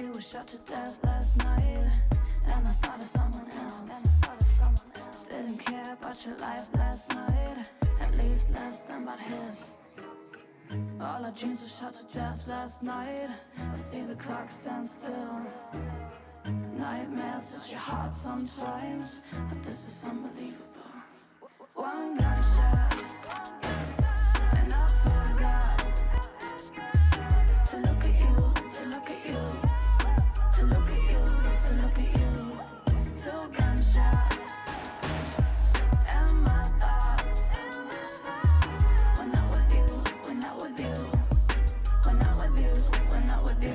You were shot to death last night, and I thought of someone else. Didn't care about your life last night, at least less than about his. All our dreams were shot to death last night. I see the clock stand still. Nightmares at your heart sometimes, but this is unbelievable. One gunshot, and I forgot to look at you, to look at you, to look at you, to look at you. Two gunshots, and my thoughts. We're not with you, we're not with you, we're not with you, we're not with you.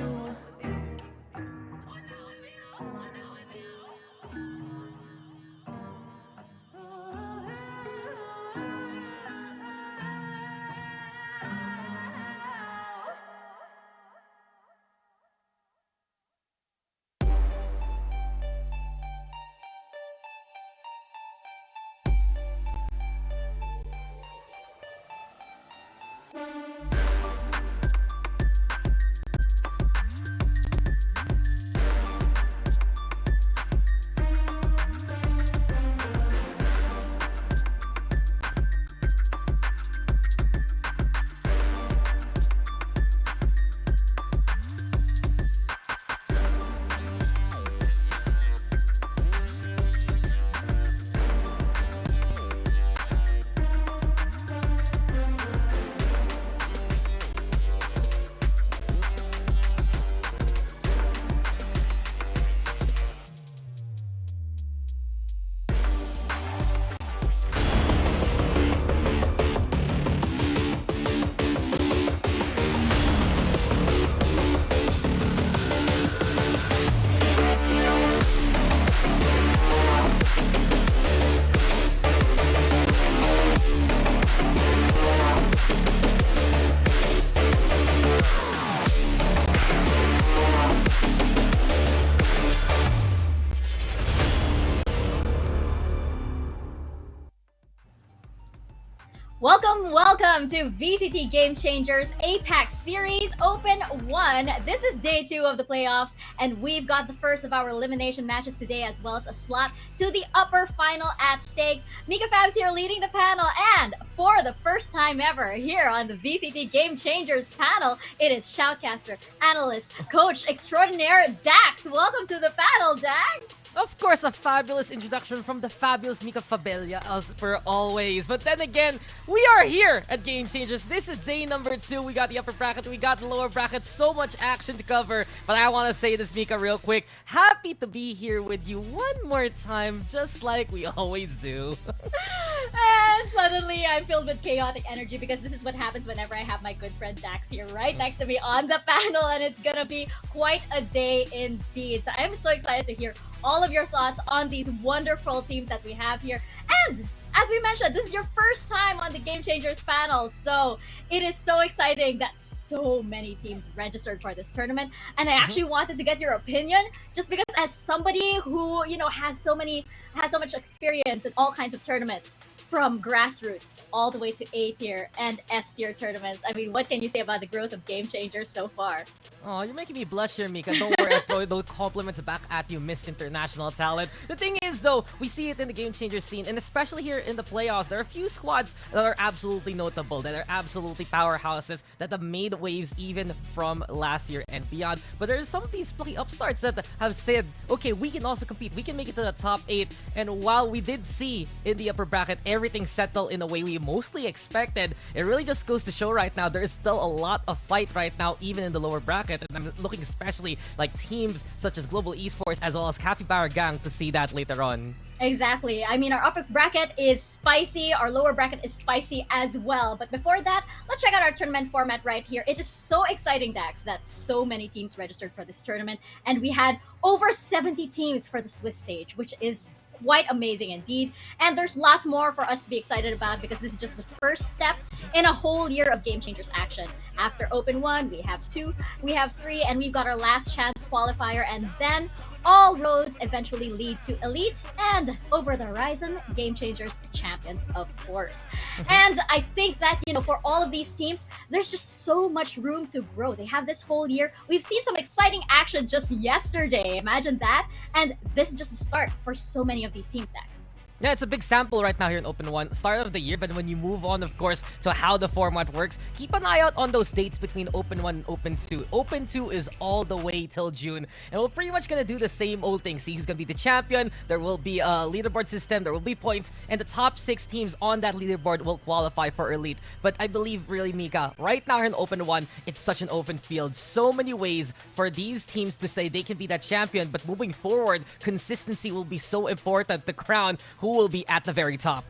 Welcome to VCT Game Changers APAC Series Open 1. This is day 2 of the playoffs, and we've got the first of our elimination matches today, as well as a slot to the upper final at stake. Mika Fabs here leading the panel, and for the first time ever here on the VCT Game Changers panel, it is shoutcaster, analyst, coach extraordinaire Dax. Welcome to the panel, Dax. Of course, a fabulous introduction from the fabulous Mika Fabella, as per always. But then again, we are here at Game Changers. This is day number 2. We got the upper bracket, we got the lower bracket. So much action to cover. But I want to say this, Mika, real quick. Happy to be here with you one more time, just like we always do. And suddenly I'm filled with chaotic energy, because this is what happens whenever I have my good friend Dax here right next to me on the panel, and it's gonna be quite a day indeed. So I'm so excited to hear all of your thoughts on these wonderful teams that we have here. And as we mentioned, this is your first time on the Game Changers panel, so it is so exciting that so many teams registered for this tournament. And I actually wanted to get your opinion, just because as somebody who, you know, has so much experience in all kinds of tournaments, from grassroots all the way to A tier and S tier tournaments. I mean, what can you say about the growth of Game Changers so far? Oh, you're making me blush here, Mika. Don't worry, I'll throw those compliments back at you, Miss International Talent. The thing is, though, we see it in the Game Changer scene, and especially here in the playoffs, there are a few squads that are absolutely notable, that are absolutely powerhouses, that have made waves even from last year and beyond. But there's some of these plucky upstarts that have said, okay, we can also compete, we can make it to the top 8, and while we did see in the upper bracket everything settle in a way we mostly expected, it really just goes to show right now there is still a lot of fight right now, even in the lower bracket. And I'm looking especially like teams such as Global Esports as well as Capybara Gang to see that later on. Exactly. I mean, our upper bracket is spicy, our lower bracket is spicy as well. But before that, let's check out our tournament format right here. It is so exciting, Dax, that so many teams registered for this tournament, and we had over 70 teams for the Swiss stage, which is quite amazing indeed. And there's lots more for us to be excited about, because this is just the first step in a whole year of Game Changers action. After Open 1, we have 2, we have 3, and we've got our last chance qualifier, and then All roads eventually lead to Elite and over the horizon, Game Changers champions, of course. And I think that, for all of these teams, there's just so much room to grow. They have this whole year. We've seen some exciting action just yesterday. Imagine that. And this is just the start for so many of these teams, Dax. Yeah, it's a big sample right now here in Open 1, start of the year, but when you move on, of course, to how the format works, keep an eye out on those dates between Open 1 and Open 2. Open 2 is all the way till June, and we're pretty much gonna do the same old thing. See who's gonna be the champion, there will be a leaderboard system, there will be points, and the top 6 teams on that leaderboard will qualify for Elite. But I believe, really, Mika, right now here in Open 1, it's such an open field. So many ways for these teams to say they can be that champion, but moving forward, consistency will be so important to crown who will be at the very top.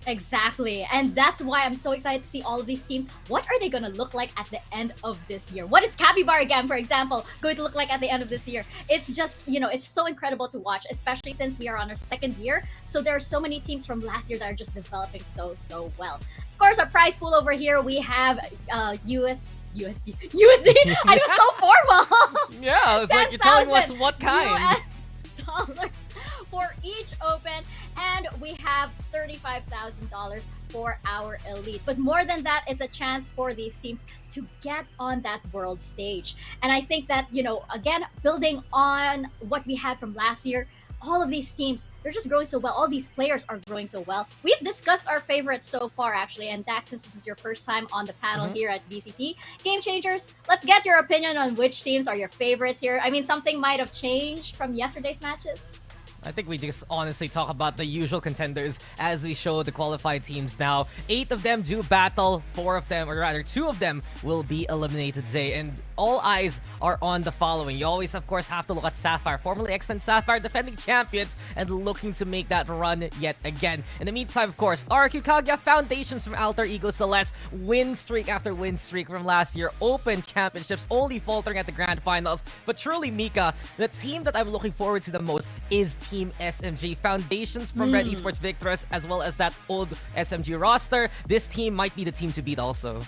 Exactly. And that's why I'm so excited to see all of these teams. What are they going to look like at the end of this year? What is Capybara again, for example, going to look like at the end of this year? It's just, it's so incredible to watch, especially since we are on our second year. So there are so many teams from last year that are just developing so well. Of course, our prize pool over here, we have USD. I was so formal. Yeah, it's like you're telling us what kind. US dollars for each open, and we have $35,000 for our Elite. But more than that, it's a chance for these teams to get on that world stage. And I think that, again, building on what we had from last year, all of these teams, they're just growing so well. All these players are growing so well. We've discussed our favorites so far, actually. And Dax, since this is your first time on the panel here at VCT, Game Changers, let's get your opinion on which teams are your favorites here. I mean, something might have changed from yesterday's matches. I think we just honestly talk about the usual contenders as we show the qualified teams now. 8 of them do battle, 4 of them, or rather 2 of them, will be eliminated today. And all eyes are on the following. You always, of course, have to look at Sapphire, formerly X and Sapphire, defending champions, and looking to make that run yet again. In the meantime, of course, RQ Kaguya, Foundations from Alter Ego Celeste, win streak after win streak from last year, Open Championships, only faltering at the Grand Finals. But truly, Mika, the team that I'm looking forward to the most is Team SMG. Foundations from Red Esports Victorous, as well as that old SMG roster. This team might be the team to beat also.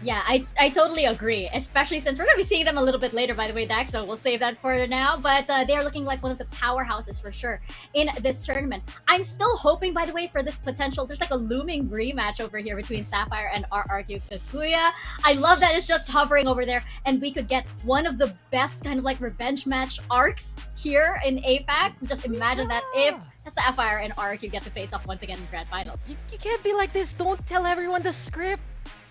Yeah, I totally agree, especially since we're going to be seeing them a little bit later, by the way, Dax, so we'll save that for now. But they are looking like one of the powerhouses for sure in this tournament. I'm still hoping, by the way, for this potential. There's like a looming rematch over here between Sapphire and RRQ Kaguya. I love that it's just hovering over there, and we could get one of the best kind of like revenge match arcs here in APAC. Just imagine that if Sapphire and RRQ get to face off once again in Grand Finals. You can't be like this. Don't tell everyone the script.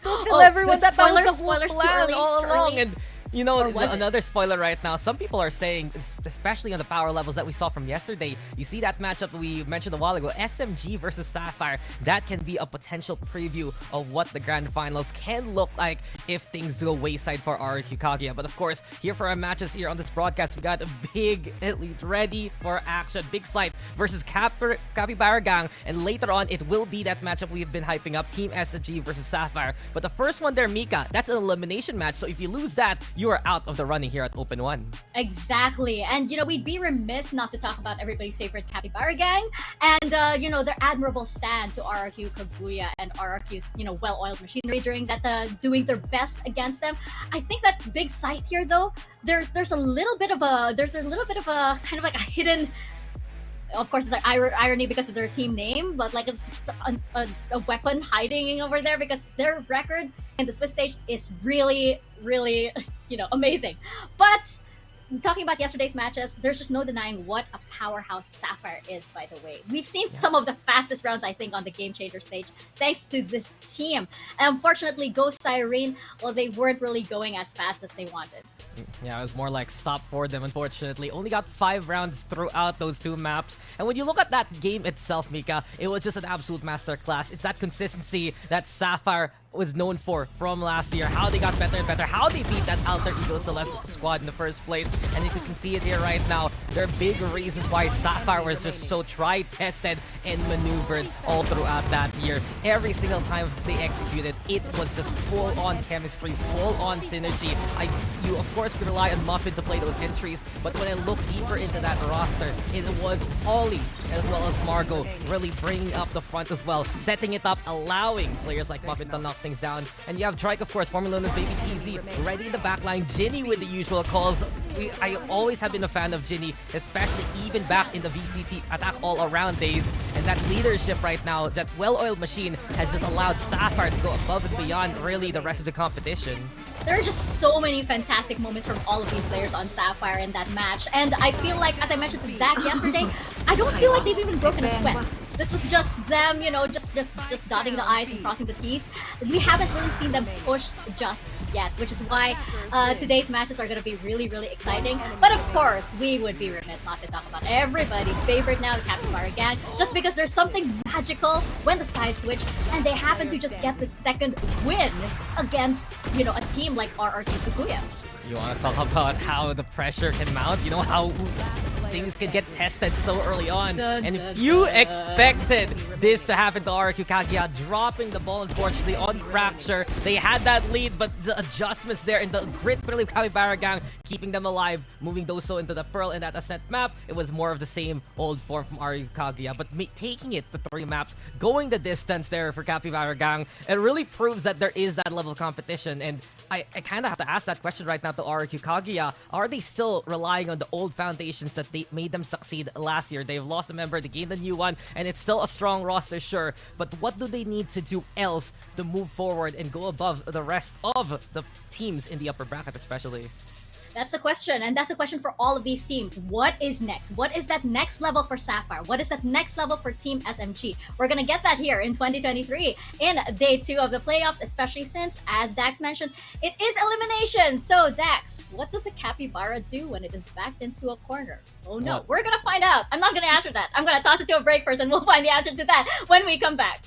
Don't tell everyone that was the whole plan all along. And another spoiler right now, some people are saying, especially on the power levels that we saw from yesterday, you see that matchup we mentioned a while ago, SMG versus Sapphire, that can be a potential preview of what the Grand Finals can look like if things do a wayside for RQ Kaguya. But of course, here for our matches here on this broadcast, we got a big Elite ready for action. Big Scythe versus Capybara Gang, and later on, it will be that matchup we've been hyping up, Team SMG versus Sapphire. But the first one there, Mika, that's an elimination match, so if you lose that, you are out of the running here at Open 1. Exactly. And, we'd be remiss not to talk about everybody's favorite Capybara Gang and, their admirable stand to RRQ Kaguya and RRQ's, well-oiled machinery during that, doing their best against them. I think that Big Scythe here, though, there's a little bit of a kind of like a hidden... Of course, it's like irony because of their team name, but like it's a weapon hiding over there because their record in the Swiss stage is really, really, amazing. But talking about yesterday's matches, there's just no denying what a powerhouse Sapphire is, by the way. We've seen some of the fastest rounds, I think, on the Game Changer stage, thanks to this team. And unfortunately, Ghost Siren, well, they weren't really going as fast as they wanted. Yeah, it was more like stop for them, unfortunately. Only got 5 rounds throughout those 2 maps. And when you look at that game itself, Mika, it was just an absolute masterclass. It's that consistency that Sapphire was known for from last year. How they got better and better. How they beat that Alter Ego Celeste squad in the first place. And as you can see it here right now, there are big reasons why Sapphire was just so tried, tested, and maneuvered all throughout that year. Every single time they executed, it was just full-on chemistry, full-on synergy. You, of course, could rely on Muffin to play those entries, but when I look deeper into that roster, it was Ollie as well as Margot really bringing up the front as well, setting it up, allowing players like Muffin to knock things down. And you have Trike, of course, formerly known as Baby Easy, ready in the backline. Ginny with the usual calls. I always have been a fan of Ginny, especially even back in the VCT attack all-around days. And that leadership right now, that well-oiled machine, has just allowed Sapphire to go above and beyond really the rest of the competition. There are just so many fantastic moments from all of these players on Sapphire in that match. And I feel like, as I mentioned to Zach yesterday, I don't feel like they've even broken a sweat. This was just them, you know, just dotting the I's and crossing the T's. We haven't really seen them pushed just yet, which is why today's matches are going to be really, really exciting. But of course, we would be remiss not to talk about everybody's favorite now, the Capybara gang, just because there's something magical when the sides switch, and they happen to just get the second win against, you know, a team like RRQ Kaguya. You want to talk about how the pressure can mount? You know how things can get tested so early on. And if you expected this to happen to RRQ Kaguya, dropping the ball unfortunately on Fracture, they had that lead, but the adjustments there in the grit really Capybara gang, keeping them alive, moving Doso into the Pearl in that Ascent map. It was more of the same old form from RRQ Kaguya, but taking it to 3 maps, going the distance there for Capybara gang, it really proves that there is that level of competition. And I kind of have to ask that question right now to RRQ Kaguya. Are they still relying on the old foundations that they made them succeed last year? They've lost a member, they gained a new one, and it's still a strong roster, sure. But what do they need to do else to move forward and go above the rest of the teams in the upper bracket especially? That's the question, and that's a question for all of these teams. What is next? What is that next level for Sapphire? What is that next level for Team SMG? We're gonna get that here in 2023 in day 2 of the playoffs, especially since, as Dax mentioned, it is elimination. So Dax, what does a Capybara do when it is backed into a corner? Oh no, we're gonna find out. I'm not gonna answer that. I'm gonna toss it to a break first, and we'll find the answer to that when we come back.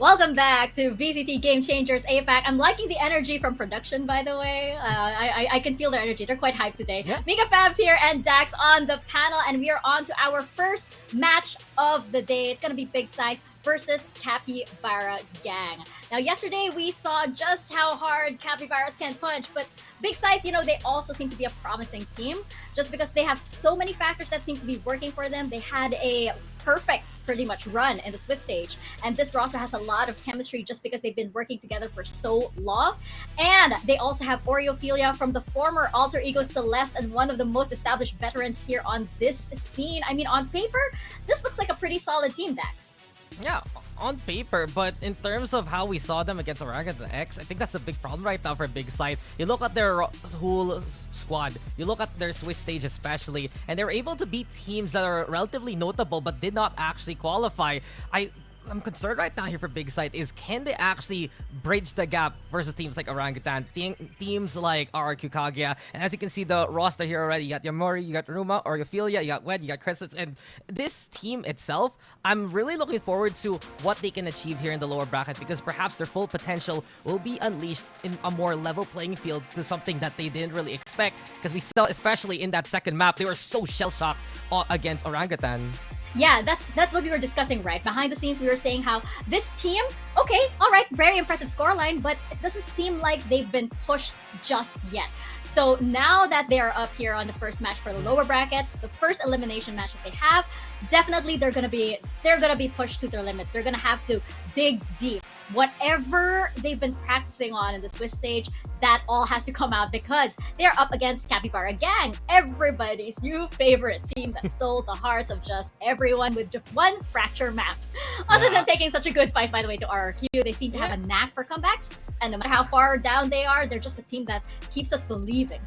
Welcome back to VCT Game Changers APAC. I'm liking the energy from production, by the way. I can feel their energy. They're quite hyped today. Yeah. Mika Fabs here and Dax on the panel, and we are on to our first match of the day. It's going to be Big Scythe versus Capybara Gang. Now, yesterday we saw just how hard Capybaras can punch, but Big Scythe, they also seem to be a promising team just because they have so many factors that seem to be working for them. They had a perfect pretty much run in the Swiss stage, and this roster has a lot of chemistry just because they've been working together for so long. And they also have Oreophilia from the former alter ego Celeste, and one of the most established veterans here on this scene. I mean, on paper, this looks like a pretty solid team, Dax. Yeah, on paper, but in terms of how we saw them against Orangutan X, I think that's a big problem right now for Big Scythe. You look at their whole squad, you look at their Swiss stage especially, and they're able to beat teams that are relatively notable but did not actually qualify. I'm concerned right now here for Big Scythe is, can they actually bridge the gap versus teams like Orangutan, teams like RRQ Kaguya? And as you can see, the roster here already, you got Yamori, you got Ruma, Oreophilia, you got Wed, you got Chrysis, and this team itself, I'm really looking forward to what they can achieve here in the lower bracket, because perhaps their full potential will be unleashed in a more level playing field to something that they didn't really expect, because we saw, especially in that second map, they were so shell-shocked against Orangutan. Yeah, that's what we were discussing, right? Behind the scenes, we were saying how this team, okay, all right, very impressive scoreline, but it doesn't seem like they've been pushed just yet. So now that they are up here on the first match for the lower brackets, the first elimination match that they have, definitely they're gonna be pushed to their limits. They're gonna have to dig deep. Whatever they've been practicing on in the Swiss stage, that all has to come out because they're up against Capybara Gang, everybody's new favorite team that stole the hearts of just everyone with just one fracture map. Other than taking such a good fight, by the way, to RRQ, they seem to have a knack for comebacks, and no matter how far down they are, they're just a team that keeps us believing.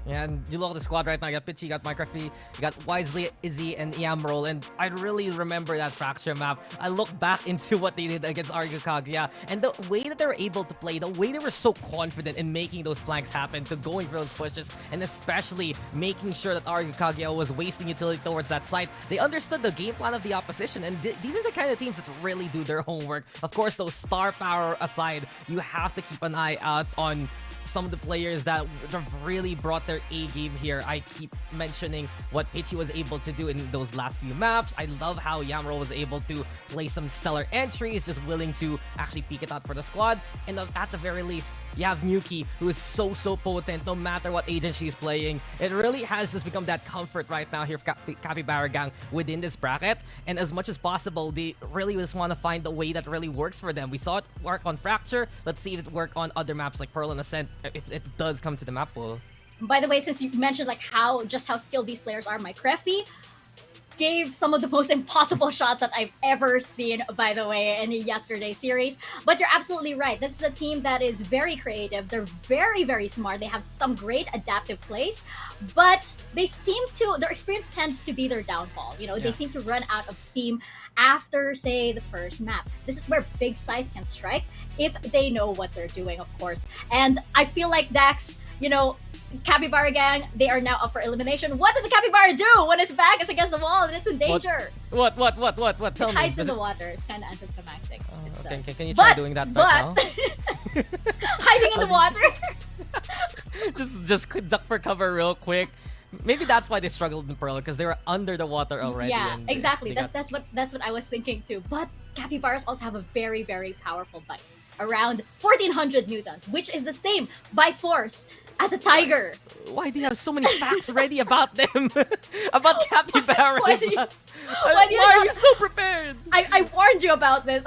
Yeah, and you look at the squad right now. You got Pitchy, you got Minecraft, you got Wisely, Izzy, and Yamroll. And I really remember that fracture map. I look back into what they did against RRQ Kaguya, and the way that they were able to play, the way they were so confident in making those flanks happen, to going for those pushes, and especially making sure that RRQ Kaguya was wasting utility towards that side. They understood the game plan of the opposition, and these are the kind of teams that really do their homework. Of course, those star power aside, you have to keep an eye out on some of the players that have really brought their A game here. I keep mentioning what Pitchy was able to do in those last few maps. I love how Yamro was able to play some stellar entries, just willing to actually peek it out for the squad. And at the very least, you have Nuki, who is so potent no matter what agent she's playing. It really has just become that comfort right now here for Capybara Gang within this bracket. And as much as possible, they really just want to find the way that really works for them. We saw it work on Fracture. Let's see if it work on other maps like Pearl and Ascent, if it does come to the map pool. By the way, since you mentioned like how skilled these players are, my Creffy gave some of the most impossible shots that I've ever seen, by the way, in yesterday's series. But you're absolutely right. This is a team that is very creative. They're very smart. They have some great adaptive plays, but their experience tends to be their downfall. They seem to run out of steam after, say, the first map. This is where Big Scythe can strike if they know what they're doing, of course. And I feel like Dax, Capybara Gang, they are now up for elimination. What does the Capybara do when its back is against the wall and it's in danger? What? Tell It me. hides in the water. It's kind of anticlimactic. Okay, can you try doing that right now? Hiding in the water? just duck for cover real quick. Maybe that's why they struggled in Pearl, because they were under the water already. Yeah, and exactly. That's what I was thinking too. But Capybaras also have a very powerful bite, around 1400 newtons, which is the same bite force as a tiger. Why do you have so many facts ready about them? About capybaras? Why are you so prepared? I warned you about this.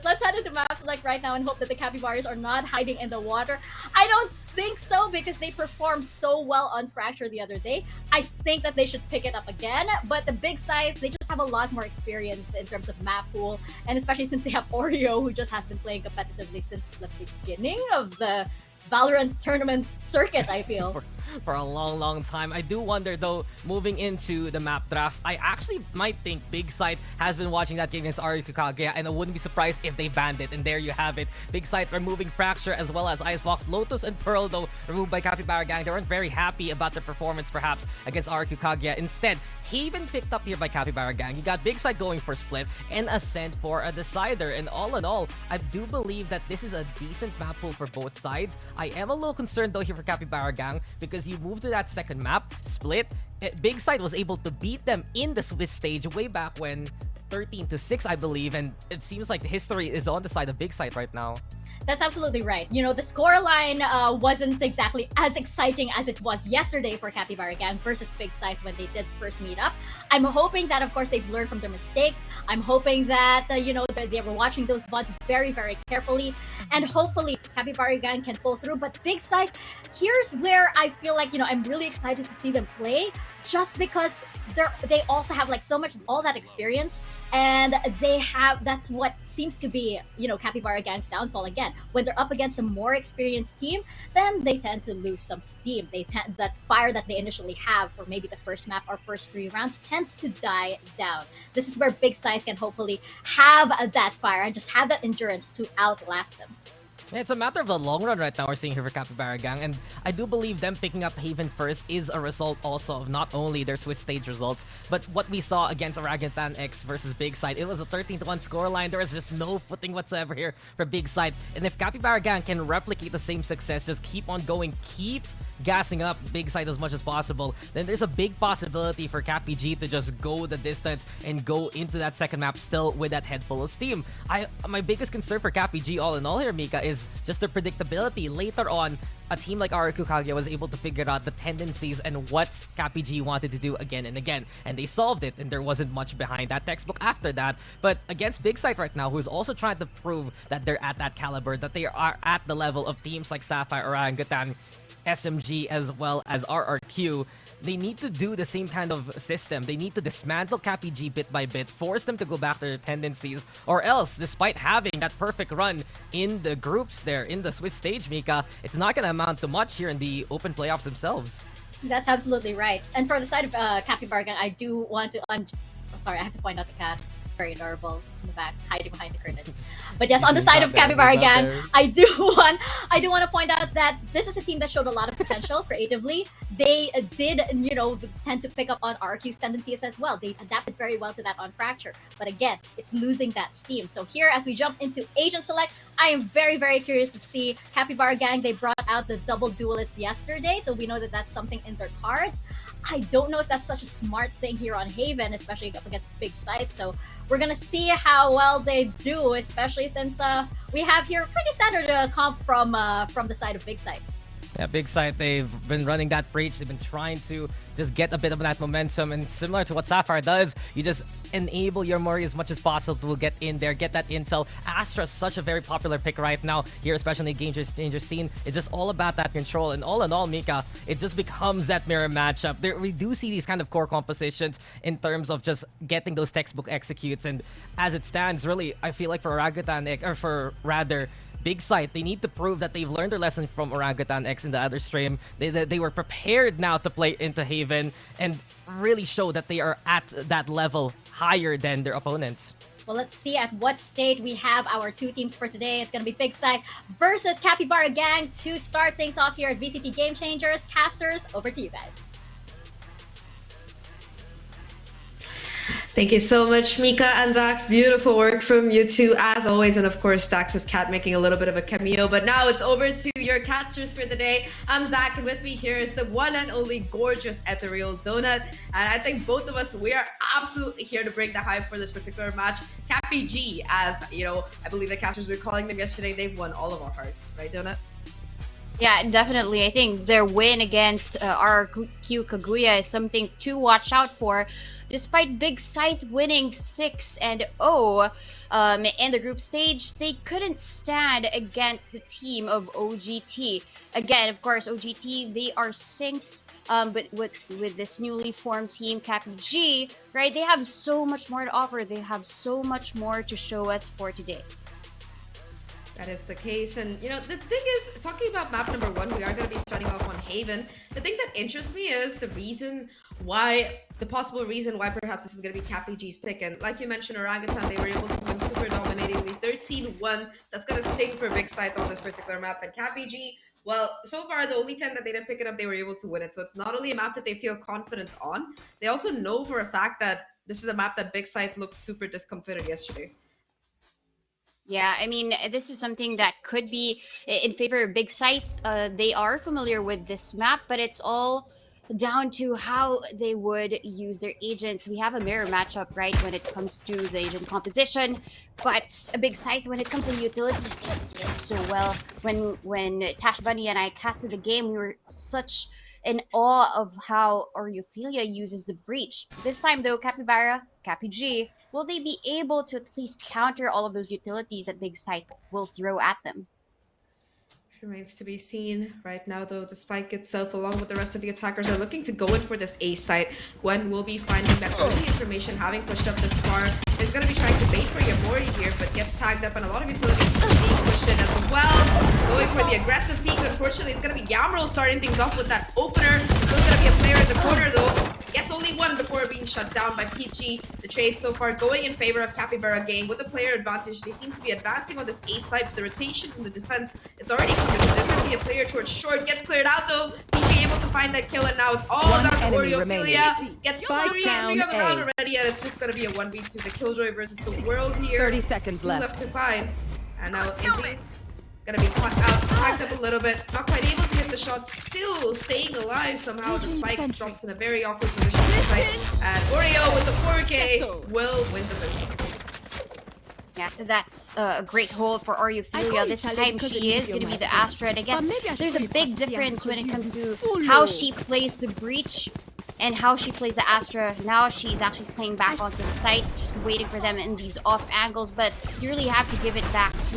Let's head into map select right now and hope that the capybaras are not hiding in the water. I don't think so, because they performed so well on Fracture the other day. I think that they should pick it up again, but the Big Scythe, they just have a lot more experience in terms of map pool, and especially since they have Oreo, who just has been playing competitively since the beginning of the Valorant tournament circuit, I feel. For a long time. I do wonder, though, moving into the map draft, I actually might think Big Scythe has been watching that game against RRQ Kaguya, and I wouldn't be surprised if they banned it. And there you have it. Big Scythe removing Fracture as well as Icebox. Lotus and Pearl, though, removed by Capybara Gang. They weren't very happy about their performance, perhaps, against RRQ Kaguya. Instead, Haven picked up here by Capybara Gang. You got Big Side going for split and Ascent for a decider. And all in all, I do believe that this is a decent map pool for both sides. I am a little concerned though here for Capybara Gang because you move to that second map, split. Big Side was able to beat them in the Swiss stage way back when 13-6, I believe, and it seems like the history is on the side of Big Side right now. That's absolutely right. You know, the scoreline wasn't exactly as exciting as it was yesterday for Capybara Gang versus Big Scythe when they did first meet up. I'm hoping that, of course, they've learned from their mistakes. I'm hoping that, you know, they were watching those VODs very, very carefully. And hopefully, Capybara Gang can pull through. But Big Scythe, here's where I feel like, you know, I'm really excited to see them play just because they also have like so much, all that experience. And they have, that's what seems to be, you know, Capybara Gang's downfall again. When they're up against a more experienced team, then they tend to lose some steam. That fire that they initially have for maybe the first map or first 3 rounds tends to die down. This is where Big Scythe can hopefully have that fire and just have that endurance to outlast them. It's a matter of the long run right now we're seeing here for Capybara Gang, and I do believe them picking up Haven first is a result also of not only their Swiss stage results, but what we saw against Orangutan X versus Big Side. It was a 13-1 scoreline. There was just no footing whatsoever here for Big Side. And if Capybara Gang can replicate the same success, just keep on going, keep gassing up Big Side as much as possible, then there's a big possibility for Cappy G to just go the distance and go into that second map still with that head full of steam. My biggest concern for Cappy G all in all here, Mika, is just the predictability. Later on, a team like Ariku Kaguya was able to figure out the tendencies and what Cappy G wanted to do again and again, and they solved it, and there wasn't much behind that textbook after that. But against Big Side right now, who's also trying to prove that they're at that caliber, that they are at the level of teams like Sapphire, Orangutan, SMG, as well as RRQ, they need to do the same kind of system. They need to dismantle Cappy G bit by bit, force them to go back to their tendencies, or else, despite having that perfect run in the groups there, in the Swiss stage, Mika, it's not going to amount to much here in the open playoffs themselves. That's absolutely right. And for the side of Capybara Gang, I do want to... sorry, I have to point out the cat. It's very adorable in the back, hiding behind the curtain. But yes, on the side of Capybara Gang, I do want to point out that this is a team that showed a lot of potential creatively. They did, you know, tend to pick up on RQ's tendencies as well. They adapted very well to that on Fracture. But again, it's losing that steam. So here, as we jump into Asian Select, I am very, very curious to see Capybara Gang. They brought out the double duelist yesterday, so we know that that's something in their cards. I don't know if that's such a smart thing here on Haven, especially up against Big Scythe. So we're gonna see how well they do, especially since we have here pretty standard comp from the side of Big Scythe. Yeah, Big Side, they've been running that breach. They've been trying to just get a bit of that momentum. And similar to what Sapphire does, you just enable your Mori as much as possible to get in there, get that intel. Astra's such a very popular pick right now here, especially in the game changer scene. It's just all about that control. And all in all, Mika, it just becomes that mirror matchup. We do see these kind of core compositions in terms of just getting those textbook executes. And as it stands, really, I feel like for Orangutan, or for rather, Big Scythe, they need to prove that they've learned their lesson from Orangutan X in the other stream. They were prepared now to play into Haven and really show that they are at that level higher than their opponents. Well, let's see at what state we have our 2 teams for today. It's going to be Big Scythe versus Capybara Gang to start things off here at VCT Game Changers. Casters, over to you guys. Thank you so much, Mika and Dax. Beautiful work from you two, as always. And of course, Dax's cat making a little bit of a cameo. But now it's over to your casters for the day. I'm Zach, and with me here is the one and only gorgeous Ethereal Donut. And I think both of us, we are absolutely here to bring the hype for this particular match. Cappy G, as you know, I believe the casters were calling them yesterday, they've won all of our hearts. Right, Donut? Yeah, definitely. I think their win against RQ Kaguya is something to watch out for. Despite Big Scythe winning 6-0 in the group stage, they couldn't stand against the team of OGT. Again, of course, OGT, they are synced, but with this newly formed team, Cappy G, right? They have so much more to offer. They have so much more to show us for today. That is the case. And, you know, the thing is, talking about map number 1, we are going to be starting off on Haven. The thing that interests me is the possible reason why perhaps this is going to be Cappy G's pick. And like you mentioned, Orangutan, they were able to win super dominatingly 13-1. That's going to sting for Big Scythe on this particular map. And Cappy G, Well, so far, the only time that they didn't pick it up, they were able to win it. So it's not only a map that they feel confident on, they also know for a fact that this is a map that Big Scythe looked super discomfited yesterday. Yeah, I mean, this is something that could be in favor of Big Scythe. They are familiar with this map, but it's all down to how they would use their agents. We have a mirror matchup, right, when it comes to the agent composition, but a Big Scythe, when it comes to utility, they did so well. When Tash Bunny and I casted the game, we were such in awe of how Oreophilia uses the breach. This time, though, Capybara, Cappy G, will they be able to at least counter all of those utilities that Big Scythe will throw at them? Remains to be seen. Right now, though, the spike itself, along with the rest of the attackers, are looking to go in for this A site. Gwen will be finding that early information, having pushed up this far. Is going to be trying to bait for Yamori here, but gets tagged up, and a lot of utilities being pushed in as well. Going for the aggressive peek. Unfortunately, it's going to be Yamro starting things off with that opener. Still going to be a player in the corner, though. Gets only one before being shut down by Peachy. The trade so far going in favor of Capybara Gang with the player advantage. They seem to be advancing on this A side, but the rotation from the defense, it's already coming. There's going to be a player towards short. Gets cleared out though. Peachy able to find that kill, and now it's all down to Oreophilia. Gets three on the round already, and it's just going to be a 1v2. The Killjoy versus the world here. 30 seconds Two left. left to find. And now Izzy gonna be caught out, tagged up a little bit, not quite able to get the shot, still staying alive somehow. The spike dropped in a very awkward position on the site, and Oreo with the 4K will win the pistol. Yeah, that's a great hold for Oreophilia. This time she is going to be the Astra, and I guess there's a big difference when it comes to how she plays the breach and how she plays the Astra. Now she's actually playing back onto the site, just waiting for them in these off angles, but you really have to give it back to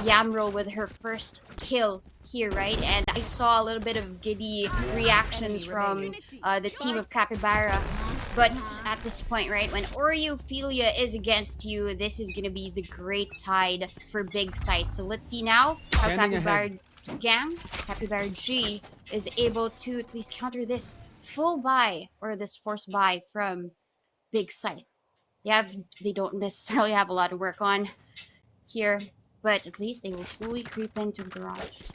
Yamro with her first kill here, right? And I saw a little bit of giddy reactions from the team of Capybara. But at this point, right, when Oreophilia is against you, this is going to be the great tide for Big Scythe. So let's see now how Capybara Gang, Capybara G, is able to at least counter this full buy or this forced buy from Big Scythe. They don't necessarily have a lot of work on here, but at least they will slowly creep into the garage.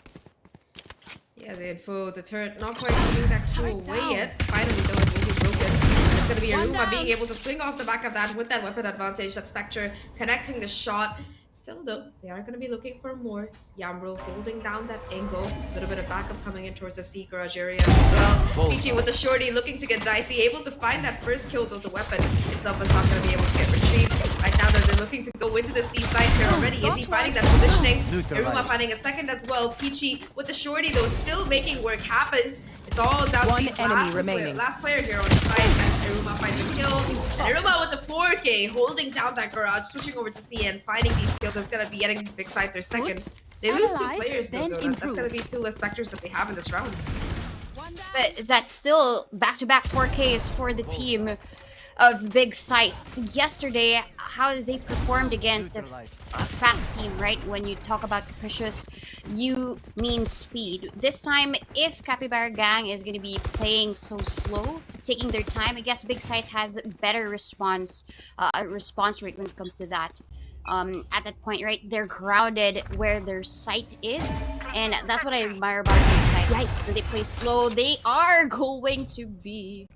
Yeah, the info, the turret not quite getting that kill away yet. Finally, though, it will be broken. It's going to be Aruma being able to swing off the back of that with that weapon advantage. That Spectre connecting the shot. Still, though, they are going to be looking for more. Yamro holding down that angle. A little bit of backup coming in towards the C garage area as well. Peachy with the shorty looking to get dicey. Able to find that first kill, though the weapon itself is not going to be able to get retrieved. Right now, they're looking to go into the C side here already. Is he finding that positioning? Aruma finding a second as well. Peachy with the shorty, though, still making work happen. It's all down to these last player here on the side as Aruma finds a kill. And Aruma with the 4K holding down that garage, switching over to C and finding these kills. That's going to be getting Big Scythe their second. They lose two players though, that's going to be two less Spectres that they have in this round. But that's still back-to-back 4Ks for the team of Big Scythe. Yesterday, how they performed against a fast team, right? When you talk about Capricious, you mean speed. This time, if Capybara Gang is going to be playing so slow, taking their time, I guess Big Scythe has a better response rate when it comes to that. At that point, right, they're grounded where their sight is, and that's what I admire about Big Scythe. When they play slow, they are going to be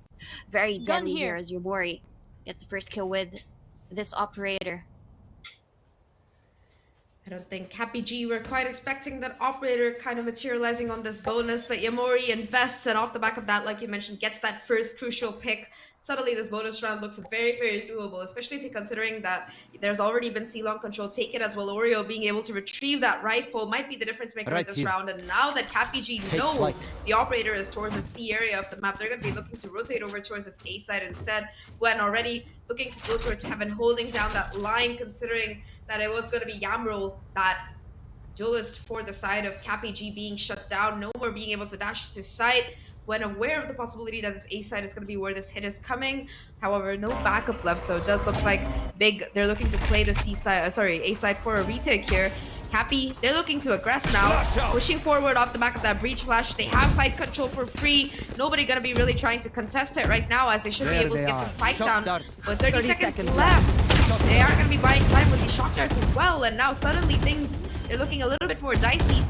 very deadly here as Yomori gets the first kill with this operator. I don't think Cappy G were quite expecting that operator kind of materializing on this bonus, but Yamori invests, and off the back of that, like you mentioned, gets that first crucial pick. Suddenly this bonus round looks very, very doable, especially if you're considering that there's already been C-Long control taken as well. Oreo being able to retrieve that rifle might be the difference maker in this round. And now that Cappy G know the operator is towards the C area of the map, they're going to be looking to rotate over towards this A side instead. When already looking to go towards Heaven, holding down that line, considering that it was going to be Yamro, that duelist for the side of Cappy G being shut down, no more being able to dash to site. When aware of the possibility that this A side is going to be where this hit is coming. However, no backup left, so it does look like Big, they're looking to play the C side, A side for a retake here. Happy, they're looking to aggress now, pushing forward off the back of that breach flash. They have side control for free. Nobody gonna be really trying to contest it right now, as they should be able to get the spike down. But 30 seconds left. They are gonna be buying time with these shock darts as well, and now suddenly things are looking a little bit more dicey.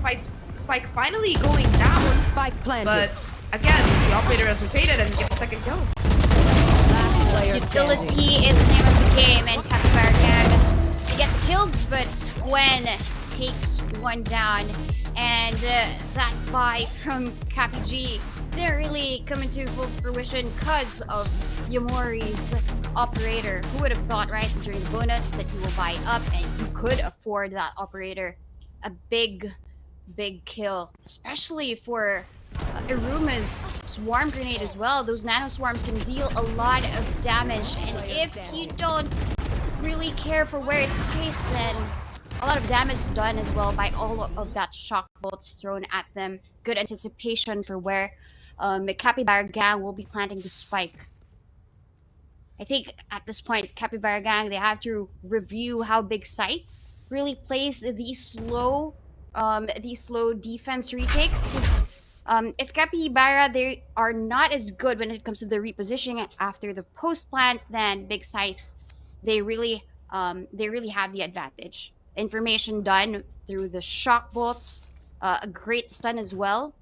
Spike finally going down. Spike planted. But again, the operator has rotated and gets a second kill. Last player Utility is the name of the game, and Capybara Gang, they get the kills, but Gwen takes one down. And that buy from Cappy G didn't really come into full fruition because of Yamori's operator. Who would have thought, right, during the bonus that you will buy up and you could afford that operator a big kill, especially for Iruma's swarm grenade as well. Those nano swarms can deal a lot of damage, and if you don't really care for where it's placed, then a lot of damage done as well by all of that shock bolts thrown at them. Good anticipation for where Capybara Gang will be planting the spike. I think at this point, Capybara Gang, they have to review how big Scythe really plays these slow defense retakes, because if Capybara, they are not as good when it comes to the repositioning after the post plant, then Big Scythe, they really have the advantage. Information done through the shock bolts, a great stun as well,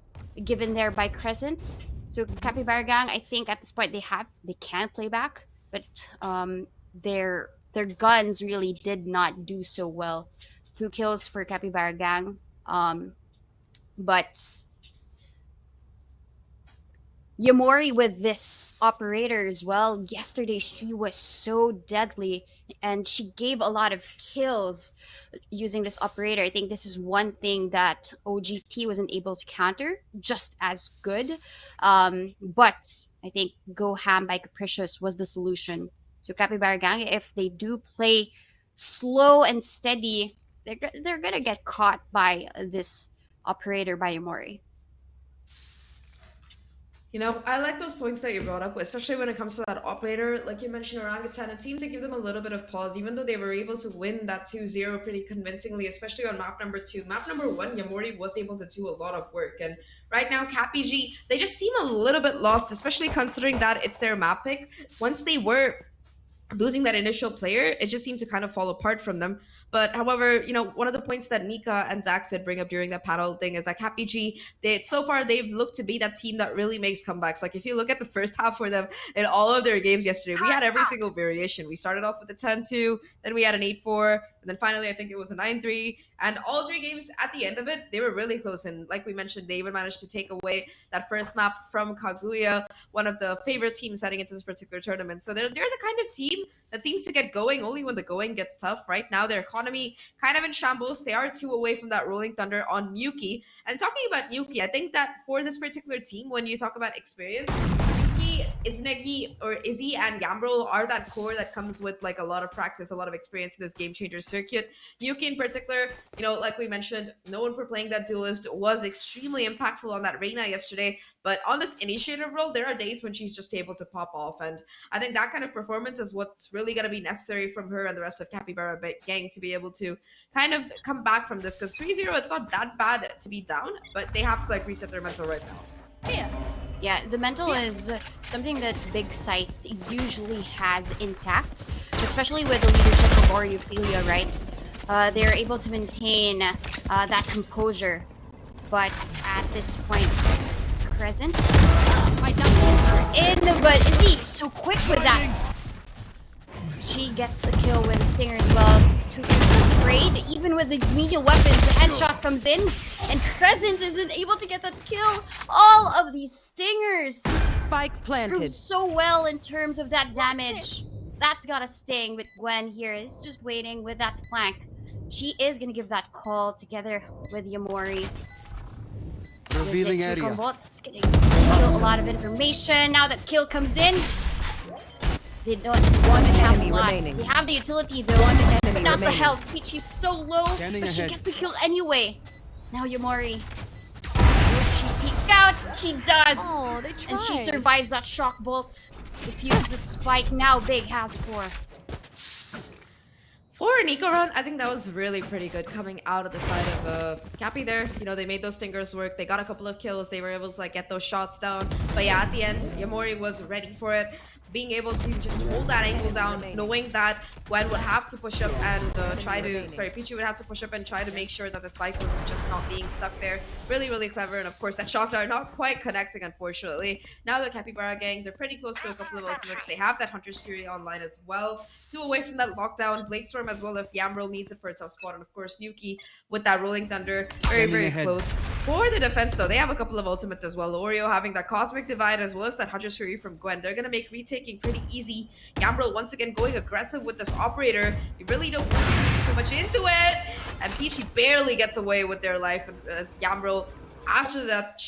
given there by Crescents. So Capybara Gang, I think at this point they can play back, but their guns really did not do so well. 2 kills for Capybara Gang, but Yamori with this operator as well. Yesterday she was so deadly and she gave a lot of kills using this operator. I think this is one thing that OGT wasn't able to counter just as good. But I think Go Ham by Capricious was the solution. So Capybara Gang, if they do play slow and steady, they're gonna get caught by this operator by Yamori. You know, I like those points that you brought up, especially when it comes to that operator. Like you mentioned, Orangutan, it seemed to give them a little bit of pause, even though they were able to win that 2-0 pretty convincingly, especially on map number 2. Map number 1, Yamori was able to do a lot of work. And right now, Cappy G, they just seem a little bit lost, especially considering that it's their map pick. Once they were losing that initial player, it just seemed to kind of fall apart from them. But however, you know, one of the points that Nika and Dax did bring up during that panel thing is that Cappy G, so far they've looked to be that team that really makes comebacks. Like if you look at the first half for them in all of their games yesterday, we had every single variation. We started off with a 10-2, then we had an 8-4, and then finally I think it was a 9-3. And all 3 games at the end of it, they were really close. And like we mentioned, they even managed to take away that first map from Kaguya, one of the favorite teams heading into this particular tournament. So they're the kind of team that seems to get going only when the going gets tough. Right now, their economy kind of in shambles. They are 2 away from that Rolling Thunder on Yuki. And talking about Yuki, I think that for this particular team, when you talk about experience, Yuki, Iznegi, or Izzy and Gambrel are that core that comes with like a lot of practice, a lot of experience in this game changer circuit. Yuki in particular, you know, like we mentioned, known for playing that duelist, was extremely impactful on that Reyna yesterday. But on this initiative role, there are days when she's just able to pop off. And I think that kind of performance is what's really going to be necessary from her and the rest of Capybara Gang to be able to kind of come back from this. Because 3-0, it's not that bad to be down, but they have to like reset their mental right now. Yeah, the mental is something that Big Scythe usually has intact, especially with the leadership of Oreophilia, right? They're able to maintain that composure, but at this point, Crescents in, but Izzy so quick with that. She gets the kill with a stinger as well. Too afraid, even with these medium weapons, the headshot comes in, and Crescent isn't able to get that kill. All of these stingers Spike planted. prove so well in terms of that damage. That's gotta sting, but Gwen here is just waiting with that flank. She is gonna give that call together with Yamori. Revealing area. It's gonna kill a lot of information. Now that kill comes in, they don't have a lot. They have the utility though, but not the health. Peachy's so low, Scanning but she ahead. gets the kill anyway. Now Yamori, will she peek out? She does! Oh, they tried. And she survives that shock bolt. Defuses the spike. Now Big has 4. For an eco run, I think that was really pretty good coming out of the side of Cappy there. You know, they made those stingers work. They got a couple of kills. They were able to like get those shots down. But yeah, at the end, Yamori was ready for it. being able to just hold that angle down, knowing that Gwen would have to push up and Peachy would have to push up and try to make sure that the spike was just not being stuck there. Really, really clever. And of course, that shock dart not quite connecting, unfortunately. Now the Capybara gang, they're pretty close to a couple of ultimates. They have that Hunter's Fury online as well. 2 away from that lockdown. Bladestorm as well if Yamroll needs it for a tough spot. And of course, Nuki with that Rolling Thunder. Very, very close. For the defense, though, they have a couple of ultimates as well. Oreo having that Cosmic Divide as well as that Hunter's Fury from Gwen. They're going to make retaking pretty easy. Yamroll once again going aggressive with this operator. You really don't want to get too much into it. And Peachy barely gets away with their life as Yamroll, after that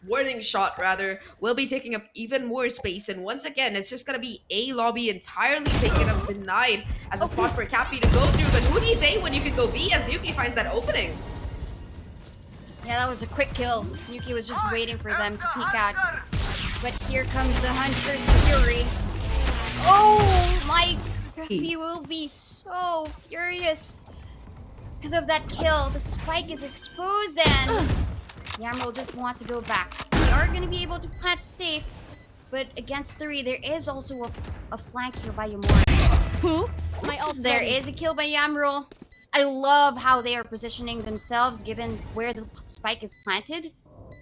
warning shot rather, will be taking up even more space. And once again, it's just going to be A lobby entirely taken up, denied as a spot for Cappy to go through. But who needs A when you can go B as Nuki finds that opening? Yeah, that was a quick kill. Nuki was just waiting for them to peek out. But here comes the Hunter's Fury. Oh my, he will be so furious because of that kill. The spike is exposed and Yamroll just wants to go back. They are going to be able to plant safe, but against 3, there is also a flank here by Yamori. Oops, my ult. There is a kill by Yamroll. I love how they are positioning themselves given where the spike is planted.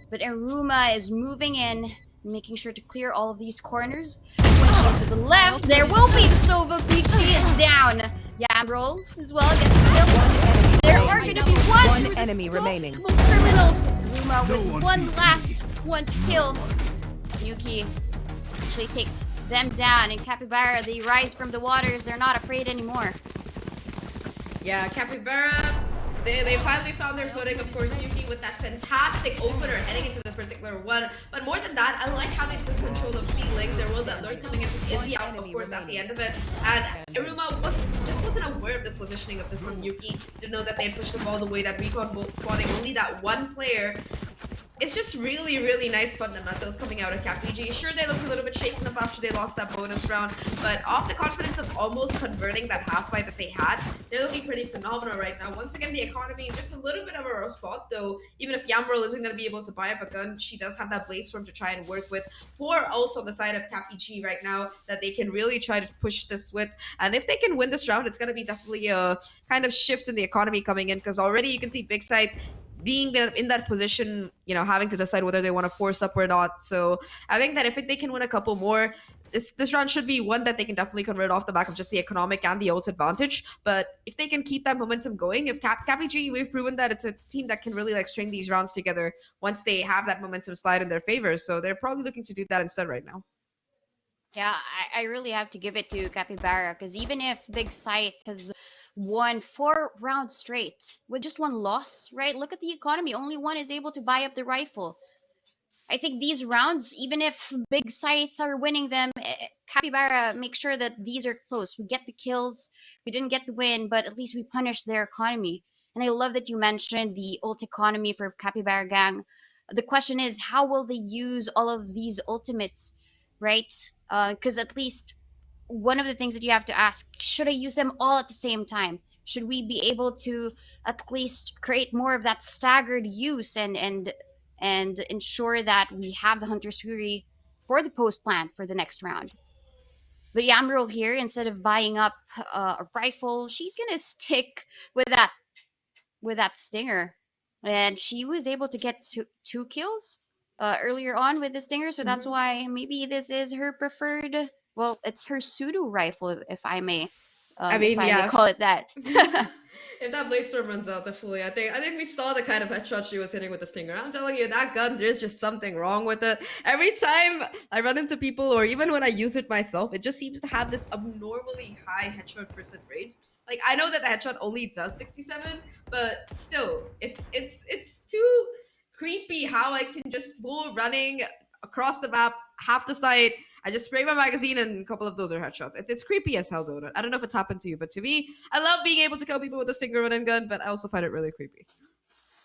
But Aruma is moving in, making sure to clear all of these corners. When she goes to the left, there will be the Sova. Peachy is down. Yamroll as well gets the kill. There are going to be one enemy remaining. Smoke criminal. Aruma with one last one to kill. Yuki actually takes them down, and Capybara, they rise from the waters. They're not afraid anymore. Yeah, Capybara, they finally found their footing. Of course, Yuki with that fantastic opener heading into this particular one. But more than that, I like how they took control of C-Link. There was that lurk coming in from Izzy out, of course, at the end of it. And Iruma wasn't aware of this positioning of this from Yuki. Didn't know that they had pushed the ball the way that Recon bolt spawning only that one player. It's just really, really nice fundamentals coming out of CapBG. Sure, they looked a little bit shaken up after they lost that bonus round, but off the confidence of almost converting that half buy that they had, they're looking pretty phenomenal right now. Once again, the economy in just a little bit of a rough spot, though. Even if Yamroll isn't going to be able to buy up a gun, she does have that Bladestorm to try and work with. 4 ults on the side of CapBG right now that they can really try to push this with. And if they can win this round, it's going to be definitely a kind of shift in the economy coming in, because already you can see Big Scythe being in that position, you know, having to decide whether they want to force up or not. So I think that if they can win a couple more, this round should be one that they can definitely convert off the back of just the economic and the ult advantage. But if they can keep that momentum going, if CapBG, we've proven that it's a team that can really like string these rounds together once they have that momentum slide in their favor. So they're probably looking to do that instead right now. Yeah, I really have to give it to Capybara, because even if Big Scythe has won 4 rounds straight with just 1 loss, right? Look at the economy. Only one is able to buy up the rifle. I think these rounds, even if Big Scythe are winning them, Capybara make sure that these are close. We get the kills. We didn't get the win, but at least we punished their economy. And I love that you mentioned the ult economy for Capybara gang. The question is, how will they use all of these ultimates, right? Because at least one of the things that you have to ask, should I use them all at the same time? Should we be able to at least create more of that staggered use and ensure that we have the Hunter's Fury for the post plan for the next round? But Yamroll here, instead of buying up a rifle, she's gonna stick with that stinger, and she was able to get two kills earlier on with the stinger, so that's why maybe this is her preferred. Well, it's her pseudo rifle, if I may. If I may call it that. If that Bladestorm runs out, definitely. I think we saw the kind of headshot she was hitting with the Stinger. I'm telling you, that gun, there's just something wrong with it. Every time I run into people, or even when I use it myself, it just seems to have this abnormally high headshot percent rate. Like, I know that the headshot only does 67, but still, it's too creepy how I can just full running across the map, half the site. I just spray my magazine and a couple of those are headshots. It's creepy as hell, though. I don't know if it's happened to you, but to me, I love being able to kill people with a Stinger run and gun, but I also find it really creepy.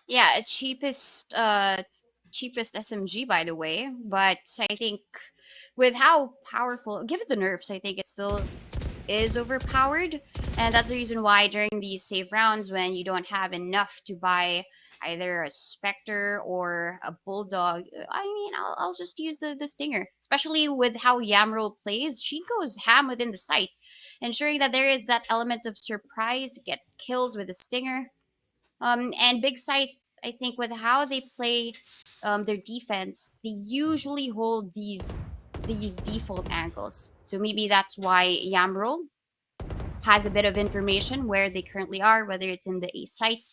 Yeah, cheapest SMG, by the way. But I think with how powerful, given the nerfs, I think it still is overpowered. And that's the reason why during these save rounds, when you don't have enough to buy either a Spectre or a Bulldog, I mean, I'll just use the Stinger. Especially with how Yamrul plays, she goes ham within the site, ensuring that there is that element of surprise, get kills with the Stinger. And Big Scythe, I think, with how they play their defense, they usually hold these default angles. So maybe that's why Yamrul has a bit of information where they currently are, whether it's in the A site.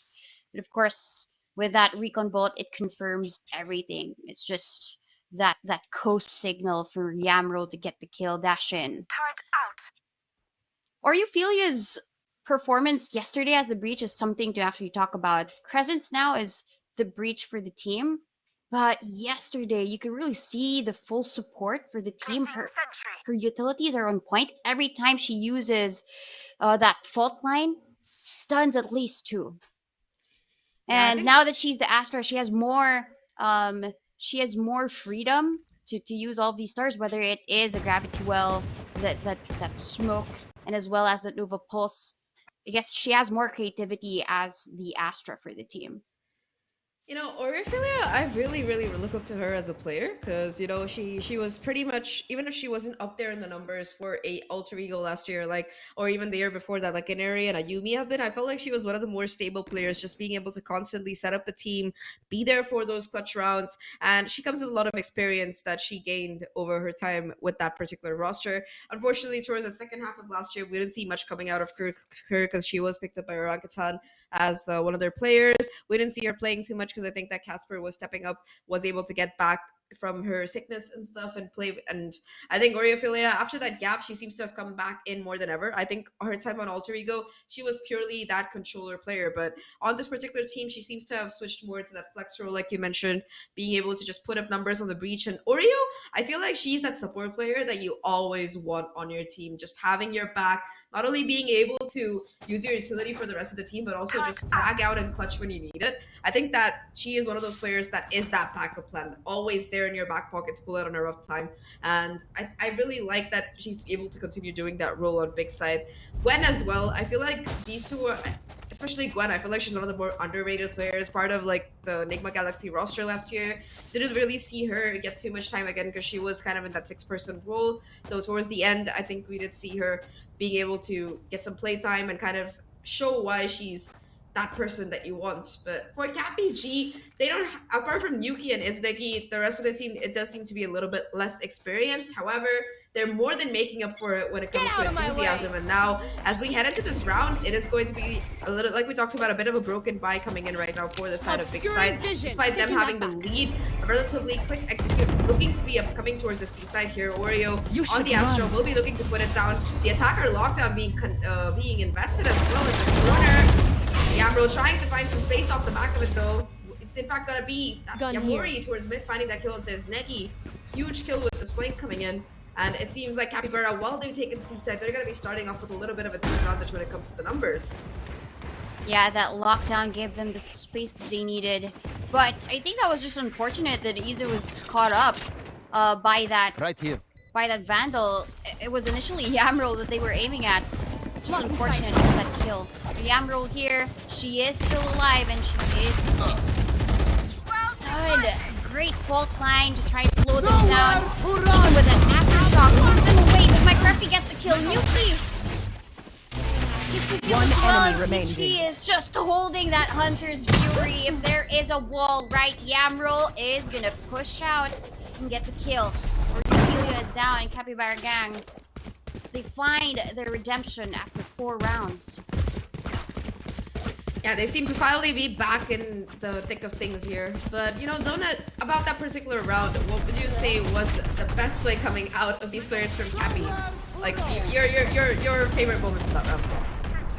But of course, with that recon bolt, it confirms everything. It's just that coast signal for Yamro to get the kill dash in. Oreophilia's performance yesterday as the breach is something to actually talk about. Crescents now is the breach for the team, but yesterday you could really see the full support for the team. Her utilities are on point. Every time she uses that fault line, stuns at least two. Yeah, I And think now that she's the Astra, she has more freedom to use all these stars, whether it is a gravity well, that smoke, and as well as the Nova Pulse. I guess she has more creativity as the Astra for the team. You know, Oriphilia, I really, really look up to her as a player because you know she was pretty much, even if she wasn't up there in the numbers for a alter ego last year, like, or even the year before that, like Inari and Ayumi have been. I felt like she was one of the more stable players, just being able to constantly set up the team, be there for those clutch rounds, and she comes with a lot of experience that she gained over her time with that particular roster. Unfortunately, towards the second half of last year, we didn't see much coming out of her because she was picked up by Orakatan as one of their players. We didn't see her playing too much because I think that Casper was stepping up, was able to get back from her sickness and stuff and play. And I think Oreophilia, after that gap, she seems to have come back in more than ever. I think her time on Alter Ego, she was purely that controller player. But on this particular team, she seems to have switched more to that flex role, like you mentioned, being able to just put up numbers on the breach. And Oreo, I feel like she's that support player that you always want on your team, just having your back, not only being able to use your utility for the rest of the team, but also just frag out and clutch when you need it. I think that she is one of those players that is that backup plan, always there in your back pocket to pull out on a rough time. And I really like that she's able to continue doing that role on Big Side. Gwen as well. I feel like these two are, especially Gwen, I feel like she's one of the more underrated players, part of like the Enigma Galaxy roster last year. Didn't really see her get too much time again because she was kind of in that six-person role. Though towards the end, I think we did see her being able to get some playtime and kind of show why she's that person that you want. But for Cappy G, they don't, apart from Yuki and Izdeki, the rest of the team, it does seem to be a little bit less experienced. However, they're more than making up for it when it comes to enthusiasm. And now, as we head into this round, it is going to be a little, like we talked about, a bit of a broken buy coming in right now for the side of Big Side. Despite them having the lead, a relatively quick execute, looking to be coming towards the seaside here. Oreo on the Astro will be looking to put it down. The attacker lockdown being invested as well in this corner. Yamro trying to find some space off the back of it though. It's in fact gonna be Yamori towards mid, finding that kill into his Neki. Huge kill with this flank coming in. And it seems like Capybara, while they've taken C-side, they're gonna be starting off with a little bit of a disadvantage when it comes to the numbers. Yeah, that lockdown gave them the space that they needed. But I think that was just unfortunate that Izu was caught up by that Right here. by that Vandal. It was initially Yamro that they were aiming at. Just unfortunate for that kill. Yamro here, she is still alive and she is stunned. Great fault line to try and slow them down. Even with an aftershock, moves them away, but my Murphy gets a kill. Nuki! One enemy remaining. She is just holding that Hunter's Fury. If there is a wall right, Yamro is gonna push out and get the kill. Ordelia is down and Capybara Gang, they find their redemption after 4 rounds. Yeah, they seem to finally be back in the thick of things here. But you know, Donut, about that particular round, what would you say was the best play coming out of these players from Cappy? Like your favorite moment from that round?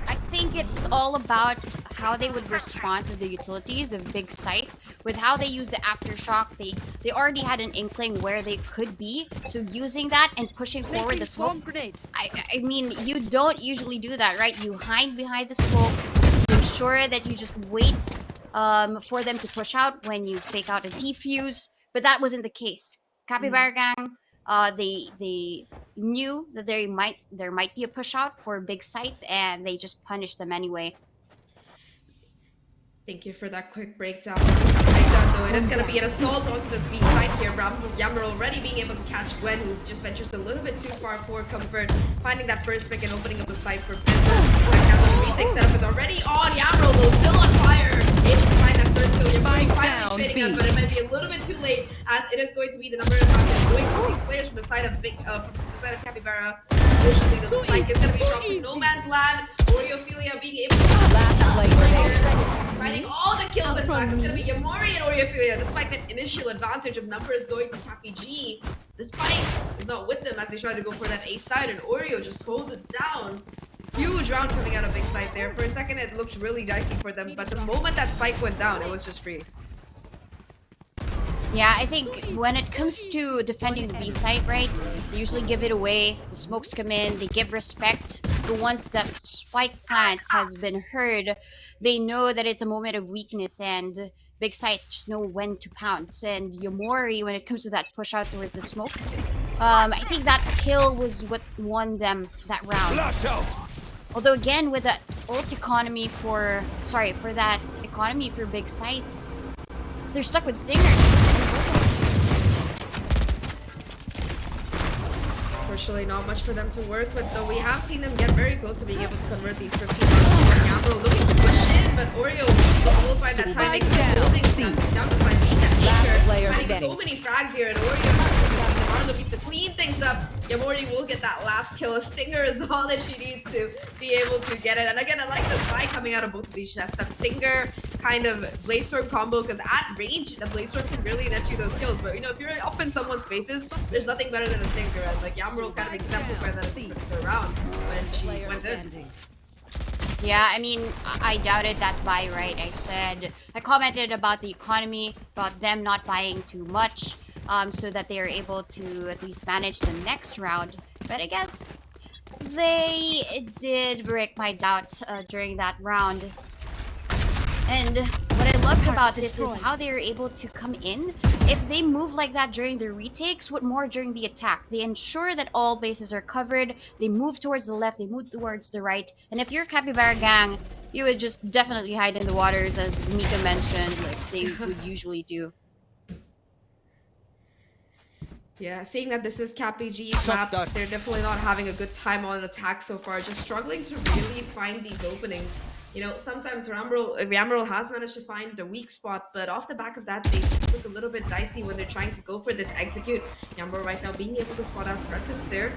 I think it's all about how they would respond to the utilities of Big Scythe. With how they use the aftershock, they already had an inkling where they could be. So using that and pushing forward the smoke. I mean, you don't usually do that, right? You hide behind the smoke, you ensure that you just wait for them to push out when you fake out a defuse. But that wasn't the case. Capybara Gang, they knew that there might be a push out for Big Scythe, and they just punished them anyway. Thank you for that quick breakdown. Though it is going to be an assault onto this B side here. Yammer already being able to catch Gwen, who just ventures a little bit too far for comfort, finding that first pick and opening up the site for business. Right now, the retake setup is already on. Yammer, though, still on fire, able to find that first kill. Yammer finally trading up, but it might be a little bit too late, as it is going to be the number of times going for these players from the side of Capybara. Additionally, the spike is going to be dropped to no man's land. Oreophilia being able to finding all the kills. In fact, it's going to be Yamori and Oreophilia. Despite that initial advantage of numbers going to Cappy, the spike is not with them as they try to go for that A side, and Oreo just holds it down. Huge round coming out of big side there. For a second, it looked really dicey for them, but the moment that spike went down, it was just free. Yeah, I think when it comes to defending the B side, right, they usually give it away. The smokes come in, they give respect. The ones that spike plant has been heard, they know that it's a moment of weakness, and big side just know when to pounce. And Yomori, when it comes to that push out towards the smoke, I think that kill was what won them that round. Although again, with that ult economy for that economy for big side, they're stuck with stingers. Unfortunately, not much for them to work with, though we have seen them get very close to being able to convert these 15 rounds. Yambro looking to push in, but Oreo will find that timing, still holding down the side, being that maker, finding so many frags here, and Oreo are looking to clean things up. Yamori will get that last kill. A stinger is all that she needs to be able to get it. And again, I like the fight coming out of both of these chests. That stinger kind of Blaze Storm combo, because at range, the Blaze Storm can really net you those kills. But you know, if you're up in someone's faces, there's nothing better than a stinger. And like Yamro kind of exemplified that in this particular round when she went in. Yeah, I mean, I doubted that buy, right? I commented about the economy, about them not buying too much, so that they are able to at least manage the next round. But I guess they did break my doubt during that round. And what I loved about this is how they are able to come in. If they move like that during the retakes, what more during the attack? They ensure that all bases are covered. They move towards the left, they move towards the right. And if you're Capybara gang, you would just definitely hide in the waters, as Mika mentioned, like they would usually do. Yeah, seeing that this is CapG's map, they're definitely not having a good time on attack so far, just struggling to really find these openings. You know, sometimes Ramrel has managed to find a weak spot, but off the back of that, they just look a little bit dicey when they're trying to go for this execute. Yamro right now being able to spot out presence there.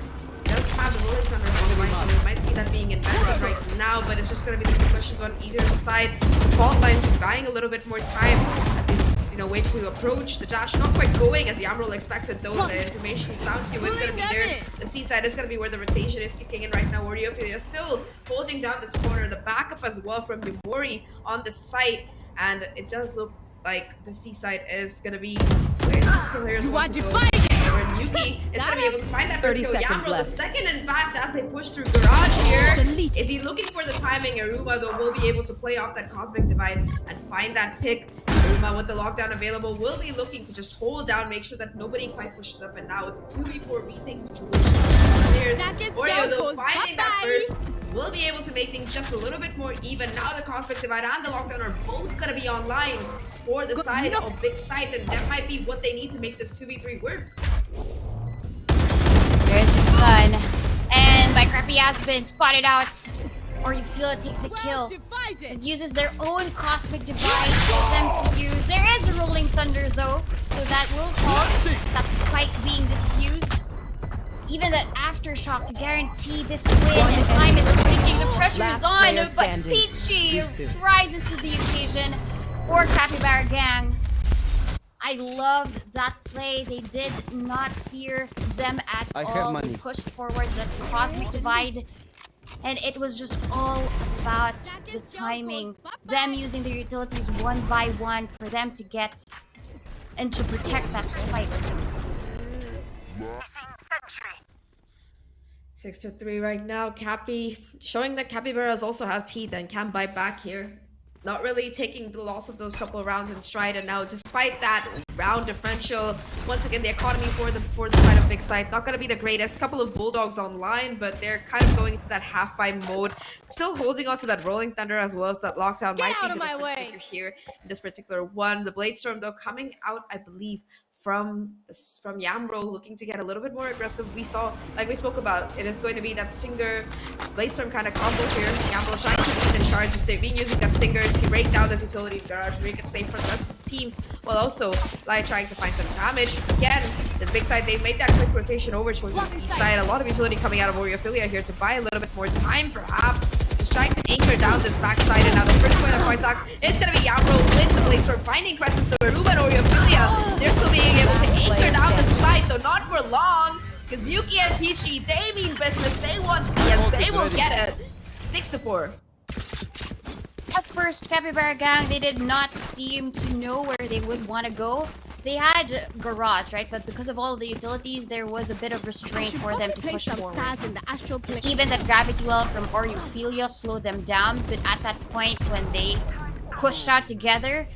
He does have the Rolling Thunder on the line, so we might see that being invested right now, but it's just going to be the questions on either side. The fault line's buying a little bit more time as they way to approach. The dash not quite going as Yamrol expected, though. The information sound cue is going to be there. The seaside is going to be where the rotation is kicking in right now. Oreophilia still holding down this corner. The backup as well from Yamori on the site, and it does look like the seaside is going to be where these players want to go. Where Yuki is going to be able to find that first kill. Yamrol the second, in fact, as they push through garage here. Is he looking for the timing? Aruma, though, will be able to play off that Cosmic Divide and find that pick. Aruma, with the lockdown available, will be looking to just hold down, make sure that nobody quite pushes up, and now it's a 2v4 retake situation. There's Oreo, though, finding that first, will be able to make things just a little bit more even. Now the Cosmic Divide and the lockdown are both going to be online for the side of Big Scythe, and that might be what they need to make this 2v3 work. There's the stun, and my Crappy has been spotted out. Oreophilia takes the kill. It uses their own Cosmic Divide for them to use. There is a Rolling Thunder, though, so that will halt that spike being diffused. Even that Aftershock to guarantee this win, and time is ticking. The pressure is on, but Peachy rises to the occasion for Capybara gang. I love that play. They did not fear them at all. They pushed forward the Cosmic Divide, and it was just all about the timing. Them using their utilities one by one for them to get and to protect that spike. 6-3 right now. Cappy showing that Capybaras also have teeth and can bite back here. not really taking the loss of those couple of rounds in stride, and now despite that round differential, once again the economy for the side of Big Scythe not gonna be the greatest. Couple of bulldogs online, but they're kind of going into that half buy mode, still holding on to that rolling thunder as well as that lockdown. Might be the difference maker here in this particular one. The blade storm though coming out, I believe, from Yamro, looking to get a little bit more aggressive. We saw, like we spoke about, it is going to be that Stinger blade storm kind of combo here. Yamro trying to lead the charge, just being using that Stinger to rake down this utility garage, make it safe for the rest of the team, while also like trying to find some damage. Again, the Big Side, they made that quick rotation over towards the C side. A lot of utility coming out of Oriophilia here to buy a little bit more time, perhaps. Just trying to anchor down this backside, and now the first point of contact is going to be Yamro with the blade storm finding presence. The Aruba and Oriophilia, they're still being able to anchor down the side, though not for long, because Yuki and Peachy, they mean business. They want C and they will get it. 6-4. At first, Capybara gang, they did not seem to know where they would want to go. They had Garage, right? But because of all of the utilities, there was a bit of restraint for them to push forward. Even the Gravity Well from Oriophilia slowed them down, but at that point when they pushed out together,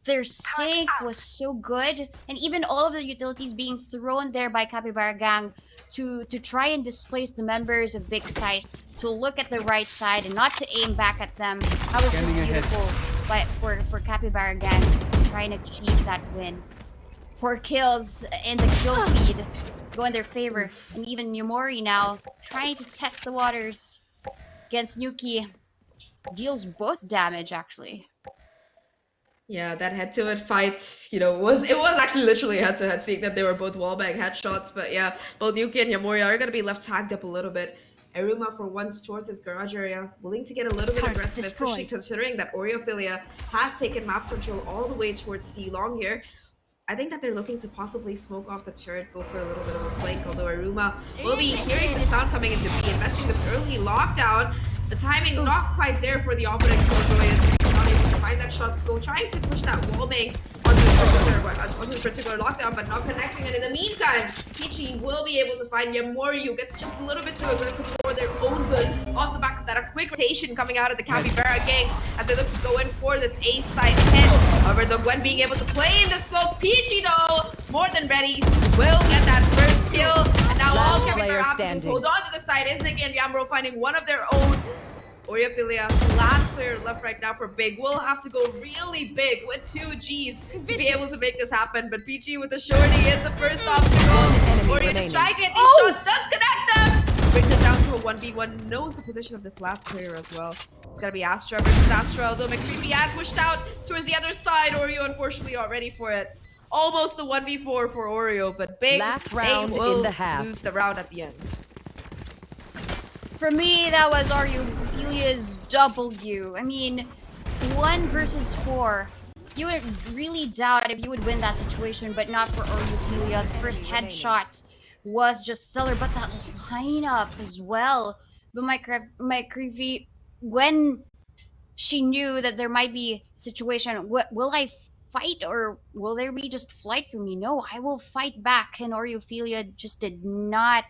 their sync was so good, and even all of the utilities being thrown there by Capybara gang to try and displace the members of Big Scythe, to look at the right side and not to aim back at them. That was just beautiful for Capybara gang to try and achieve that win. 4 kills in the kill feed go in their favor, and even Yumori now trying to test the waters against Nuki deals both damage actually. Yeah, that head-to-head fight, you know, was actually literally head-to-head, seeing that they were both wallbang headshots. But yeah, both Yuki and Yamori are gonna be left tagged up a little bit. Eruma for once towards this garage area, willing to get a little bit aggressive, especially considering that Oriophilia has taken map control all the way towards C long here. I think that they're looking to possibly smoke off the turret, go for a little bit of a flank, although Aruma will be hearing the sound coming into B, investing this early lockdown. The timing not quite there for the opponent. Killjoy is not able to find that shot, though trying to push that wallbang onto this particular lockdown, but not connecting. And in the meantime, Peachy will be able to find Yamori, who gets just a little bit too aggressive for their own good. Off the back of that, a quick rotation coming out of the Capybara gang as they look to go in for this A side hit. However, though Gwen being able to play in the smoke, Peachy though, more than ready, will get that first kill. And now all Capybara have to do is hold on to the side. Is Nick and Yamro finding one of their own. Oriophilia, last player left right now for Big, will have to go really big with 2 Gs to be able to make this happen. But Peachy with the shorty is the first obstacle. Oreo just trying to get these shots, does connect them! Brings it down to a 1v1, knows the position of this last player as well. It's gonna be Astra versus Astra, although McCreepy has pushed out towards the other side. Oreo unfortunately not ready for it. Almost the 1v4 for Oreo, but Big, Last round they will in the half. lose the round at the end. For me, that was Oriophilia's W. I mean, 1 versus 4. You would really doubt if you would win that situation, but not for Oriophilia. The first headshot was just stellar, but that lineup as well. But my creepy, when she knew that there might be a situation, will I fight or will there be just flight for me? No, I will fight back. And Oriophilia just did not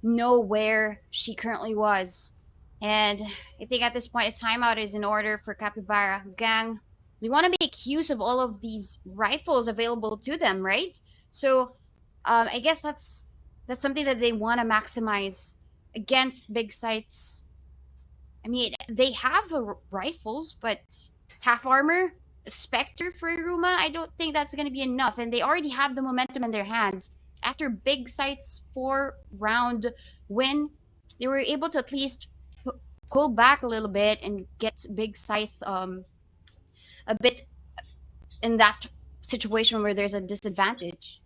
know where she currently was. And I think at this point a timeout is in order for Capybara gang. We want to make use of all of these rifles available to them, right? So I guess that's something that they want to maximize against Big Scythe's. I mean, they have rifles, but half armor, a Spectre for Iruma, I don't think that's going to be enough. And they already have the momentum in their hands. After Big Scythe's 4-round win, they were able to at least pull back a little bit and get Big Scythe a bit in that situation where there's a disadvantage.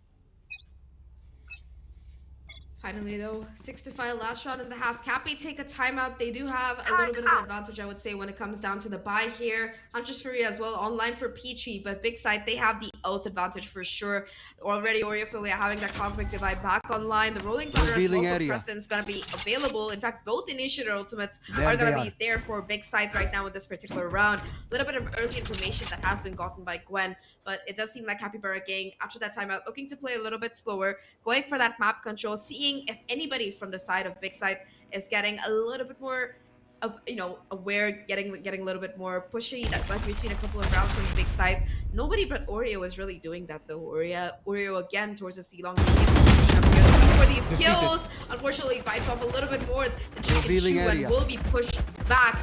Finally, though, 6-5 last round in the half. Cappy take a timeout. They do have a little bit of an advantage, I would say, when it comes down to the buy here. Huntress Fury as well, online for Peachy, but Big Side, they have the ult advantage for sure. Already, Oriophilia having that Cosmic Divide back online. The Rolling Thunder as well for Presence going to be available. In fact, both Initiator ultimates are going to be there for Big Side right now in this particular round. A little bit of early information that has been gotten by Gwen, but it does seem like Capybara gang, after that timeout, looking to play a little bit slower, going for that map control, seeing if anybody from the side of Big Side is getting a little bit more aware, getting a little bit more pushy. That like we've seen a couple of rounds from the big side. Nobody but Oreo is really doing that though. Oreo again towards the C long. Looking for these kills. Unfortunately, bites off a little bit more. The chicken Revealing chew and area. will be pushed back.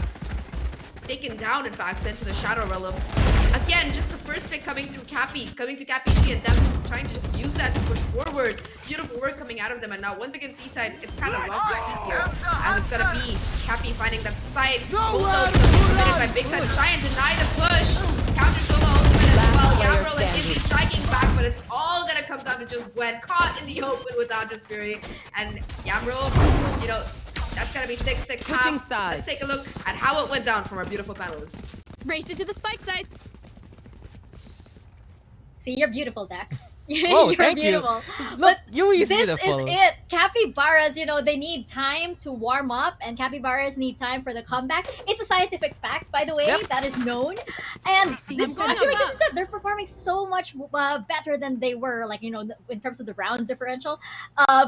Taken down, in fact, sent to the Shadow Realm. Again, just the first pick coming to Cappy G, and them trying to just use that to push forward. Beautiful work coming out of them, and now once again, Seaside, it's kind of lost its feet here, as it's gonna be Cappy finding that side. Bulldoze committed by Big Side to try and deny the push. Counter solo ultimate as well. Yamro and Izzy striking back, but it's all gonna come down to just Gwen caught in the open without just Fury, and Yamro, that's gonna be 6-6 Switching half. sides. Let's take a look at how it went down from our beautiful panelists. Race it to the spike sites. See, you're beautiful, Dax. Oh, You're thank you. beautiful. Look, But you is this beautiful. is it. Capybaras, they need time to warm up, and capybaras need time for the comeback. It's a scientific fact, by the way, Yep. that is known. And this, going I feel like above. this is it. They're performing so much better than they were, like, in terms of the round differential,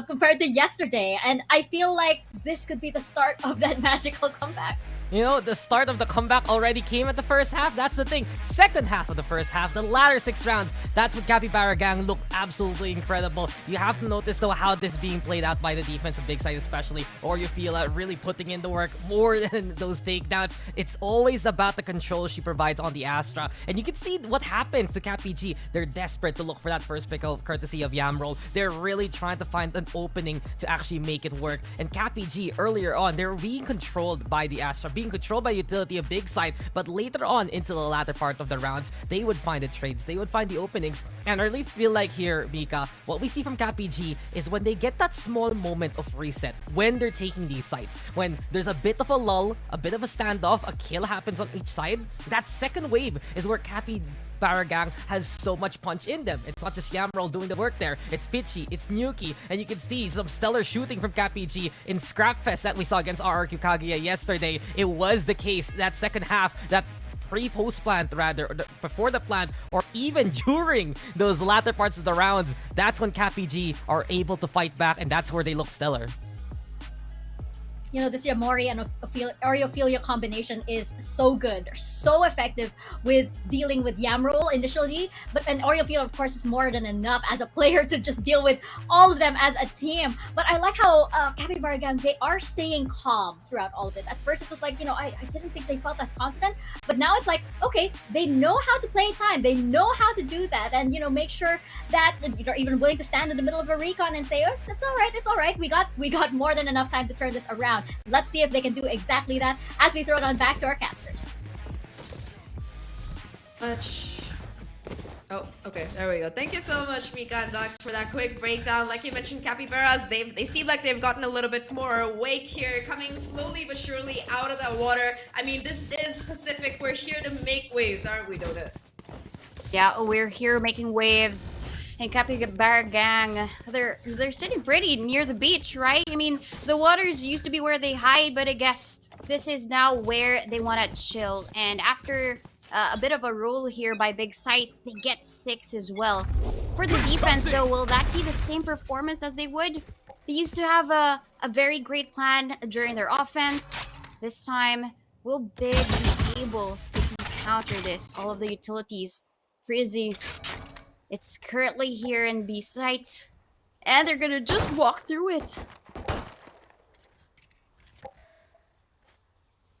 compared to yesterday. And I feel like this could be the start of that magical comeback. The start of the comeback already came at the first half. That's the thing. Second half of the first half, the latter 6 rounds, that's what Capybara Gang looked absolutely incredible. You have to notice, though, how this being played out by the defense of Big Side especially, or you feel really putting in the work more than those takedowns. It's always about the control she provides on the Astra. And you can see what happens to Cappy G. They're desperate to look for that first pick courtesy of Yamroll. They're really trying to find an opening to actually make it work. And Cappy G, earlier on, they're being controlled by the Astra, being controlled by utility of Big Side, but later on into the latter part of the rounds, they would find the trades, they would find the openings. And I really feel like here, Mika, what we see from Cappy G is when they get that small moment of reset, when they're taking these sites, when there's a bit of a lull, a bit of a standoff, a kill happens on each side, that second wave is where Capybara Gang has so much punch in them. It's not just Yamroll doing the work there. It's Pitchy, it's Nuki, and you can see some stellar shooting from Cappy G in Scrapfest that we saw against RRQ Kaguya yesterday. It was the case that second half, that pre-post plant rather, or before the plant, or even during those latter parts of the rounds, that's when Cappy G are able to fight back, and that's where they look stellar. This Yamori and Oreophilia combination is so good. They're so effective with dealing with Yamroll initially, and Oreophilia, of course, is more than enough as a player to just deal with all of them as a team. But I like how Capybara Gang, they are staying calm throughout all of this. At first, it was like, I didn't think they felt as confident, but now it's like, okay, they know how to play time. They know how to do that, and make sure that they're even willing to stand in the middle of a recon and say, oh, it's all right. We got more than enough time to turn this around. Let's see if they can do exactly that as we throw it on back to our casters. Oh, okay, there we go. Thank you so much, Mika and Dox, for that quick breakdown. Like you mentioned, Capybaras, they seem like they've gotten a little bit more awake here, coming slowly but surely out of that water. I mean, this is Pacific. We're here to make waves, aren't we, Dota? Yeah, we're here making waves. And Capybara Gang, they're sitting pretty near the beach, right? I mean, the waters used to be where they hide, but I guess this is now where they want to chill. And after a bit of a roll here by Big Scythe, they get 6 as well. For the defense, though, will that be the same performance as they would? They used to have a very great plan during their offense. This time, will Big be able to just counter this? All of the utilities. Frizzy. It's currently here in B site, and they're gonna just walk through it.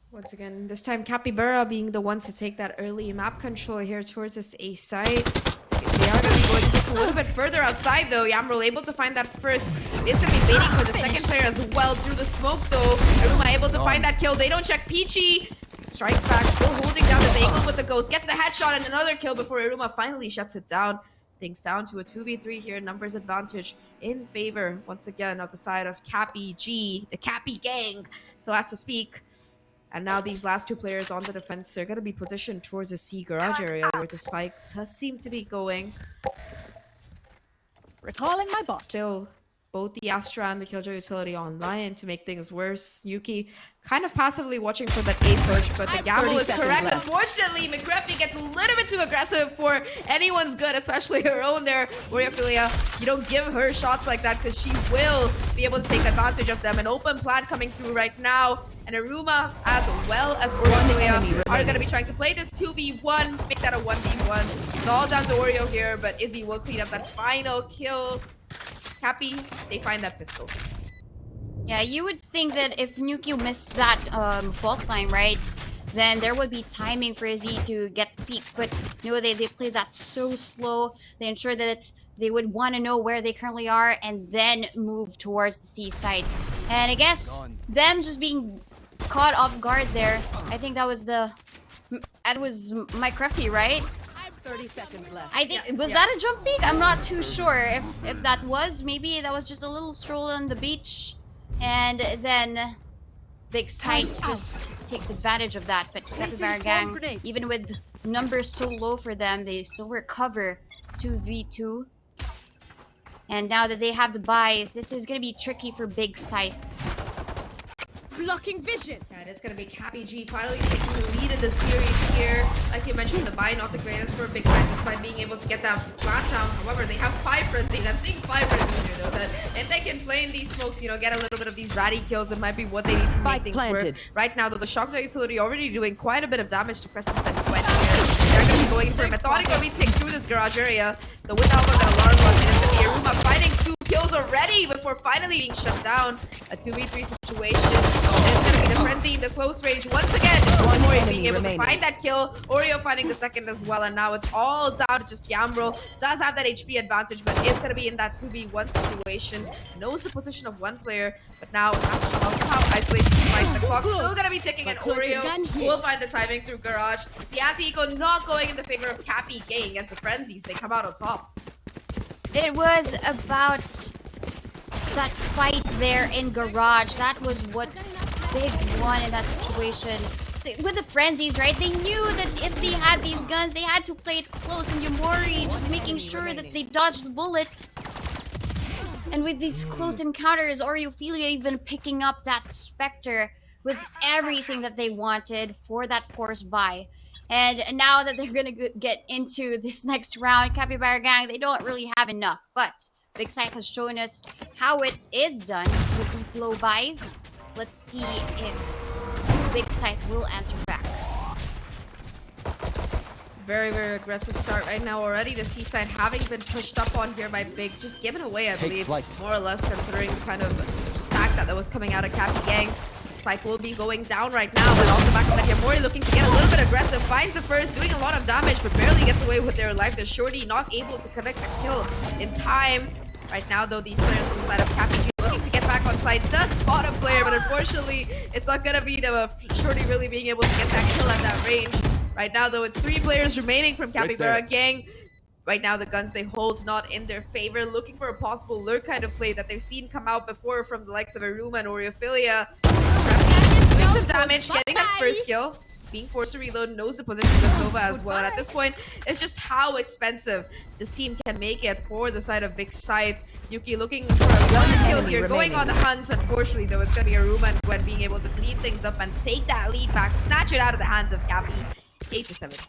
Once again, this time Capybara being the ones to take that early map control here towards this A site. They are going to be going just a little bit further outside though. Yamroll able to find that first. It's going to be baiting for the second player as well through the smoke though. Iruma able to find that kill. They don't check Peachy. Strikes back, still holding down his angle with the ghost. Gets the headshot and another kill before Iruma finally shuts it down. Things down to a 2v3 here. Numbers advantage in favor, once again, of the side of Cappy G, the Cappy Gang, so as to speak. And now these last 2 players on the defense, they're going to be positioned towards the C garage area where the spike does seem to be going. Recalling my boss. Still both the Astra and the Killjoy utility online to make things worse. Yuki kind of passively watching for that A push, but the gamble 30 is seconds correct. left. Unfortunately, McGriffy gets a little bit too aggressive for anyone's good, especially her own there. Warriorphilia, you don't give her shots like that because she will be able to take advantage of them. An open plan coming through right now. And Aruma, as well as Warriorphilia, are going to be trying to play this 2v1, make that a 1v1. It's all down to Oreo here, but Izzy will clean up that final kill. Cappy, they find that pistol. Yeah, you would think that if Nuki missed that fault line, right, then there would be timing for Izzy to get the peak. But no, they play that so slow. They ensure that they would want to know where they currently are and then move towards the seaside. And I guess them just being caught off guard there, I think that was Mike Ruffy, right? 30 seconds left. I think was that a jump peak? I'm not too sure if that was. Maybe that was just a little stroll on the beach, and then Big Scythe just takes advantage of that. But Capybara Gang, even with numbers so low for them, they still recover 2v2. And now that they have the buys, this is gonna be tricky for Big Scythe. Blocking vision. Yeah, it is going to be Cappy G finally taking the lead in the series here. Like you mentioned, the buy not the greatest for Big Scythe despite being able to get that flat down. However, they have 5 frenzies. I'm seeing 5 frenzies here though. That if they can play in these smokes, you know, get a little bit of these ratty kills, it might be what they need to make things work. Right now though, the Shock utility already doing quite a bit of damage to Crescent and Gwen here. They're going to be going for a methodical retake through this garage area. The Wind Alpha got a alarm button. It's going to be Aruma finding 2 kills already before finally being shut down. A 2v3 situation. It's going to be the frenzy in this close range once again. One more being able to find that kill. Oreo finding the second as well, and now it's all down to just Yamro. Does have that HP advantage, but is going to be in that 2v1 situation. Knows the position of one player, but now has to somehow isolate these fights. The clock's still going to be ticking, and Oreo will find the timing through Garage. The anti-eco not going in the favor of Cappy Gang as the frenzies, they come out on top. It was about that fight there in Garage. That was what Big won in that situation. With the frenzies, right? They knew that if they had these guns, they had to play it close. And Yumori just making sure that they dodged the bullet. And with these close encounters, Oreo even picking up that Spectre was everything that they wanted for that force buy. And now that they're gonna get into this next round, Capybara Gang, they don't really have enough. But Big Scythe has shown us how it is done with these low buys. Let's see if Big Scythe will answer back. Very, very aggressive start right now already. The Seaside having been pushed up on here by Big, just given away, I believe, more or less, considering the kind of stack that was coming out of Cappy Gang. Spike will be going down right now, but off the back of that, Yamori looking to get a little bit aggressive, finds the first, doing a lot of damage, but barely gets away with their life. The Shorty not able to connect a kill in time. Right now, though, these players from the side of Cappy G looking to get back on site, does spot a player, but unfortunately, it's not gonna be the Shorty really being able to get that kill at that range. Right now, though, it's 3 players remaining from Capybara Gang. Right now, the guns they hold not in their favor, looking for a possible lurk kind of play that they've seen come out before from the likes of Aruma and Oreo. Doing some damage, getting that first kill. Being forced to reload, knows the position of Sova as well. And at this point, it's just how expensive this team can make it for the side of Big Scythe. Yuki looking for a one kill here, going on the hunt. Unfortunately, though, it's going to be Aruma and Gwen being able to clean things up and take that lead back, snatch it out of the hands of Cappy. 8-7.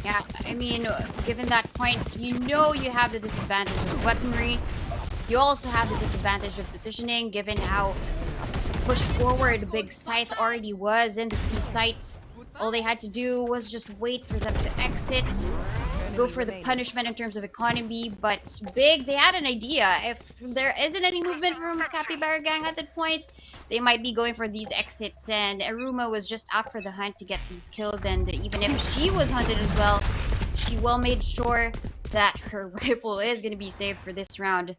Yeah, I mean, given that point, you know you have the disadvantage of weaponry. You also have the disadvantage of positioning, given how pushed forward Big Scythe already was in the seaside. All they had to do was just wait for them to exit, go for the punishment in terms of economy. But Big, they had an idea. If there isn't any movement from Capybara Gang at that point, they might be going for these exits, and Aruma was just out for the hunt to get these kills. And even if she was hunted as well, she well made sure that her rifle is going to be saved for this round.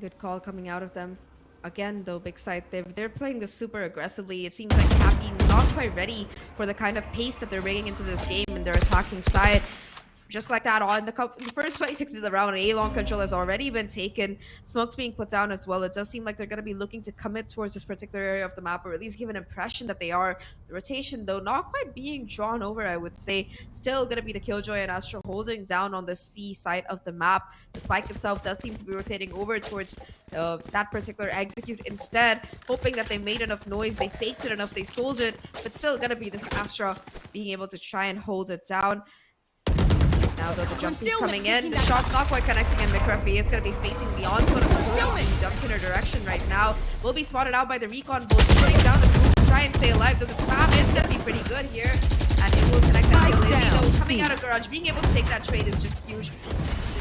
Good call coming out of them. Again, though, Big Scythe, they're playing this super aggressively. It seems like Cappy not quite ready for the kind of pace that they're bringing into this game, and their attacking side Just like that, on the first 20 seconds of the round, A long control has already been taken. Smoke's being put down as well. It does seem like they're going to be looking to commit towards this particular area of the map, or at least give an impression that they are. The rotation, though, not quite being drawn over, I would say. Still going to be the Killjoy and Astra holding down on the C side of the map. The Spike itself does seem to be rotating over towards that particular execute instead, hoping that they made enough noise, they faked it enough, they sold it, but still going to be this Astra being able to try and hold it down. Now, though, the jump is coming in. The shot's not quite connecting, and McCruffy is going to be facing the onslaught of the being dumped in her direction right now. Will be spotted out by the recon bolt, putting down the smoke to try and stay alive, though the spam is going to be pretty good here. And it will connect that kill. Izzy, though, coming out of garage, being able to take that trade is just huge.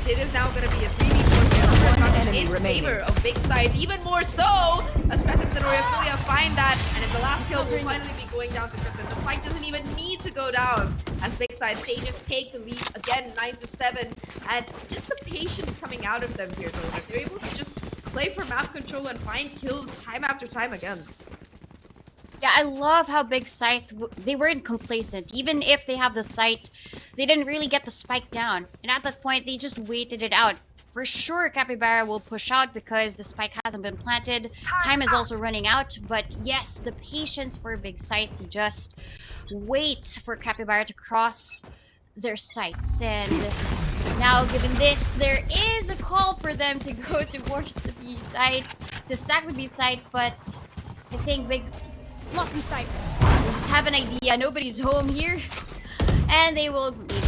It is now going to be a 3v4 here in favor of Big Scythe, even more so as Crescent and Oriophilia find that, and in the last kill will finally be going down to Crescent. The spike doesn't even need to go down as Big Scythe, they just take the lead again, 9-7, and just the patience coming out of them here, though. They're able to just play for map control and find kills time after time again. Yeah, I love how Big Scythe, they weren't complacent. Even if they have the sight, they didn't really get the spike down. And at that point, they just waited it out. For sure, Capybara will push out because the spike hasn't been planted. Time is also running out. But yes, the patience for Big Scythe to just wait for Capybara to cross their sights. And now, given this, there is a call for them to go towards the B site, to stack the B site, but I think Big... Not in sight. They just have an idea. Nobody's home here. And they will leave it.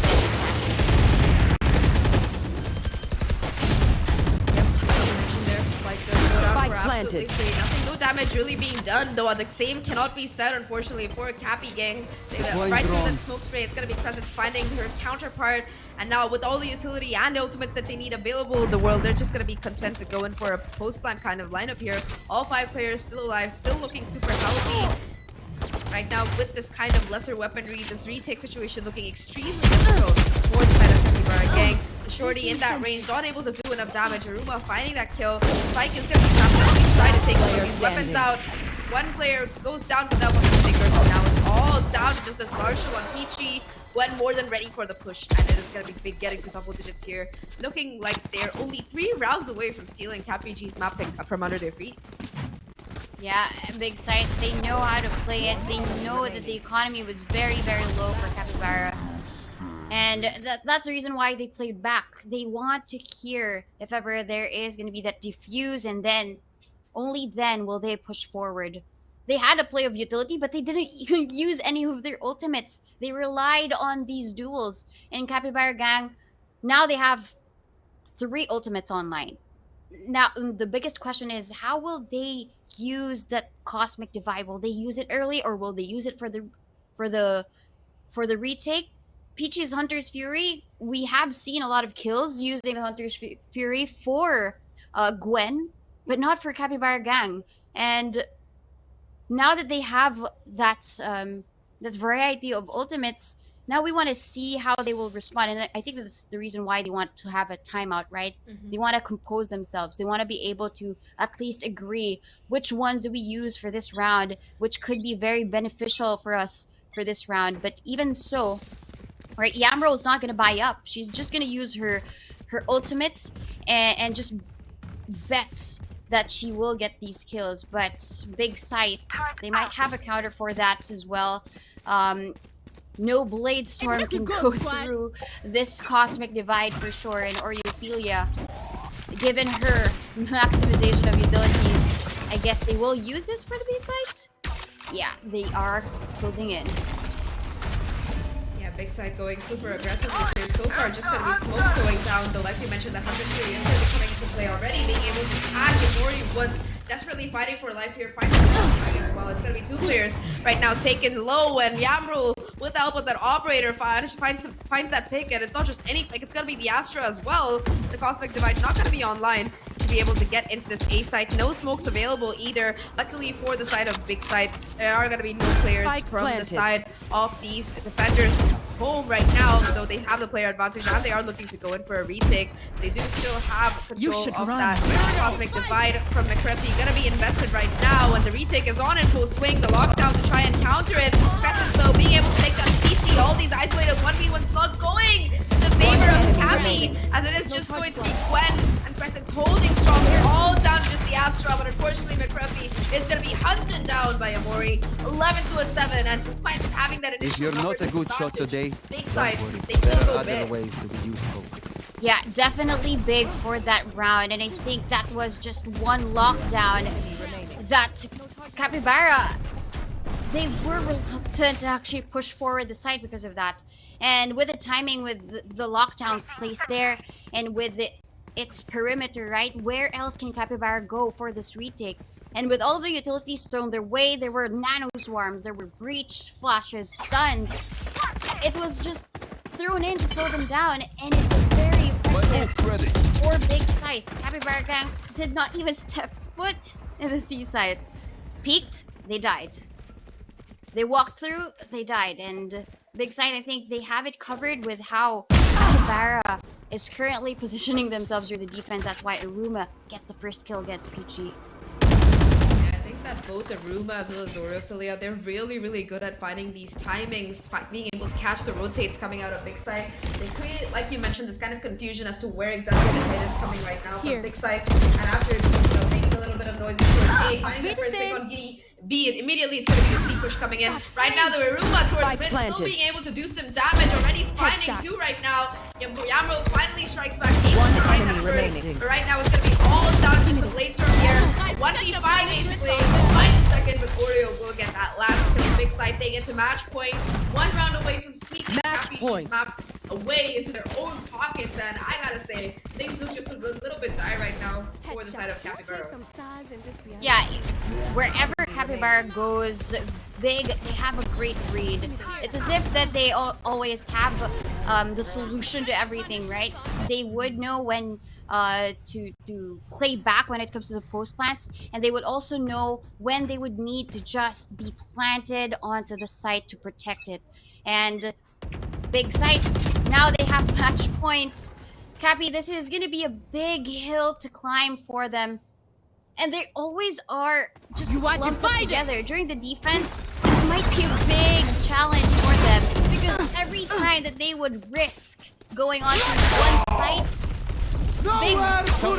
Spike planted. Nothing, no damage really being done, though. The same cannot be said, unfortunately, for Cappy gang. They went right through that smoke spray. It's going to be Crescent's finding her counterpart. And now, with all the utility and ultimates that they need available in the world, they're just going to be content to go in for a post-plant kind of lineup here. All 5 players still alive, still looking super healthy. Right now, with this kind of lesser weaponry, this retake situation looking extremely difficult for the side of Capybara gang. The shorty in that range, not able to do enough damage. Aruma finding that kill. Spike is going to be trapped. Trying to take some of these weapons out. One player goes down with that one stinger, but now it's all down to just this Marshall on Peachy. Gwen more than ready for the push, and it is going to be big getting to double digits here. Looking like they're only 3 rounds away from stealing CapG's map pick from under their feet. Yeah, Big Scythe, they know how to play it. They know that the economy was very, very low for Capybara. And that's the reason why they played back. They want to hear if ever there is going to be that defuse, and then, only then will they push forward. They had a play of utility, but they didn't even use any of their ultimates. They relied on these duels. In Capybara gang, now they have 3 ultimates online. Now, the biggest question is, how will they use that Cosmic Divide? Will they use it early, or will they use it for the retake? Peachy's Hunter's Fury, we have seen a lot of kills using the Hunter's Fury for Gwen, but not for Capybara gang. And now that they have that variety of ultimates, now we want to see how they will respond. And I think that's the reason why they want to have a timeout, right? They want to compose themselves. They want to be able to at least agree which ones do we use for this round, which could be very beneficial for us for this round. But even so, right, Yamro is not going to buy up. She's just going to use her ultimate and just bet that she will get these kills. But Big Scythe, they might have a counter for that as well. No Blade Storm can go through this Cosmic Divide for sure. And Oriophilia, given her maximization of utilities, I guess they will use this for the B site? Yeah, they are closing in. Big Scythe going super aggressively here. So far, just going to be smokes going down, though. Like we mentioned, the Hunter's Fury is going to be coming into play already, being able to tag Immori once, desperately fighting for life here. Finds as well. It's going to be 2 players right now taken low, and Yamrul, with the help of that operator, finds that pick, and it's not just any pick, it's going to be the Astra as well. The Cosmic Divide not going to be online to be able to get into this A site. No smokes available either. Luckily for the side of Big Scythe, there are going to be no players from the side of these defenders home right now, though they have the player advantage and they are looking to go in for a retake. They do still have control of that Cosmic Divide from McCarthy. Gonna be invested right now, and the retake is on in full swing. The lockdown to try and counter it. Crescent, though, being able to take down Peachy. All these isolated 1v1 slug going to the favor of Cappy, as it is just going to be Gwen and Crescent's holding strong. They're all down to just the Astra, but unfortunately McCruffy is going to be hunted down by Amori. 11 to a 7, and despite having that initial If you're not a good shot today, Big don't Scythe, worry. they still There go are other big. ways to be useful. Yeah, definitely big for that round, and I think that was just one lockdown that Capybara, they were reluctant to actually push forward the site because of that. And with the timing, with the lockdown placed there, and with its perimeter, right? Where else can Capybara go for this retake? And with all of the utilities thrown their way, there were nano swarms, there were breach flashes, stuns. It was just thrown in to slow them down, and it was very effective for Big Scythe. Capybara Gang did not even step foot in the seaside. Peeked, they died. They walked through, they died. And Big Scythe, I think they have it covered with how Capybara is currently positioning themselves through the defense. That's why Iruma gets the first kill against Peachy. I think that both Aruma as well as Zorophilia, they're really good at finding these timings, being able to catch the rotates coming out of Big Scythe. They create, like you mentioned, this kind of confusion as to where exactly the hit is coming right now from Big Scythe. And after making a little bit of noise towards A, finding the first pick on B, and immediately it's going to be a C push coming in. Right now, the Aruma towards mid, still being able to do some damage, already finding two right now. Yamro finally strikes back. One Right enemy first, remaining. but right now it's going to be all down to just the blade storm here. 1v5 basically. Finds a second, but Oreo will get that last kill. Big Scythe, they get to match point. One round away from sweeping Cappy's map away into their own pockets, and I gotta say, things look just a little bit dire right now for the side of Capybara. Yeah, wherever Capybara goes big, they have a great read. It's as if that they always have the solution to everything, right? They would know when to play back when it comes to the post plants, and they would also know when they would need to just be planted onto the site to protect it. And Big Scythe, now they have match points. Cappy, this is gonna be a big hill to climb for them. And they always are just lumped up together. During the defense, this might be a big challenge for them, because every time that they would risk going on to one site, they just go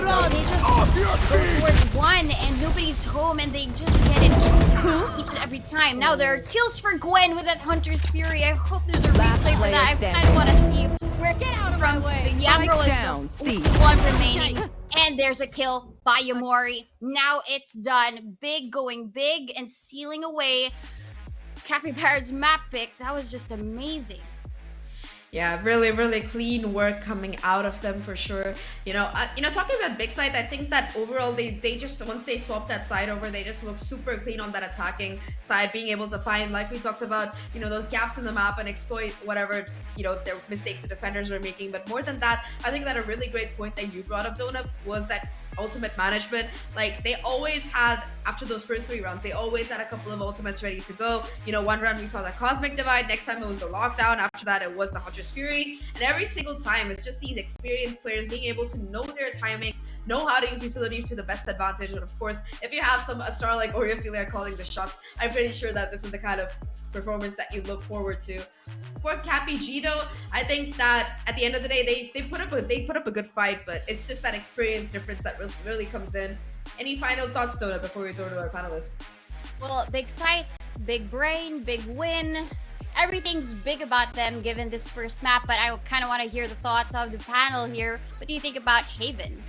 towards one and nobody's home, and they just get it each and every time. Now there are kills for Gwen with that Hunter's Fury. I hope there's a replay for that. I kind of want to see where from the Yamro is the one remaining. And there's a kill by Yamori. Now it's done. Big going big and sealing away Capybara's map pick. That was just amazing. Yeah, really clean work coming out of them for sure. Talking about Big Scythe, I think that overall they just, once they swap that side over, they just look super clean on that attacking side, being able to find, like we talked about, those gaps in the map and exploit whatever, their mistakes the defenders are making. But more than that, I think that a really great point that you brought up, Dona, was that ultimate management. Like, they always had, after those first 3 rounds, they always had a couple of ultimates ready to go. One round we saw the Cosmic Divide, next time it was the Lockdown, after that it was the Hunter's Fury, and every single time it's just these experienced players being able to know their timings, know how to use utility to the best advantage. And of course, if you have a star like Oreophilia calling the shots, I'm pretty sure that this is the kind of performance that you look forward to. For Cappy G though, I think that at the end of the day, they put up a good fight, but it's just that experience difference that really comes in. Any final thoughts, Dona, before we throw to our panelists? Well, Big Scythe, big brain, big win. Everything's big about them given this first map, but I kind of want to hear the thoughts of the panel here. What do you think about Haven?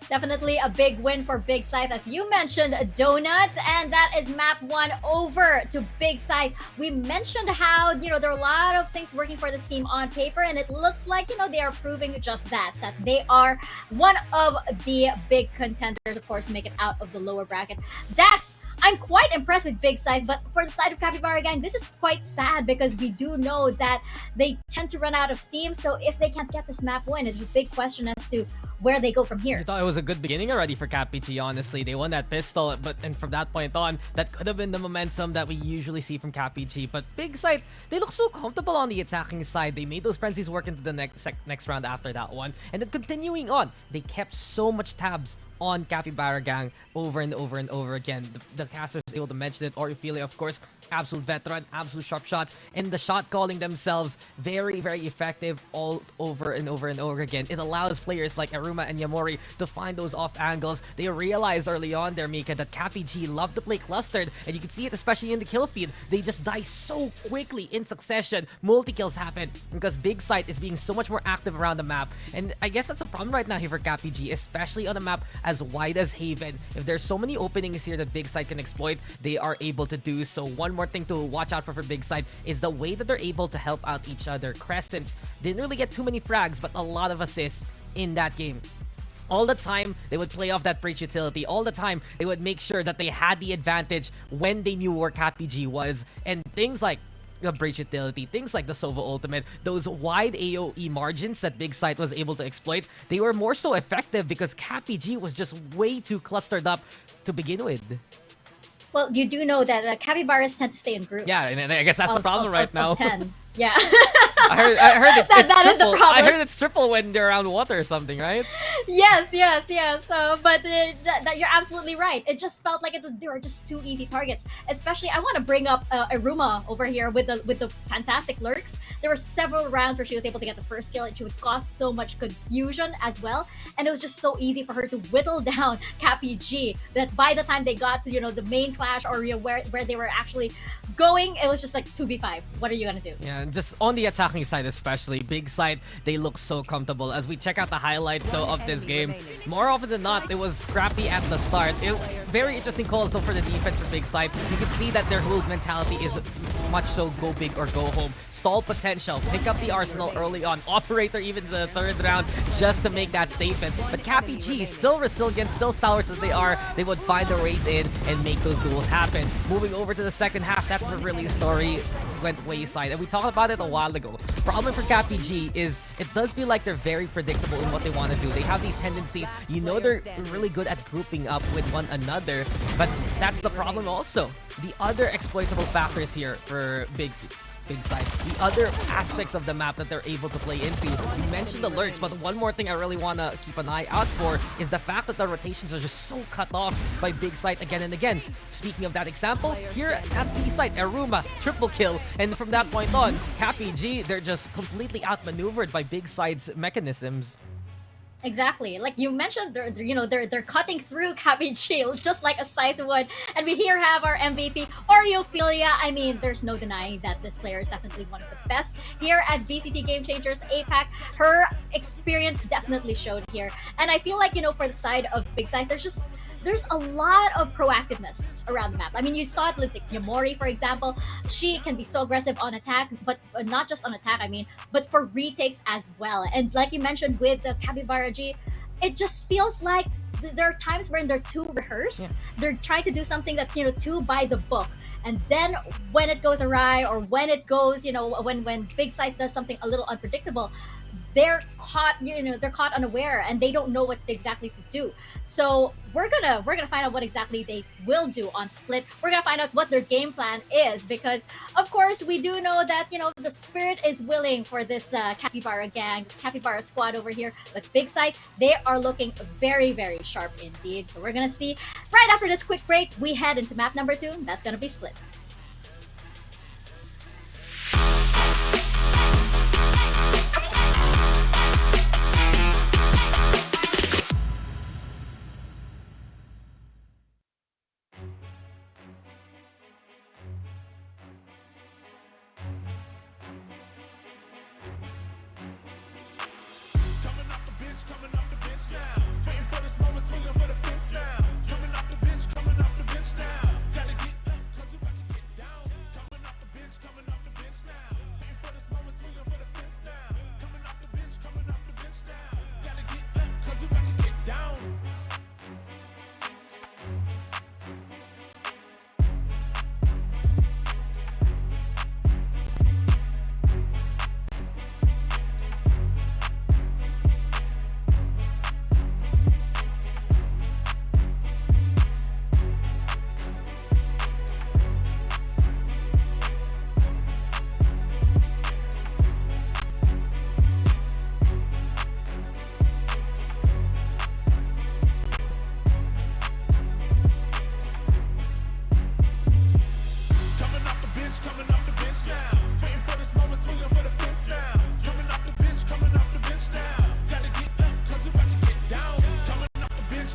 Definitely a big win for Big Scythe, as you mentioned, Donut, and that is map 1 over to Big Scythe. We mentioned how, there are a lot of things working for this team on paper, and it looks like, they are proving just that they are one of the big contenders, of course, to make it out of the lower bracket. Dax, I'm quite impressed with Big Scythe, but for the side of Capybara Gang, this is quite sad because we do know that they tend to run out of steam, so if they can't get this map win, it's a big question as to where they go from here. I thought it was a good beginning already for Cappy, honestly. They won that pistol, and from that point on, that could have been the momentum that we usually see from Cappy. But Big Scythe, they look so comfortable on the attacking side. They made those frenzies work into the next round after that one. And then continuing on, they kept so much tabs on Capybara Gang over and over and over again. The casters able to mention it. Ophelia, of course, absolute veteran, absolute sharp shots, and the shot calling themselves very, very effective all over and over and over again. It allows players like Aruma and Yamori to find those off angles. They realized early on there, Mika, that Cappy G loved to play clustered, and you can see it especially in the kill feed. They just die so quickly in succession. Multi-kills happen because Big Scythe is being so much more active around the map, and I guess that's a problem right now here for Cappy G, especially on a map as wide as Haven. If there's so many openings here that Big Scythe can exploit, they are able to do so. One more thing to watch out for Big Scythe is the way that they're able to help out each other. Crescents didn't really get too many frags, but a lot of assists in that game. All the time, they would play off that breach utility. All the time, they would make sure that they had the advantage when they knew where Cappy G was. And things like the breach utility, things like the Sova ultimate, those wide AoE margins that Big Scythe was able to exploit, they were more so effective because Cappy G was just way too clustered up to begin with. Well, you do know that capybaras tend to stay in groups. Yeah, and I guess that's the problem right now. Of 10. Yeah. I heard it's that is the triple. problem. I heard it's triple when they're around water or something, right? Yes. But you're absolutely right. It just felt like they were just too easy targets. Especially, I want to bring up Aruma over here with the fantastic lurks. There were several rounds where she was able to get the first kill, and she would cause so much confusion as well. And it was just so easy for her to whittle down Cappy G that by the time they got to the main clash or where they were actually going, it was just like 2v5. What are you gonna do? Yeah, and just on the attacking side especially, Big Scythe, they look so comfortable. As we check out the highlights though of this game, more often than not, it was scrappy at the start. Very interesting calls though for the defense for Big Scythe. You can see that their whole mentality is much so go big or go home. Stall potential, pick up the arsenal early on, operator even to the third round just to make that statement. But Cappy G, still resilient, still stalwarts as they are, they would find their ways in and make those duels happen. Moving over to the second half, that's where really the story went wayside, and we talked about it a while ago. Problem for Cappy G is it does feel like they're very predictable in what they want to do. They have these tendencies, they're really good at grouping up with one another, but that's the problem also. The other exploitable factors here for Big Scythe, the other aspects of the map that they're able to play into. You mentioned the lurks, but one more thing I really want to keep an eye out for is the fact that the rotations are just so cut off by Big Scythe again and again. Speaking of that example, here at B side, Aruma, triple kill, and from that point on, Cappy G, they're just completely outmaneuvered by Big Scythe's mechanisms. Exactly. Like you mentioned, they're cutting through Cappy G just like a Scythe would. And we here have our MVP, Ophelia. I mean, there's no denying that this player is definitely one of the best here at VCT Game Changers APAC. Her experience definitely showed here. And I feel like, for the side of Big Scythe, there's a lot of proactiveness around the map. I mean, you saw it with Yamori, for example. She can be so aggressive on attack, but not just on attack, but for retakes as well. And like you mentioned with the Capybara G, it just feels like there are times when they're too rehearsed. Yeah. They're trying to do something that's, too by the book. And then when it goes awry, or when it goes, when Big Scythe does something a little unpredictable, they're caught unaware and they don't know what exactly to do. So we're gonna find out what exactly they will do on Split. We're gonna find out what their game plan is, because of course we do know that the spirit is willing for this Capybara gang, this Capybara squad over here. But Big Scythe, they are looking very, very sharp indeed. So we're gonna see right after this quick break. We head into map number 2. That's gonna be Split.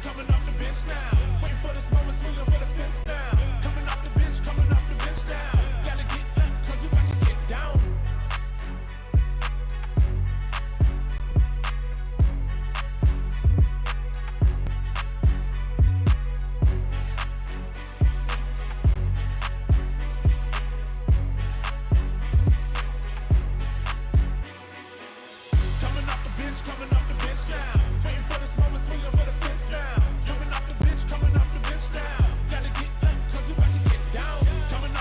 coming off the bench now. Waiting for this moment, swinging for the fence now. Coming off the bench now. Gotta get up, cause we about to get down. Coming off the bench now. Waiting for this moment, swinging for the fence now. Coming off the bench now. Gotta get up, cause we about to get down. Coming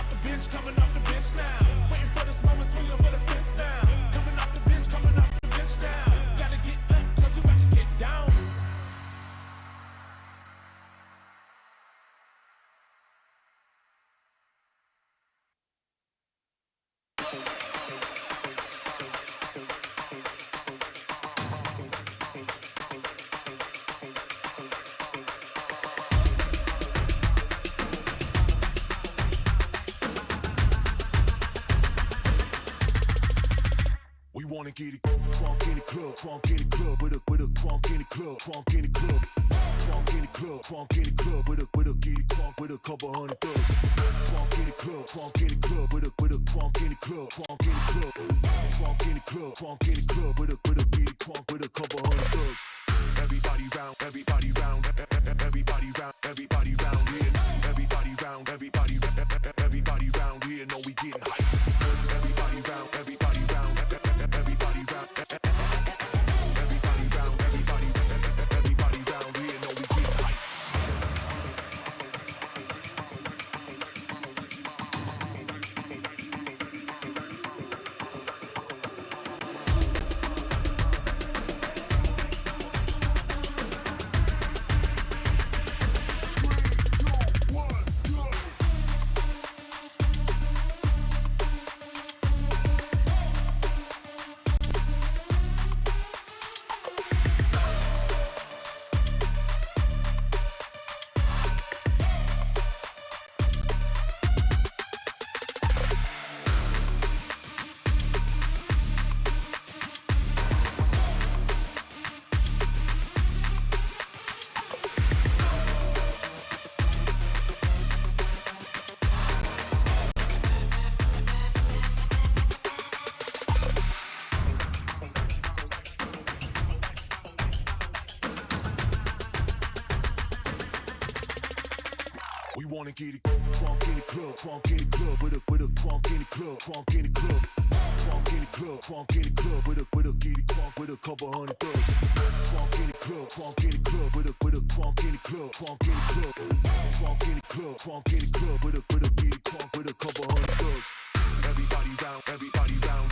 off the bench now. Waiting for this moment, swinging for the fence now. Coming off the bench now. Gotta get up, cause we about to get down. We wanna get it crunk in the club, with a crunk in the club, crunk in the club, crunk in the club, crunk in the club, with a get it crunk with a couple hundred thugs. Crunk in the club, with a crunk in the club, crunk in the club, crunk in the club, crunk in the club, with a get it crunk with a couple hundred thugs. Everybody round, everybody round, everybody round, everybody round here. Everybody round, everybody round here. Know we getting hype. Everybody round, everybody round. Everybody round, everybody round here, know we get hype. We wanna get it crunk in the club, with a crunk in the club, crunk in the club, crunk in the club, crunk in the club, with a get it crunk with a couple hundred thugs. Crunk in the club, with a crunk in the club, crunk in the club, crunk in the club, crunk in the club, with a get it crunk with a couple hundred thugs. Everybody round, everybody round,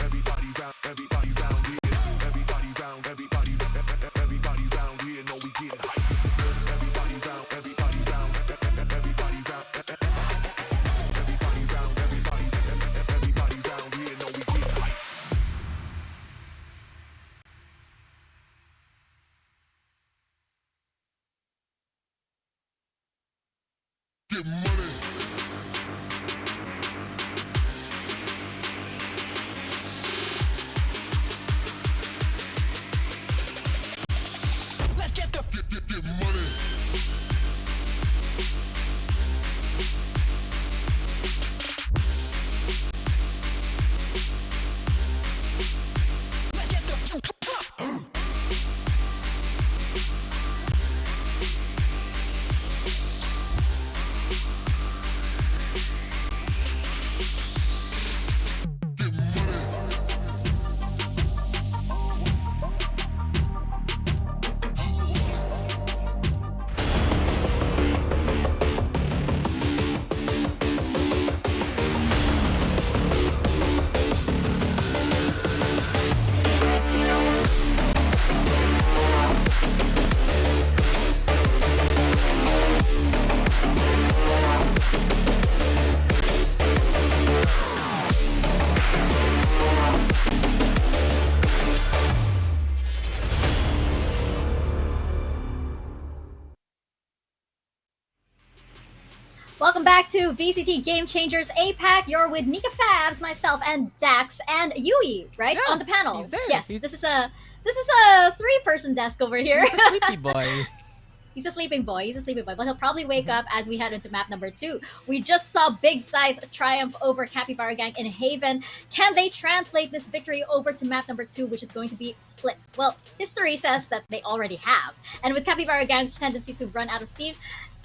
everybody round, everybody round here. Everybody round, everybody round here. Know we getting hype. Everybody round, everybody round, everybody round, everybody round, everybody round here. Know we getting hype. Get money. Let's get the get money. Let's get the Welcome back to VCT Game Changers APAC. You're with Mika Fabs, myself, and Dax, and Yui, right? Yeah, on the panel. he's there. Yes, He's- this is a three-person desk over here. He's a sleepy boy. He's a sleeping boy. He's a sleeping boy, but he'll probably wake up as we head into map number 2. We just saw Big Scythe triumph over Capybara Gang in Haven. Can they translate this victory over to map number 2, which is going to be Split? Well, history says that they already have. And with Capybara Gang's tendency to run out of steam,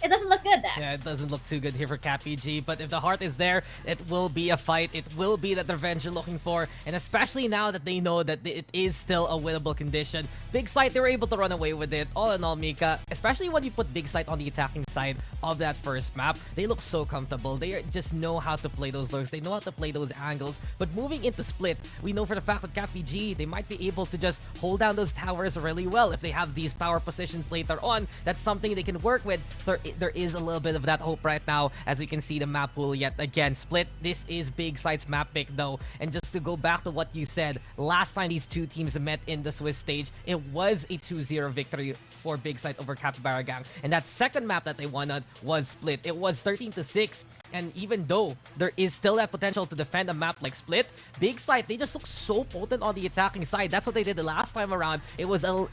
it doesn't look good, Dax. Yeah, it doesn't look too good here for CapPG, but if the heart is there, it will be a fight. It will be that revenge you're looking for, and especially now that they know that it is still a winnable condition. Big Scythe, they were able to run away with it. All in all, Mika, especially when you put Big Scythe on the attacking side of that first map, they look so comfortable. They just know how to play those lurks. They know how to play those angles. But moving into Split, we know for the fact that CapPG, they might be able to just hold down those towers really well. If they have these power positions later on, that's something they can work with. So there is a little bit of that hope right now as we can see the map pool yet again. Split, this is Big Scythe's map pick though. And just to go back to what you said, last time these two teams met in the Swiss stage, it was a 2-0 victory for Big Scythe over Capybara Gang. And that second map that they won on was Split. It was 13-6. And even though there is still that potential to defend a map like Split, Big Scythe, they just look so potent on the attacking side. That's what they did the last time around. It was an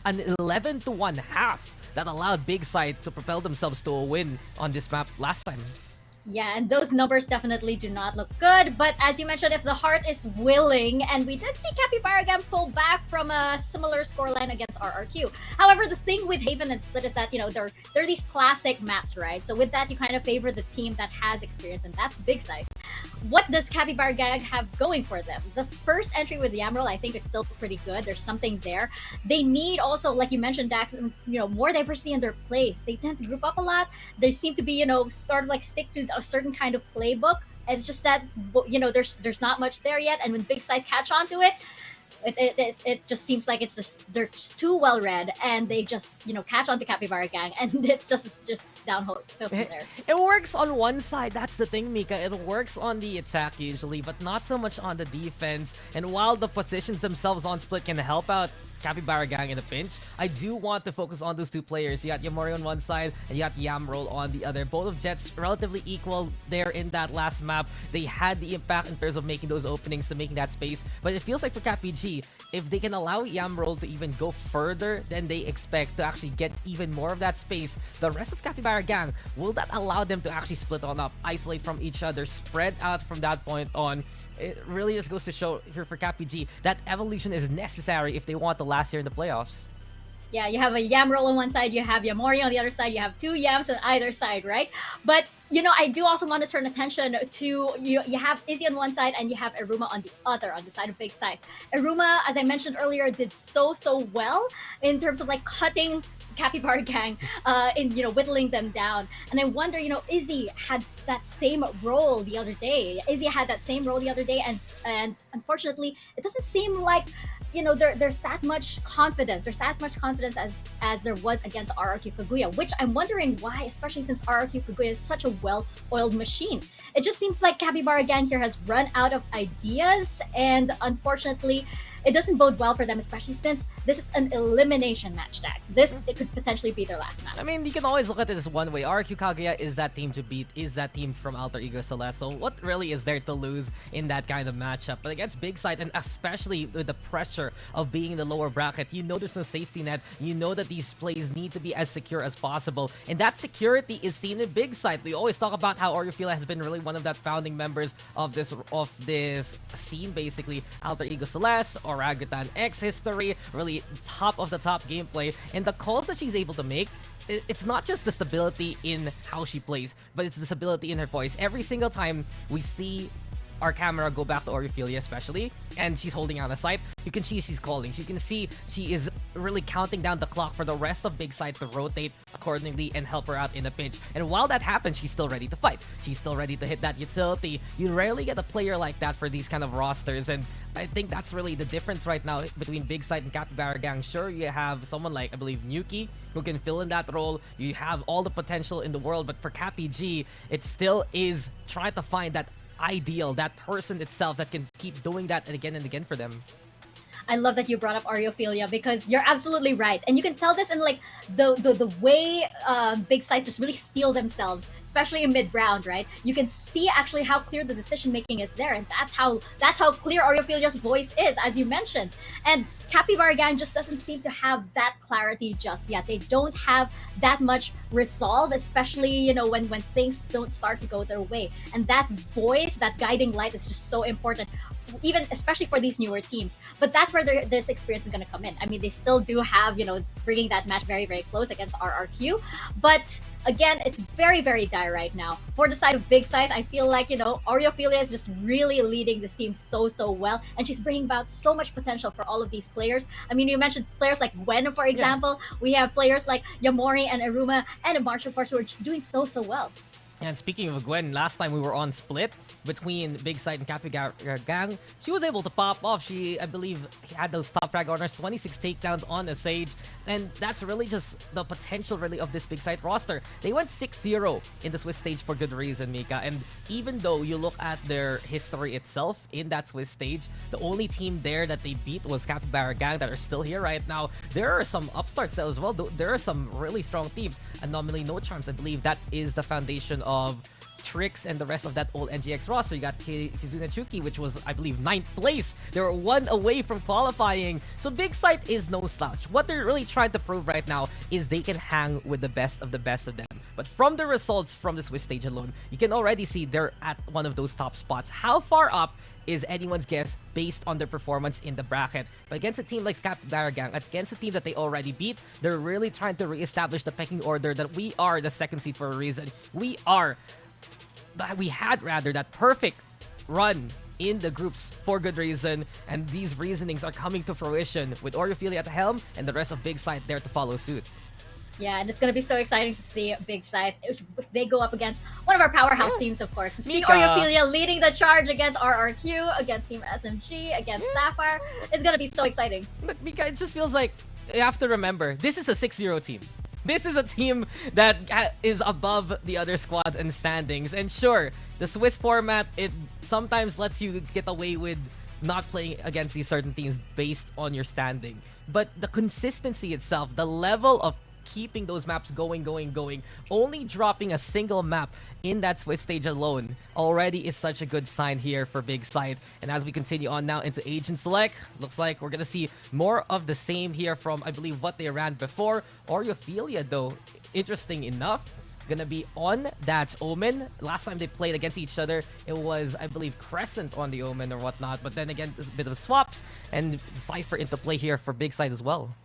11-1 half that allowed Big Scythe to propel themselves to a win on this map last time. Yeah, and those numbers definitely do not look good. But as you mentioned, if the heart is willing, and we did see Capybara Gang pull back from a similar scoreline against RRQ. However, the thing with Haven and Split is that, you know, they're these classic maps, right? So with that, you kind of favor the team that has experience, and that's Big Scythe. What does Capybara Gang have going for them? The first entry with Yamroll, I think, is still pretty good. There's something there. They need also, like you mentioned, Dax, you know, more diversity in their plays. They tend to group up a lot. They seem to be, you know, sort of like stick to a certain kind of playbook. It's just that, you know, there's not much there yet. And when Big Scythe catch on to it, it just seems like it's just they're just too well read, and they just, you know, catch on to Capybara Gang, and it's just downhill from there. It works on one side, that's the thing, Mika. It works on the attack usually, but not so much on the defense. And while the positions themselves on Split can help out Capybara Gang in a pinch, I do want to focus on those two players. You got Yamori on one side and you got Yamroll on the other. Both of Jets relatively equal there in that last map. They had the impact in terms of making those openings, to making that space. But it feels like for CapPG, if they can allow Yamroll to even go further than they expect, to actually get even more of that space, the rest of Capybara Gang, will that allow them to actually split on up, isolate from each other, spread out from that point on? It really just goes to show here for CapPG that evolution is necessary if they want to last year in the playoffs. Yeah, you have a Yamroll on one side, you have Yamori on the other side, you have two Yams on either side, right? But, you know, I do also want to turn attention to, you have Izzy on one side and you have Iruma on the other, on the side of Big Scythe. Iruma, as I mentioned earlier, did so well in terms of like cutting Capybara Gang, in, you know, whittling them down. And I wonder, you know, Izzy had that same role the other day. And unfortunately, it doesn't seem like, you know, there's that much confidence. There's that much confidence as there was against RRQ Kaguya, which I'm wondering why, especially since RRQ Kaguya is such a well-oiled machine. It just seems like Capybara Gang here has run out of ideas, and unfortunately, it doesn't bode well for them, especially since this is an elimination match, Dax. It could potentially be their last match. I mean, you can always look at it this one way. RQ Kaguya is that team to beat, is that team from Alter Ego Celeste. So what really is there to lose in that kind of matchup? But against Big Scythe, and especially with the pressure of being in the lower bracket, you know there's no safety net. You know that these plays need to be as secure as possible. And that security is seen in Big Scythe. We always talk about how Orifila has been really one of that founding members of this scene, basically. Alter Ego Celeste, Orangutan X history, really top of the top gameplay, and the calls that she's able to make, it's not just the stability in how she plays, but it's the stability in her voice. Every single time we see our camera go back to Oriphilia especially, and she's holding on a Scythe, you can see she's calling. You can see she is really counting down the clock for the rest of Big Scythe to rotate accordingly and help her out in a pinch. And while that happens, she's still ready to fight. She's still ready to hit that utility. You rarely get a player like that for these kind of rosters, and I think that's really the difference right now between Big Scythe and Capybara Gang. Sure, you have someone like, I believe, Nuki, who can fill in that role. You have all the potential in the world, but for CapPG, it still is trying to find that ideal, that person itself that can keep doing that again and again for them. I love that you brought up Areophilia because you're absolutely right, and you can tell this in like the way Big Sight just really steal themselves, especially in mid round, right? You can see actually how clear the decision making is there, and that's how clear Areophilia's voice is, as you mentioned. And Capybara Gang just doesn't seem to have that clarity just yet. They don't have that much resolve, especially when things don't start to go their way. And that voice, that guiding light, is just so important, even especially for these newer teams. But that's where this experience is going to come in. I mean, they still do have bringing that match very very close against RRQ, but again, it's very very dire right now. For the side of Big Side, I feel like Areophilia is just really leading this team so well, and she's bringing about so much potential for all of these players. I mean, you mentioned players like Gwen, for example. We have players like Yamori and Aruma and Marshall Force who are just doing so well. And speaking of Gwen, last time we were on Split between Big Side and Capybara Gang, she was able to pop off. She, I believe, had those top frag honors, 26 takedowns on a Sage. And that's really just the potential really of this Big Side roster. They went 6-0 in the Swiss stage for good reason, Mika. And even though you look at their history itself in that Swiss stage, the only team there that they beat was Capybara Gang that are still here right now. There are some upstarts there as well. There are some really strong teams. Anomaly No Charms, I believe that is the foundation of Tricks and the rest of that old NGX roster. You got Kizuna Chuki, which was, I believe, 9th place. They were 1 away from qualifying. So Big Sight is no slouch. What they're really trying to prove right now is they can hang with the best of them. But from the results from the Swiss stage alone, you can already see they're at one of those top spots. How far up is anyone's guess based on their performance in the bracket. But against a team like Capybara Gang, against a team that they already beat, they're really trying to reestablish the pecking order that we are the second seed for a reason. We had that perfect run in the groups for good reason, and these reasonings are coming to fruition with Areophilia at the helm and the rest of Big Sight there to follow suit. Yeah, and it's going to be so exciting to see Big Side if they go up against one of our powerhouse teams, of course. To see Mika. Areophilia leading the charge against RRQ, against Team SMG, against Sapphire. It's going to be so exciting. But Mika, it just feels like you have to remember, this is a 6-0 team. This is a team that is above the other squads and standings. And sure, the Swiss format, it sometimes lets you get away with not playing against these certain teams based on your standing. But the consistency itself, the level of keeping those maps going, only dropping a single map in that Swiss stage alone already is such a good sign here for Big Sight. And as we continue on now into Agent Select, looks like we're gonna see more of the same here from, I believe, what they ran before. Areophilia, though, interesting enough, gonna be on that Omen. Last time they played against each other, it was, I believe, Crescent on the Omen or whatnot. But then again, there's a bit of swaps and Cypher into play here for Big Sight as well.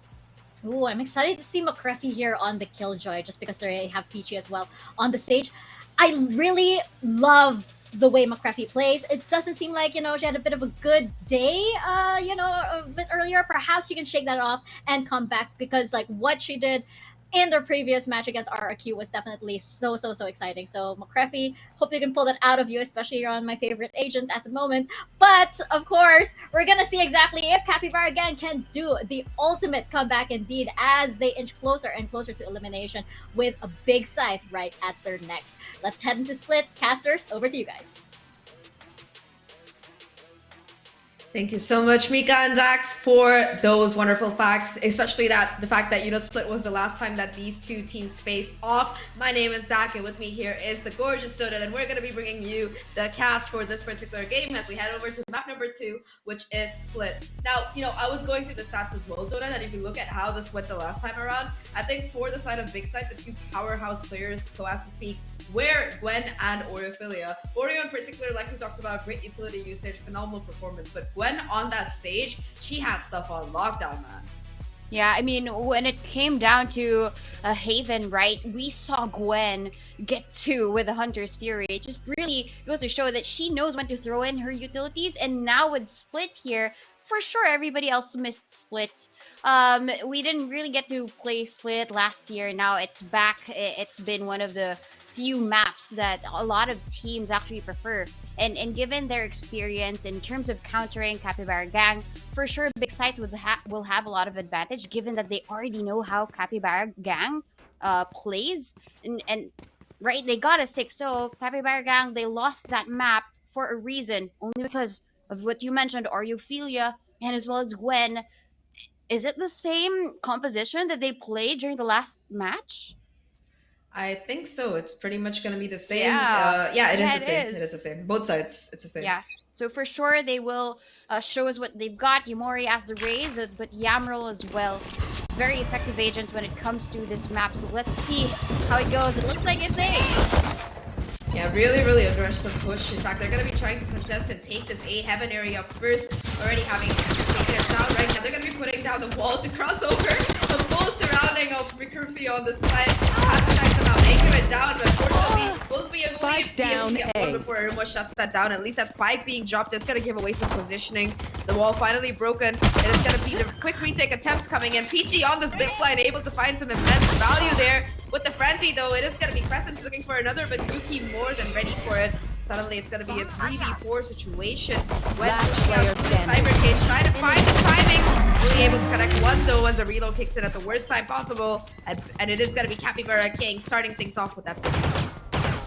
Ooh, I'm excited to see McCreffy here on the Killjoy, just because they have Peachy as well on the stage. I really love the way McCreffy plays. It doesn't seem like, she had a bit of a good day, a bit earlier. Perhaps she can shake that off and come back, because like what she did in their previous match against RRQ was definitely so exciting. So McCreffy, hope you can pull that out of you, especially you're on my favorite agent at the moment. But of course, we're gonna see exactly if Capybara Gang can do the ultimate comeback indeed, as they inch closer and closer to elimination with a Big Scythe right at their necks. Let's head into Split. Casters, over to you guys. Thank you so much, Mika and Dax, for those wonderful facts, especially the fact that, Split was the last time that these two teams faced off. My name is Zach, and with me here is the gorgeous Doda, and we're going to be bringing you the cast for this particular game as we head over to map number 2, which is Split. Now, I was going through the stats as well, Doda, and if you look at how this went the last time around, I think for the side of Big Side, the two powerhouse players, so as to speak, were Gwen and Areophilia. Oreo in particular, like we talked about, great utility usage, phenomenal performance, but Gwen on that stage, she had stuff on lockdown, man. Yeah, I mean, when it came down to a Haven, right, we saw Gwen get 2 with the Hunter's Fury. It just really goes to show that she knows when to throw in her utilities, and now with Split here, for sure everybody else missed Split. We didn't really get to play Split last year. Now it's back. It's been one of the few maps that a lot of teams actually prefer. And given their experience in terms of countering Capybara Gang, for sure Big Sight will have a lot of advantage, given that they already know how Capybara Gang plays. And right, they got a 6-0. Capybara Gang, they lost that map for a reason, only because of what you mentioned, Areophilia and as well as Gwen. Is it the same composition that they played during the last match? I think so. It's pretty much gonna be the same. Yeah. Yeah, it is Yeah, the it same. It is the is. same. Both sides, it's the same. Yeah. So for sure they will show us what they've got. Yumori as the Raze, but Yamril as well. Very effective agents when it comes to this map. So let's see how it goes. It looks like it's A. Yeah, really aggressive push. In fact, they're gonna be trying to contest and take this A heaven area first. Already having taken it down right now. They're gonna be putting down the wall to cross over the full surrounding of McCurfy on the side. Has to try somehow making it down, but unfortunately will be able Spike to down get one A. before Irma shuts that down. At least that spike being dropped is gonna give away some positioning. The wall finally broken, and it's gonna be the quick retake attempts coming in. Peachy on the zip line, able to find some immense value there. With the frenzy though, it is gonna be Crescent's looking for another, but Yuki more than ready for it. Suddenly it's gonna be a 3v4 situation. When Last pushing out player to the standing. cyber case, trying to find the timings. Really able to connect one though as the reload kicks in at the worst time possible. And it is gonna be Capybara King starting things off with that pistol.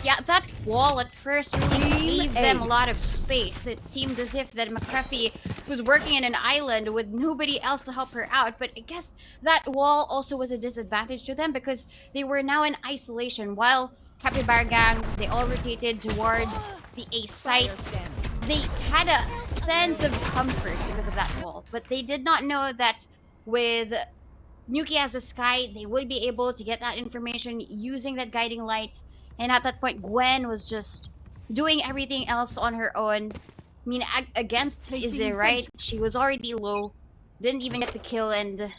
Yeah, that wall at first really Team gave them a Ace. lot of space. It seemed as if that McCreffy was working in an island with nobody else to help her out. But I guess that wall also was a disadvantage to them because they were now in isolation. While Capybara Gang, they all rotated towards the A site. They had a sense of comfort because of that wall. But they did not know that with Nuki as a sky, they would be able to get that information using that guiding light. And at that point, Gwen was just doing everything else on her own. I mean, against Izzy, right? She was already low, didn't even get the kill, and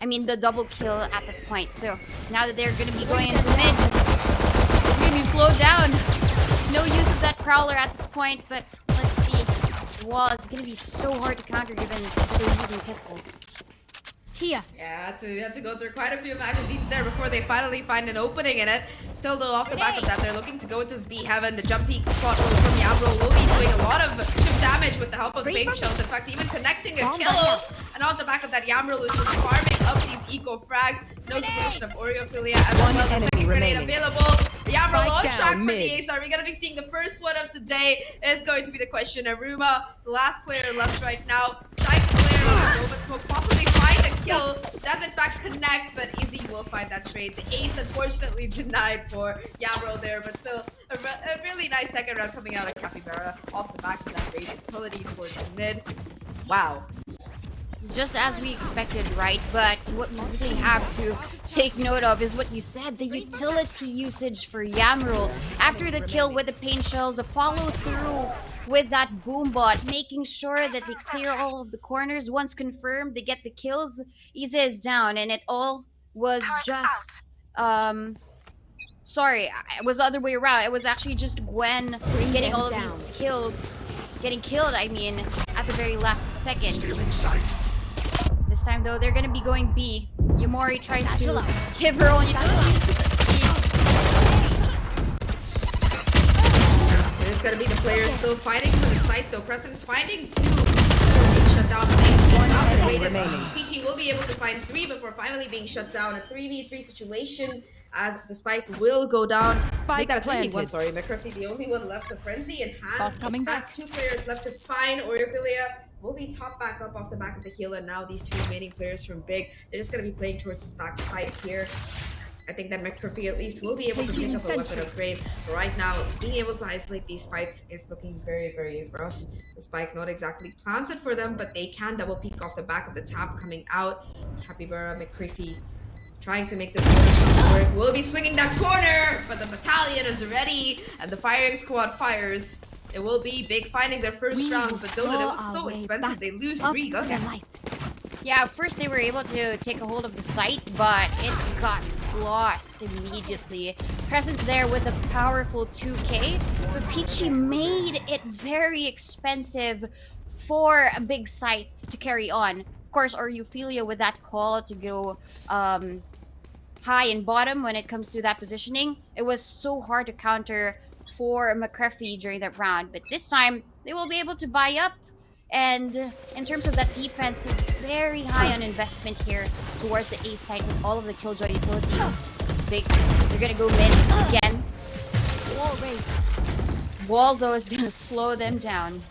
I mean the double kill at that point. So now that they're gonna be going into mid, it's gonna be slowed down. No use of that prowler at this point, but let's see. The wall is gonna be so hard to counter given that they're using pistols. Here. Yeah, had to go through quite a few magazines there before they finally find an opening in it. Still though, off the back of that, they're looking to go into this B heaven. The jump peak spot roll from Yamro will be doing a lot of chip damage with the help of Big Shells. In fact, even connecting a kill. And off the back of that, Yamro is just farming up these eco frags. Knows the position of Oreophilia as One well. The enemy second grenade remaining. available. Yamro Spike on down track for mid. the ace. Are we going to be seeing the first one of today? Is going to be the question. Aruma, the last player left right now. Trying to clear on his open smoke, possibly find a kill. Does in fact connect, but Izzy will find that trade. The ace unfortunately denied for Yamro there, but still a really nice second round coming out of Capybara off the back of that great utility towards the mid. Wow. Just as we expected, right? But what we really have to take note of is what you said, the utility usage for Yamrul. After the kill with the pain shells, a follow through with that boombot, making sure that they clear all of the corners. Once confirmed, they get the kills. Ize is down, and it all was just sorry, it was the other way around. It was actually just Gwen getting all of these kills, getting killed, I mean, at the very last second. This time, though, they're gonna be going B. Yumori tries to give her own utility. It's gonna be the players still fighting for the site though. Crescent's finding two. Being shut down. The greatest. Peachy will be able to find three before finally being shut down. A 3v3 situation as the spike will go down. Spike We got a 3v1, planted. sorry. McCurfy, the only one left to frenzy in hand. Boss coming back. Has two players left to find. Oreophilia will be top back up off the back of the heal, and now these two remaining players from Big, they're just gonna be playing towards his back side here. I think that McCurfy at least will be able to pick up a weapon of Brave. But right now, being able to isolate these fights is looking very, very rough. The spike not exactly planted for them, but they can double peek off the back of the tap coming out. Capybara, McCurfy trying to make this shot work. Will be swinging that corner, but the battalion is ready, and the firing squad fires. It will be Big finding their first round, but Donut, it was so expensive. They lose 3 guns. Yeah, first they were able to take a hold of the site, but it got lost immediately. Crescent's there with a powerful 2k, but Peachy made it very expensive for a Big Scythe to carry on. Of course, Oreophilia with that call to go high and bottom when it comes to that positioning. It was so hard to counter for McCreffy during that round, but this time they will be able to buy up. And in terms of that defense, they're very high on investment here towards the A side with all of the Killjoy utilities. Big, they're gonna go mid again. Wall race. Wall though is gonna slow them down.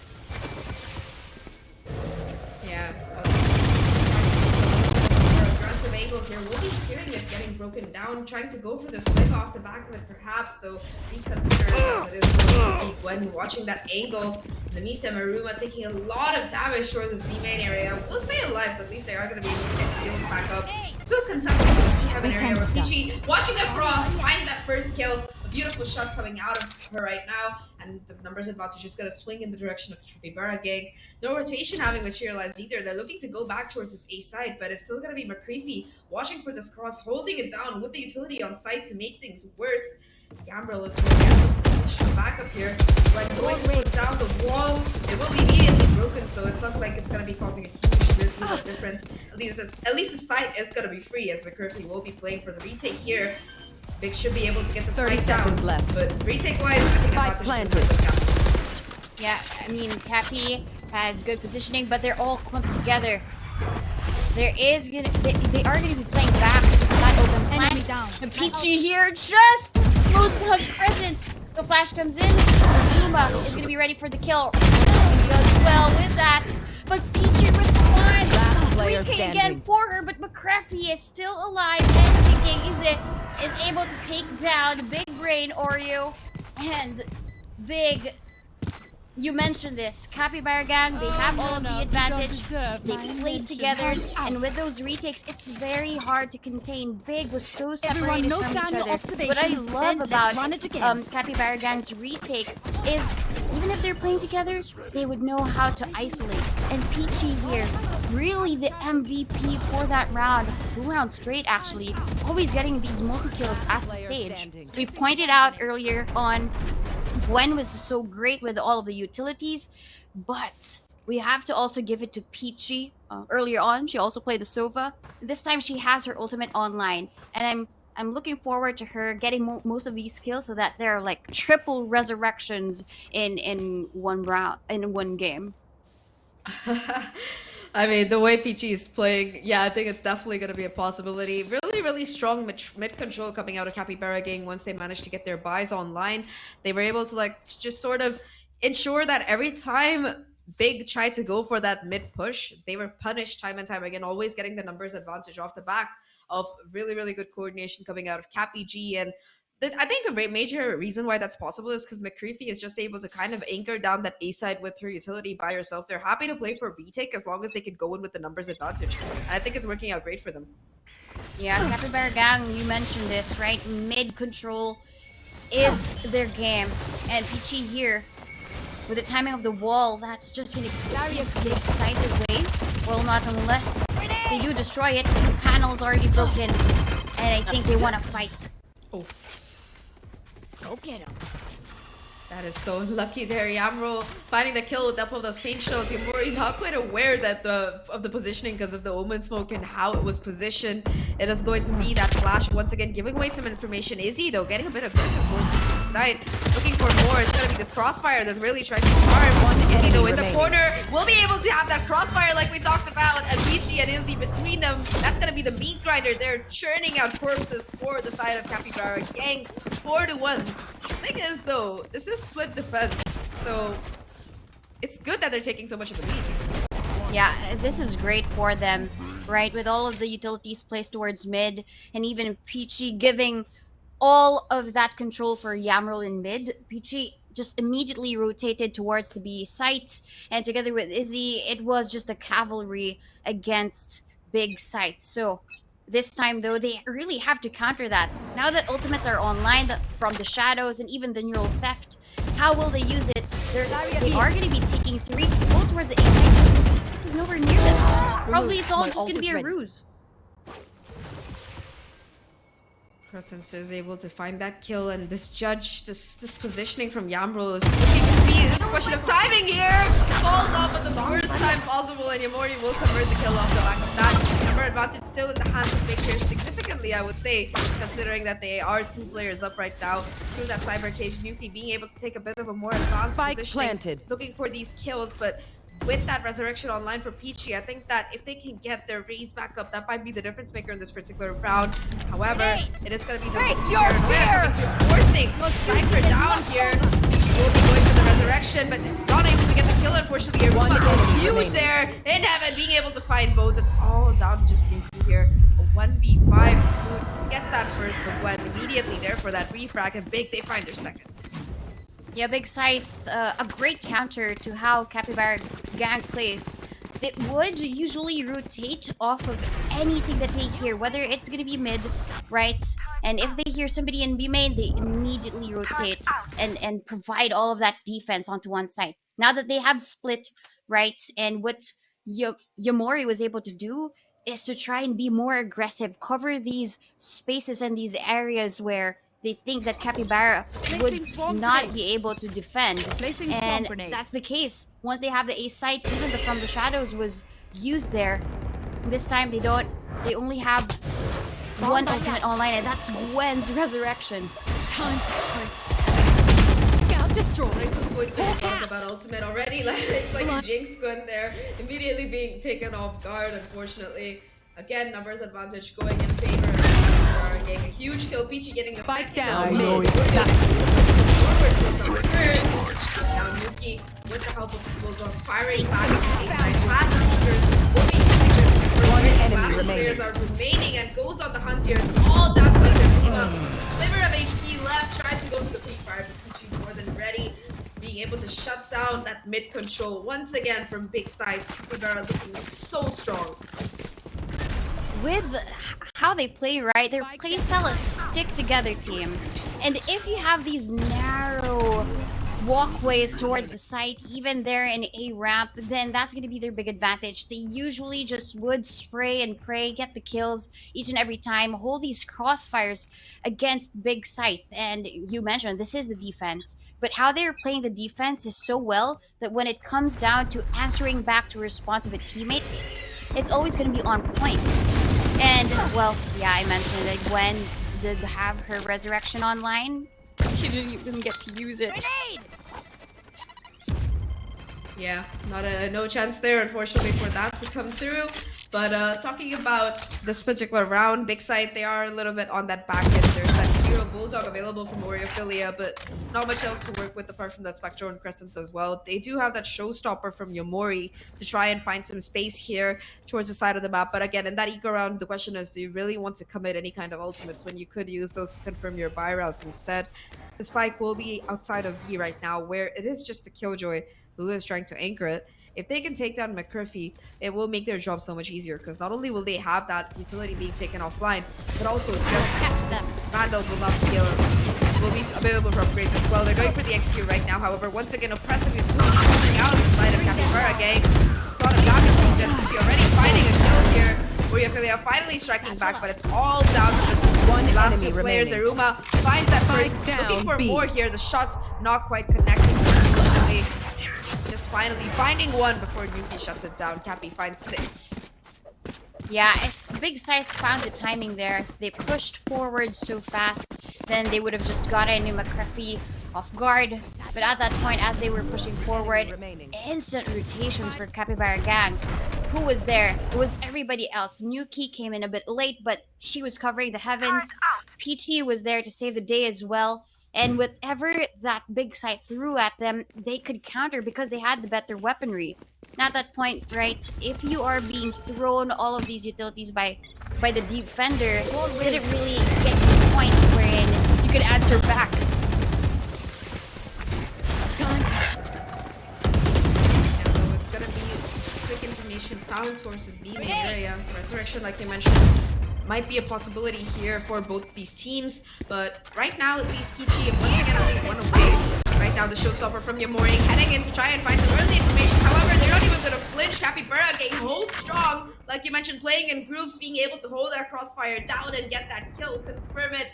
angle here. We'll be hearing it getting broken down, trying to go for the swing off the back of it, perhaps, though he considers as it is going to be Gwen watching that angle. In the meantime, Aruma taking a lot of damage towards this B main area. We'll stay alive, so at least they are going to be able to get healed back up. Still contesting this B heaven area where Peachy, watching across, finds that first kill. A beautiful shot coming out of her right now, and the numbers advantage is going to swing in the direction of Capybara gang. No rotation having materialized either. They're looking to go back towards this A side, but it's still going to be McCreefy watching for this cross, holding it down with the utility on site to make things worse. Gambrel is going to back up here. When going to put down the wall, it will be immediately broken, so it's not like it's going to be causing a huge deal of difference. At least the site is going to be free, as McCreefy will be playing for the retake here. Big should be able to get the 30 spike down, seconds left. but retake-wise, I think Spike advantage is planted. Yeah, I mean, Cappy has good positioning, but they're all clumped together. There is gonna, they are gonna be playing back, just not open plan. down. And Peachy here just moves to hug presence. The flash comes in. Zuma is gonna be ready for the kill. He does well with that, but Peachy responds. Player Retake standing. again for her, but McCraffy is still alive and kicking. Is able to take down Big Brain Oreo and Big. You mentioned this, Capybara gang, they have all of the advantage, they play together, and with those retakes, it's very hard to contain. Big was so separated from each other. What I love about Capybara gang's retake is, even if they're playing together, they would know how to isolate. And Peachy here, really the MVP for that round, 2 rounds straight actually, always getting these multi-kills at the stage. We pointed out earlier on, Gwen was so great with all of the utilities, but we have to also give it to Peachy. Earlier on, she also played the Sova. This time, she has her ultimate online, and I'm looking forward to her getting most of these kills so that there are like triple resurrections in one round, in one game. I mean, the way Peachy is playing, yeah, I think it's definitely going to be a possibility. Really, really strong mid control coming out of Capybara gang once they managed to get their buys online. They were able to like just sort of ensure that every time Big tried to go for that mid push, they were punished time and time again, always getting the numbers advantage off the back of really, really good coordination coming out of Cappy G. And I think a major reason why that's possible is because McCreefy is just able to kind of anchor down that A side with her utility by herself. They're happy to play for a retake as long as they can go in with the numbers advantage. And I think it's working out great for them. Yeah, Capybara gang, you mentioned this, right? Mid control is their game. And Peachy here, with the timing of the wall, that's just going to carry a big side away. Well, not unless they do destroy it. 2 panels already broken. And I think they want to fight. Oh. Go get him. That is so unlucky there. Yamro finding the kill with up of those paint shows. Yamori not quite aware that of the positioning because of the Omen smoke and how it was positioned. It is going to be that flash once again, giving away some information. Izzy though getting a bit aggressive towards the side, looking for more. It's going to be this crossfire that's really trying to harm. Izzy though in the corner will be able to have that crossfire like we talked about, and Peachy and Izzy between them. That's going to be the meat grinder. They're churning out corpses for the side of Capybara gang. 4-1. The thing is though, this is split defense, so it's good that they're taking so much of the lead. Yeah, this is great for them, right? With all of the utilities placed towards mid, and even Peachy giving all of that control for Yamril in mid. Peachy just immediately rotated towards the B site, and together with Izzy, it was just the cavalry against Big Scythe. So this time, though, they really have to counter that. Now that ultimates are online from the shadows and even the neural theft, how will they use it? They are going to be taking 3 people towards the A. He's nowhere near them. Probably it's all just going to be a ruse. Presence is able to find that kill, and this judge, this positioning from Yamril is looking to be, there's a question of timing here! Falls off at the worst time possible, and Yamori will convert the kill off the back of that. Number advantage still in the hands of Big here, significantly I would say, considering that they are 2 players up right now through that cyber cage. Nuki being able to take a bit of a more advanced positioning, looking for these kills, but with that resurrection online for Peachy, I think that if they can get their raise back up, that might be the difference maker in this particular round. However, it is going to be the forcing Cypher down here. Peachy will be going for the resurrection, but not able to get the kill kill. Unfortunately, Aruma huge there in heaven, being able to find both. That's all down to just Nuki here. A 1v5 to gets that first, but Gwen immediately there for that refrag, and Big, they find their second. Yeah, Big Scythe, a great counter to how Capybara gang plays. They would usually rotate off of anything that they hear, whether it's gonna be mid, right? And if they hear somebody in B main, they immediately rotate and provide all of that defense onto one side. Now that they have split, right? And what Yamori was able to do is to try and be more aggressive, cover these spaces and these areas where they think that Capybara would not be able to defend. And that's the case. Once they have the A site, even the From the Shadows was used there. This time they don't. They only have one ultimate online, and that's Gwen's Resurrection. Time to fight. Scout destroy. Like those boys that talked about ultimate already, like you jinxed Gwen there, immediately being taken off guard, unfortunately. Again, numbers advantage going in favor of Capybara, getting a huge kill. Peachy getting the Spike second down. as well. Now Nuki, with the help of his bulldogs, firing back on the A-side. Fast sneakers will be using this for One enemy last remaining. players are remaining and goes on the hunt here. It's all down to just Aruma. Sliver of HP left, tries to go to the pre-fire, but Peachy more than ready. Being able to shut down that mid control once again from Big Side. Capybara looking so strong. With how they play, right? Their playstyle is stick together team. And if you have these narrow walkways towards the site, even there in a ramp, then that's going to be their big advantage. They usually just would spray and pray, get the kills each and every time, hold these crossfires against Big Scythe. And you mentioned this is the defense, but how they're playing the defense is so well that when it comes down to answering back to a response of a teammate, it's always going to be on point. And, well, yeah, I mentioned that Gwen did have her Resurrection online. She didn't even get to use it. Yeah, no chance there, unfortunately, for that to come through. But talking about this particular round, Big Side, they are a little bit on that back end. There's that Hero Bulldog available from Warriorphilia, but not much else to work with apart from that Spectro and Crescents as well. They do have that Showstopper from Yomori to try and find some space here towards the side of the map. But again, in that eco round, the question is, do you really want to commit any kind of ultimates when you could use those to confirm your buy routes instead? The spike will be outside of B right now, where it is just a Killjoy who is trying to anchor it. If they can take down McCurfy, it will make their job so much easier, because not only will they have that utility being taken offline, but also just this Vandal will not be available for upgrades as well. They're going for the XQ right now, however, once again, oppressive utility coming out of the side of Capybara gang. A lot of damage being done. She already finding a kill here. Warriorphilia finally striking back, but it's all down to just one last two players. Aruma finds that first, looking for more here. The shots not quite connecting, unfortunately. Just finally finding one before Nuki shuts it down. Cappy finds 6. Yeah, if Big Scythe found the timing there, they pushed forward so fast, then they would have just gotten McCurfy off guard. But at that point, as they were pushing forward, instant rotations for Capybara gang. Who was there? It was everybody else. Nuki came in a bit late, but she was covering the heavens. Peachy was there to save the day as well. And whatever that Big Scythe threw at them, they could counter because they had the better weaponry. And at that point, right, if you are being thrown all of these utilities by the defender, did it really get to the point wherein you could answer back? It's gonna be quick information found towards this B main area. Resurrection, like you mentioned, might be a possibility here for both these teams, but right now at least Peachy once again only one away. Right now the Showstopper from Yomori heading in to try and find some early information. However, they're not even gonna flinch. Capybara getting hold strong, like you mentioned, playing in groups, being able to hold that crossfire down and get that kill, confirm it.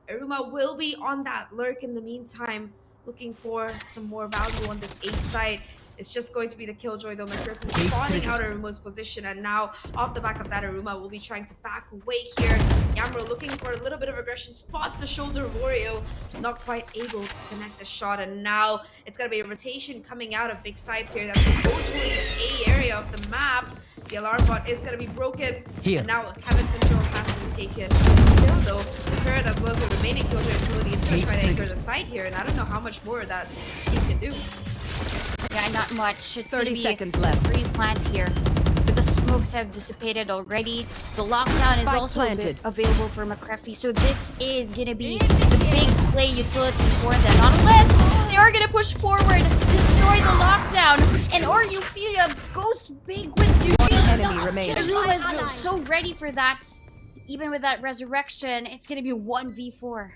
Aruma will be on that lurk in the meantime, looking for some more value on this A site. It's just going to be the Killjoy though. McCurfy spawning out Aruma's position, and now off the back of that, Aruma will be trying to back away here. Yamro looking for a little bit of aggression, spots the shoulder of Wario, not quite able to connect the shot, and now it's gonna be a rotation coming out of Big Side here. That's gonna go towards this A area of the map. The alarm bot is gonna be broken, and now Heaven Control has been taken. Still though, the turret as well as the remaining Killjoy utility is gonna try to anchor the site here, and I don't know how much more that this team can do. Yeah, not much. It's 30 gonna be seconds left. free plant here. But the smokes have dissipated already. The lockdown is Spike also planted. available for McCreffy. So this is gonna be the big play utility for them. Unless they are gonna push forward, destroy the lockdown, and Ophelia goes big with One Yuki. enemy remaining. Aruma is so ready for that. Even with that resurrection, it's gonna be 1v4.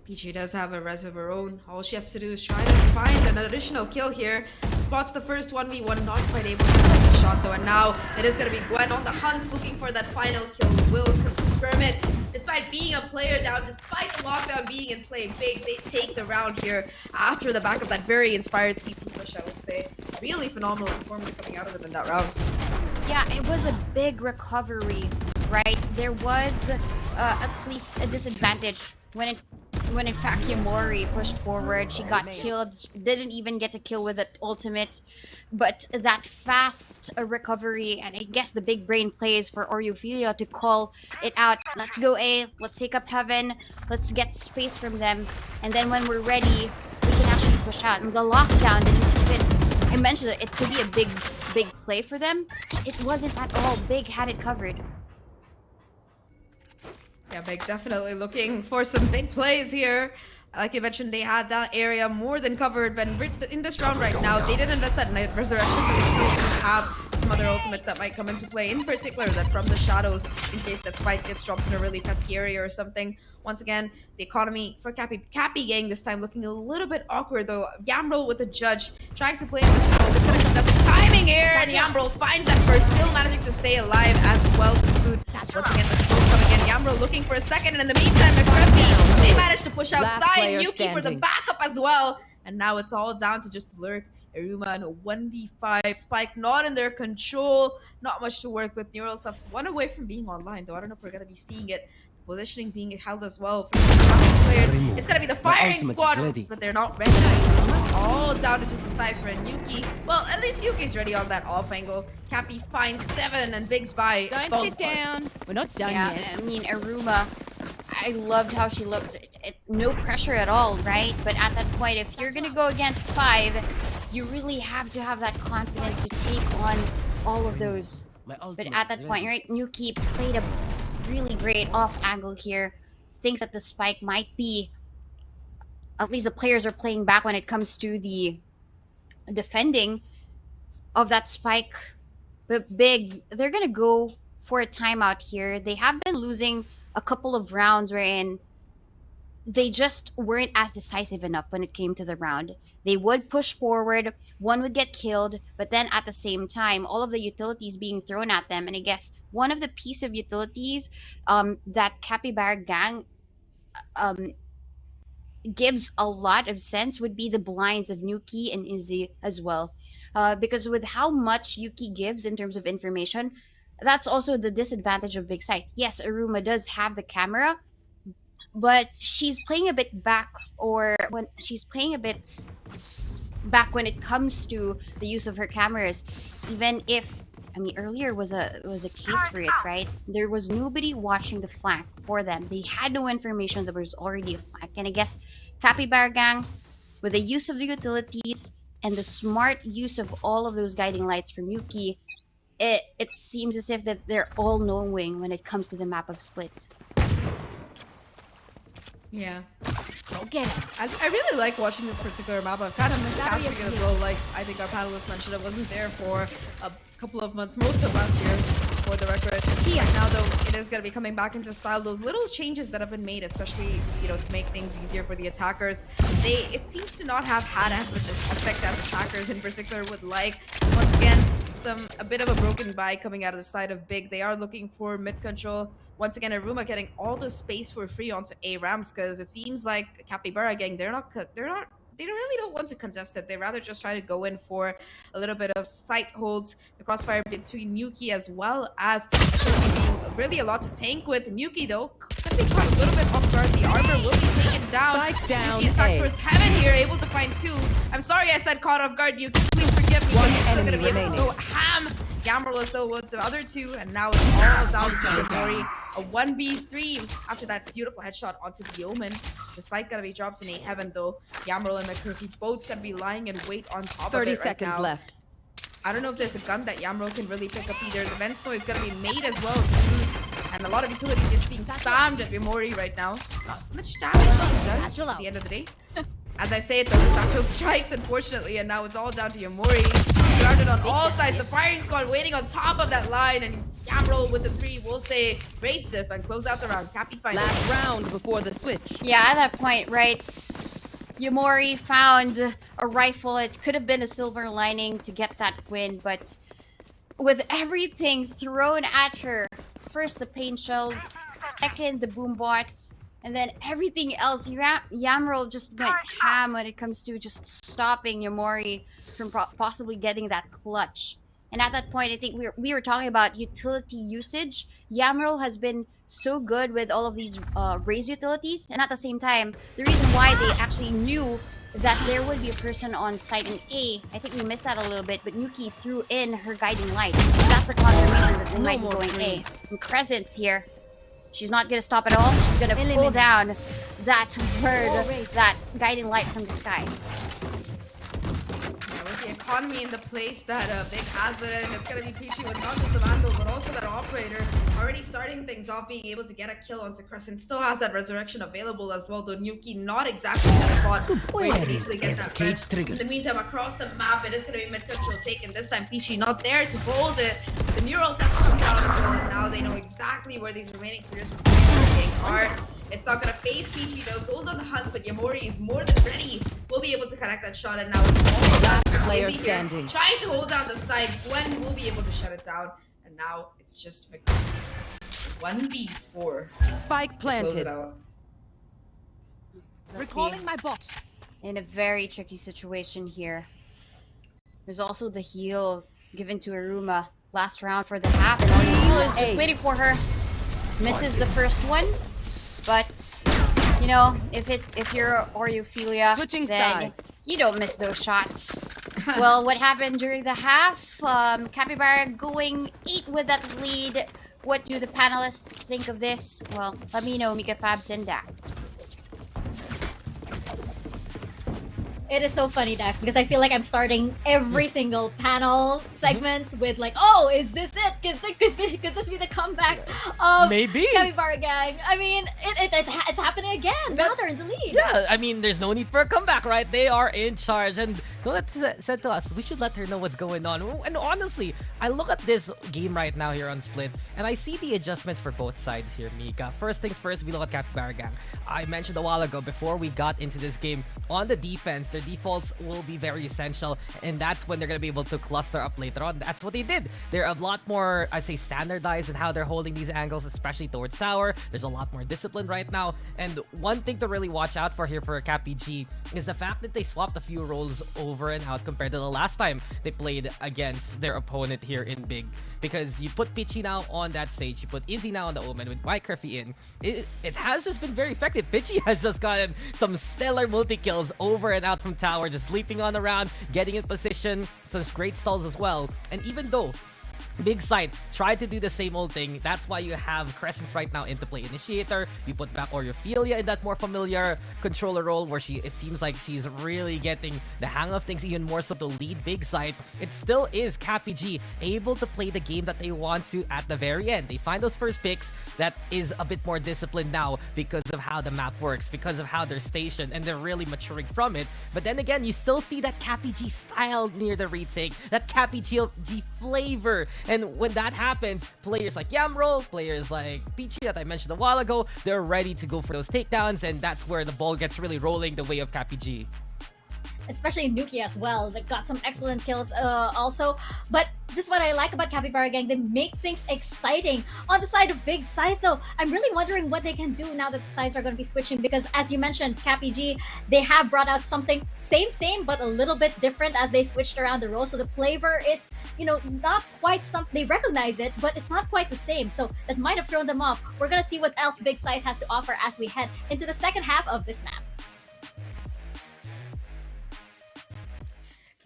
PG does have a res of her own. All she has to do is try to find an additional kill here. Spots the first 1v1, not quite able to get the shot though. And now it is going to be Gwen on the hunt, looking for that final kill. Will confirm it. Despite being a player down, despite the lockdown being in play, Big, they take the round here after the back of that very inspired CT push, I would say. Really phenomenal performance coming out of it in that round. Yeah, it was a big recovery, right? There was at least a disadvantage when in fact Yamori pushed forward. She got killed, didn't even get a kill with the ultimate, but that fast recovery, and I guess the big brain plays for Ophelia to call it out. Let's go A, let's take up heaven, let's get space from them, and then when we're ready, we can actually push out. And the lockdown didn't even, I mentioned it could be a big play for them. It wasn't at all. Big had it covered. Yeah, Big definitely looking for some big plays here. Like you mentioned, they had that area more than covered, but in this round right now, they didn't invest that Night Resurrection, but they still do have some other ultimates that might come into play, in particular that from the shadows, in case that spike gets dropped in a really pesky area or something. Once again, the economy for Cappy gang this time looking a little bit awkward though. Yambrel with the judge, trying to play in the smoke. It's gonna come down to timing here, and Yambrel finds that first, still managing to stay alive as well to boot. Once again, the smoke coming in. Yambrel looking for a second, and in the meantime, McCreffy, they managed to push outside. Yuki for the backup as well. And now it's all down to just Lurk, Aruma, and a 1v5. Spike not in their control. Not much to work with. Neuralsoft one away from being online, though. I don't know if we're going to be seeing it. Positioning being held as well for the players. It's going to be the firing squad, but they're not ready. It's all down to just the Cypher and Yuki. Well, at least Yuki's ready on that off angle. Cappy finds 7 and Big's by. Don't sit down. We're not done yet. I mean, Aruma, I loved how she looked. No pressure at all, right? But at that point, if you're gonna go against 5, you really have to have that confidence to take on all of those. But at that point, right, Yuki played a really great off angle here. Thinks that the spike might be, at least the players are playing back when it comes to the defending of that spike. But Big, they're gonna go for a timeout here. They have been losing a couple of rounds wherein they just weren't as decisive enough when it came to the round. They would push forward, one would get killed, but then at the same time, all of the utilities being thrown at them. And I guess one of the piece of utilities that Capybara gang gives a lot of sense would be the blinds of Yuki and Izzy as well. Because with how much Yuki gives in terms of information, that's also the disadvantage of Big Scythe. Yes, Aruma does have the camera, but she's playing a bit back, or when she's playing a bit back when it comes to the use of her cameras. Even if, I mean, earlier was a case for it, right? There was nobody watching the flank for them. They had no information. There was already a flank, and I guess Capybara gang, with the use of the utilities and the smart use of all of those guiding lights from Yuki, it seems as if that they're all knowing when it comes to the map of Split. Yeah. Go get it. I really like watching this particular map. I've kind of missed casting it as well. Like, I think our panelist mentioned, I wasn't there for a couple of months, most of last year, for the record. Right now, though, it is going to be coming back into style. Those little changes that have been made, especially, you know, to make things easier for the attackers, it seems to not have had as much effect as attackers in particular would like. Once again, a bit of a broken buy coming out of the side of Big. They are looking for mid control. Once again, Aruma getting all the space for free onto A ramps, because it seems like Capybara gang, they really don't want to contest it. They rather just try to go in for a little bit of sight holds. The crossfire between Yuki as well as being really a lot to tank with. Yuki though, can be caught a little bit off guard. The armor will be taken down. Spike down Yuki, in fact, A. towards heaven here, able to find 2. I'm sorry I said caught off guard, Yuki. Please forgive me, One because you're still going to enemy be able to remaining. go ham Yammerl is still with the other two, and now it's all down to Yamori. A 1v3 after that beautiful headshot onto the Omen. The spike gonna be dropped in a heaven though. Yammerl and McCurdy both gonna be lying in wait on top of it 30 right seconds now. left. I don't know if there's a gun that Yammerl can really pick up either. The vent snow is gonna be made as well to do, and a lot of utility just being spammed at Yamori right now. Not much damage being done at the end of the day. As I say it though, the satchel strikes unfortunately, and now it's all down to Yamori. Surrounded on all sides, the firing squad waiting on top of that line, and Yammerl with the 3 will say race Scythe and close out the round. Cappy finds Last round before the switch. Yeah, at that point, right, Yamori found a rifle. It could have been a silver lining to get that win, but with everything thrown at her, first the paint shells, second the boom bots, and then everything else, Yammerl just went ham when it comes to just stopping Yamori from possibly getting that clutch. And at that point, I think we were talking about utility usage. Yammerl has been so good with all of these raise utilities, and at the same time, the reason why they actually knew that there would be a person on site in A, I think we missed that a little bit, but Nuki threw in her guiding light. That's a confirmation that they might be going A. And Crescent's here. She's not gonna stop at all. She's gonna pull down that bird, that guiding light from the sky. with the economy in the place that Big has it, and it's gonna be Peachy with not just the Vandal, but also that Operator already starting things off, being able to get a kill on Crescent. Still has that Resurrection available as well, though Nuki not exactly in the spot where you can easily get that res. In the meantime, across the map, it is gonna be mid-control taken. This time, Peachy not there to hold it. The neural theft comes down as well, and now they know exactly where these remaining players are. It's not gonna phase Peachy though, goes on the hunt, but Yamori is more than ready. Will be able to connect that shot, and now it's all about player Izzy here, standing. trying to hold down the side. Gwen will be able to shut it down, and now it's just 1v4. Spike Close planted. it out. Recalling my bot. In a very tricky situation here. There's also the heal given to Aruma last round for the half, and Aruma is just waiting for her. Misses the first one, but you know, if you're Oreophilia, then you don't miss those shots. Well, what happened during the half? Capybara going 8 with that lead. What do the panelists think of this? Well, let me know, Mika, Fabs, and Dax. It is so funny, Dax, because I feel like I'm starting every single panel segment with like, oh, is this it? Could this be the comeback of Maybe. Capybara Gang? I mean, it's happening again. Now they're in the lead. Yeah, I mean, there's no need for a comeback, right? They are in charge, and Colette said to us, we should let her know what's going on. And honestly, I look at this game right now here on Split, and I see the adjustments for both sides here, Mika. First things first, we look at Capybara Gang. I mentioned a while ago, before we got into this game, on the defense, their defaults will be very essential, and that's when they're going to be able to cluster up later on. That's what they did. They're a lot more, I'd say, standardized in how they're holding these angles, especially towards tower. There's a lot more discipline right now, and one thing to really watch out for here for CapyG is the fact that they swapped a few roles over and out compared to the last time they played against their opponent here in Big. Because you put Peachy now on that stage, you put Izzy now on the Omen with Mike Curfy in. It has just been very effective. Peachy has just gotten some stellar multi-kills over and out from tower, just leaping on the round, getting in position, some great stalls as well. And even though Big Scythe tried to do the same old thing, that's why you have Crescents right now into play Initiator. You put back Oreophilia in that more familiar controller role where it seems like she's really getting the hang of things, even more so to lead Big Scythe. It still is CapyG able to play the game that they want to at the very end. They find those first picks that is a bit more disciplined now because of how the map works, because of how they're stationed, and they're really maturing from it. But then again, you still see that CapyG style near the retake, that CapyG flavor. And when that happens, players like Yamro, players like Peachy that I mentioned a while ago, they're ready to go for those takedowns, and that's where the ball gets really rolling the way of CapyG. Especially Nuki as well. They got some excellent kills also. But this is what I like about Capybara Gang. They make things exciting. On the side of Big Scythe though, I'm really wondering what they can do now that the sides are going to be switching. Because as you mentioned, CapyG, they have brought out something same, but a little bit different as they switched around the roles. So the flavor is, you know, not quite something. They recognize it, but it's not quite the same. So that might have thrown them off. We're going to see what else Big Scythe has to offer as we head into the second half of this map.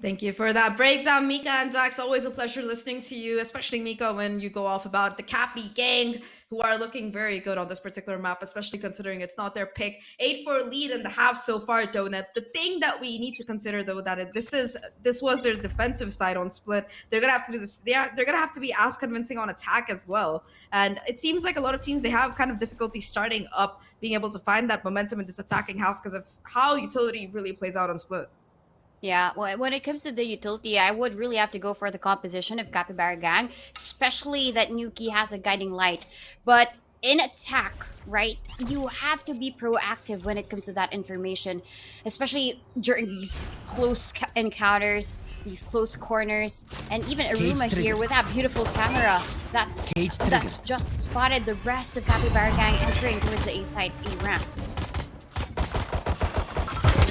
Thank you for that breakdown, Mika and Dax. Always a pleasure listening to you, especially Mika, when you go off about the Cappy gang, who are looking very good on this particular map, especially considering it's not their pick. 8-4 lead in the half so far, Donut. The thing that we need to consider, though, that this was their defensive side on split. They're gonna have to do this. They're gonna have to be as convincing on attack as well. And it seems like a lot of teams, they have kind of difficulty starting up, being able to find that momentum in this attacking half because of how utility really plays out on split. Yeah, well, when it comes to the utility, I would really have to go for the composition of Capybara Gang, especially that Nuki has a guiding light. But in attack, right, you have to be proactive when it comes to that information, especially during these close encounters, these close corners, and even Aruma here with that beautiful camera that's just spotted the rest of Capybara Gang entering towards the A side, A ramp.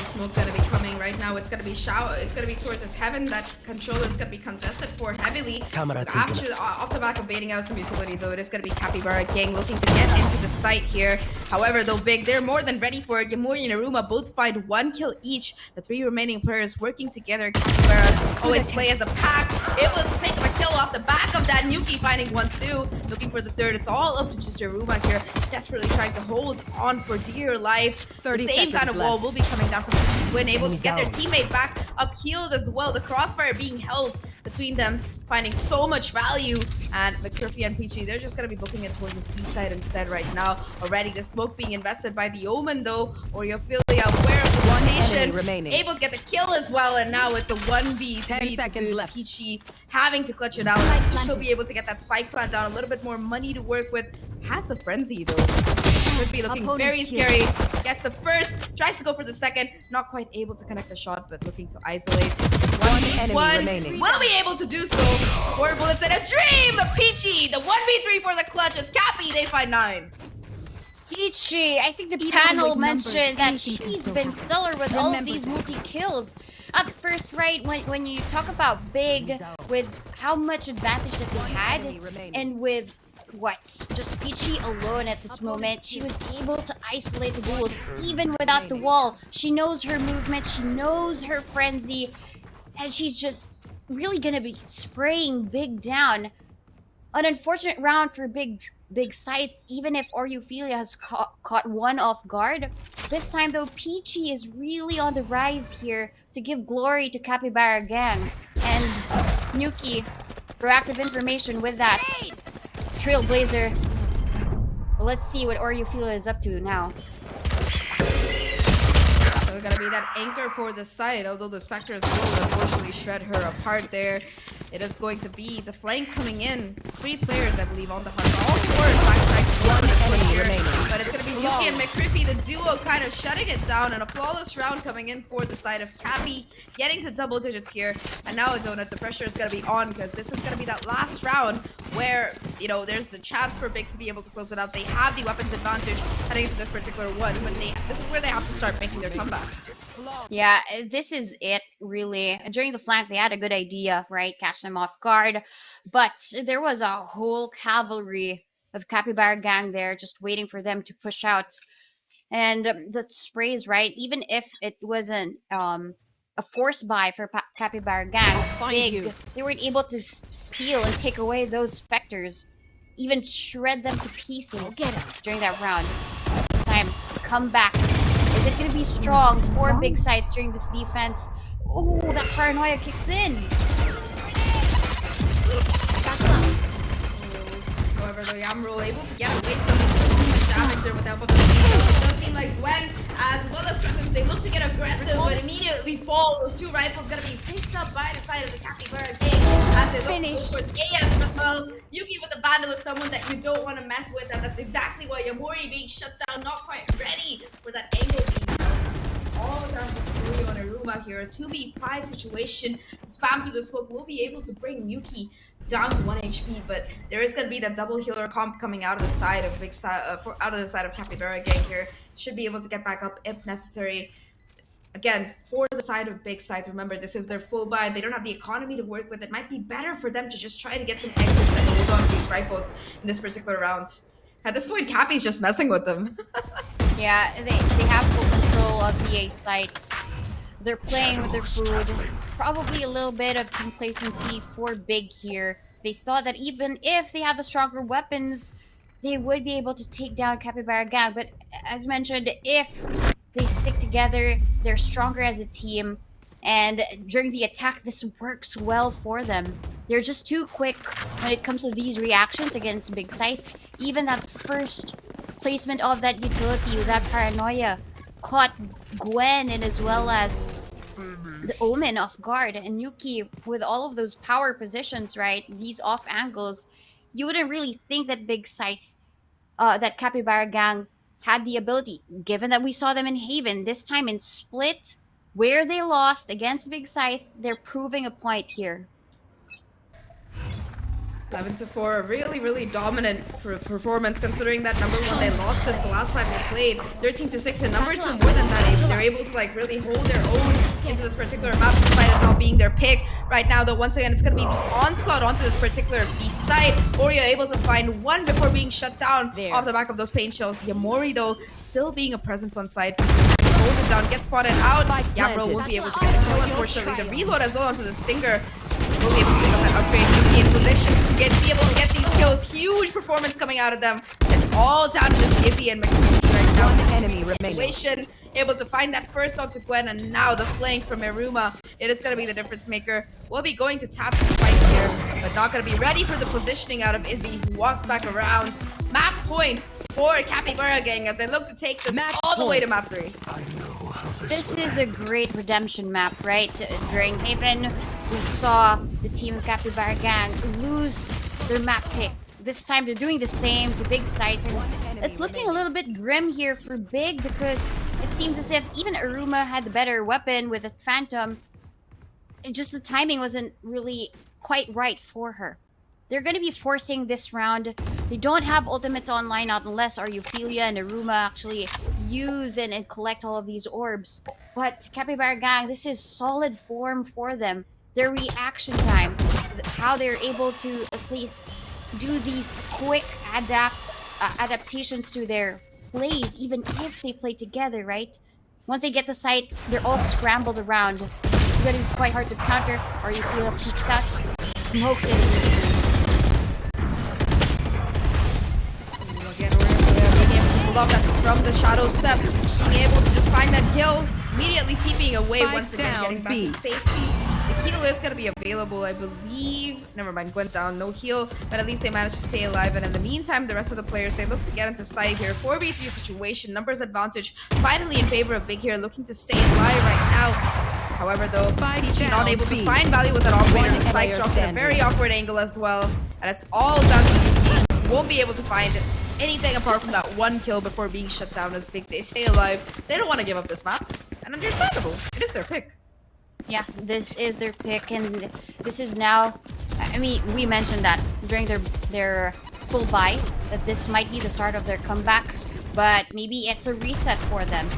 Smoke gonna be coming right now. It's gonna be it's gonna be towards this heaven. That control is gonna be contested for heavily. After off the back of baiting out some utility, though, it is gonna be Capybara Gang looking to get into the site here. However, though, Big, they're more than ready for it. Yamori and Aruma both find 1 kill each. The 3 remaining players working together. Capybaras always play as a pack. It was pick of a kill off the back of that. Nuki finding 1-2, looking for the third. It's all up to just Aruma here, desperately trying to hold on for dear life. 30 the same kind of wall will be coming down from when able to get their teammate back up healed as well. The crossfire being held between them, finding so much value. And McCurfy and Peachy, they're just going to be booking it towards this B side instead right now. Already the smoke being invested by the Omen, though, or Ophelia aware of the rotation, able to get the kill as well. And now it's a 1v3 10 seconds left. Peachy having to clutch it out. She'll be able to get that spike plant down, a little bit more money to work with. Has the frenzy, though. Could be looking very scary. Gets the first, tries to go for the second, not quite able to connect the shot, but looking to isolate. One enemy remaining. Will be able to do so. 4 bullets and a dream. Peachy, the 1v3 for the clutch is Cappy. They find 9. Peachy, I think the panel mentioned that she's been stellar with all of these multi-kills. At first, right, when you talk about Big, with how much advantage that they had, and with just Peachy alone at this moment, she was able to isolate the bulls even without the wall. She knows her movement, she knows her frenzy, and she's just really gonna be spraying Big down. An unfortunate round for Big Scythe, even if Ophelia has caught one off guard. This time though, Peachy is really on the rise here to give glory to Capybara Gang. And Nuki, proactive information with that. Trailblazer. Well, let's see what Ophelia is up to now. So it's gonna be that anchor for the side, although the Spectres will unfortunately shred her apart there. It is going to be the flank coming in. 3 players, I believe, on the hunt. All 4 backside here. But it's going to be Yuki and McCriffy, the duo, kind of shutting it down. And a flawless round coming in for the side of Cappy, getting to double digits here. And now, Donut, the pressure is going to be on because this is going to be that last round where, you know, there's a chance for Big to be able to close it out. They have the weapons advantage heading into this particular one, but this is where they have to start making their comeback. Yeah, this is it, really. During the flank, they had a good idea, right? Catch them off guard. But there was a whole cavalry of Capybara Gang there just waiting for them to push out. And the sprays, right? Even if it wasn't a force buy for Capybara Gang, Big, they weren't able to steal and take away those Spectres. Even shred them to pieces during that round. This time, come back. Is it going to be strong for Big Scythe during this defense? Oh, that paranoia kicks in. However, the Yamroll able to get away from too much damage there with the help of the It does seem like Gwen, as well as Presence, they look to get aggressive, but immediately fall. Those 2 rifles going to be picked up by the side of the Capybara Gang as they look to go towards AS as well. Yuki with the Vandal is someone that you don't want to mess with, and that's exactly why Yamori being shut down, not quite ready for that angle being out. All around just on Aruma here. A 2v5 situation. Spam through the smoke will be able to bring Yuki down to 1 HP, but there is going to be that double healer comp coming out of the side of out of the side of Capybara Gang here. Should be able to get back up if necessary. Again, for the side of Big Scythe, remember this is their full buy. They don't have the economy to work with. It might be better for them to just try to get some exits and hold on to these rifles in this particular round. At this point, Cappy's just messing with them. Yeah, they have full control of the A site. They're playing with their food. Probably a little bit of complacency for Big here. They thought that even if they had the stronger weapons, they would be able to take down Capybara Gang. But as mentioned, if they stick together, they're stronger as a team. And during the attack, this works well for them. They're just too quick when it comes to these reactions against Big Scythe. Even that first placement of that utility with that paranoia caught Gwen and as well as the Omen off guard. And Yuki, with all of those power positions, right? These off angles, you wouldn't really think that Big Scythe, that Capybara Gang had the ability, given that we saw them in Haven, this time in Split, where they lost against Big Scythe, they're proving a point here. 11-4, a really dominant performance considering that number one they lost this the last time they played. 13-6 and number two more than that. They're able to like really hold their own into this particular map despite it not being their pick. Right now though, once again, it's going to be the onslaught onto this particular B side. Oreo able to find one before being shut down off the back of those paint shells. Yamori though, still being a presence on site. Hold it down, get spotted out. Yamro won't be able to get a kill unfortunately. The reload as well onto the Stinger. Will be able to pick up that upgrade. Yuki in position to be able to get these kills. Huge performance coming out of them. It's all down to this Izzy and McCready right now. Enemy Situation able to find that first onto Gwen, and now the flank from Iruma. It is going to be the difference maker. We'll be going to tap this fight here, but not going to be ready for the positioning out of Izzy, who walks back around. Map point for Capybara Gang as they look to take this all the way to map 3. This is a great redemption map, right? During Haven, we saw the team of Capybara Gang lose their map pick. This time they're doing the same to Big Scythe, and it's looking a little bit grim here for Big because it seems as if even Iruma had the better weapon with a Phantom. It just the timing wasn't really quite right for her. They're going to be forcing this round. They don't have ultimates online out unless Euphelia and Iruma actually use and collect all of these orbs. But Capybara Gang, this is solid form for them. Their reaction time, how they're able to at least do these quick adaptations to their plays, even if they play together, right? Once they get the site, they're all scrambled around. It's going to be quite hard to counter. Euphelia peeks out, smokes it. Love that from the shadow step, being able to just find that kill, immediately TPing away once again, getting back to safety. The heal is going to be available, I believe. Never mind, Gwen's down, no heal, but at least they managed to stay alive. And in the meantime, the rest of the players, they look to get into Scythe here. 4v3 situation, numbers advantage, finally in favor of Big here, looking to stay alive right now. However, though, Peachy not able to find value with that operator. The spike dropped at a very awkward angle as well, and it's all down to Yuki. Won't be able to find anything apart from that one kill before being shut down as Big. They stay alive. They don't want to give up this map, and understandable. It is their pick. Yeah, this is their pick, and this is now. I mean, we mentioned that during their full buy that this might be the start of their comeback, but maybe it's a reset for them.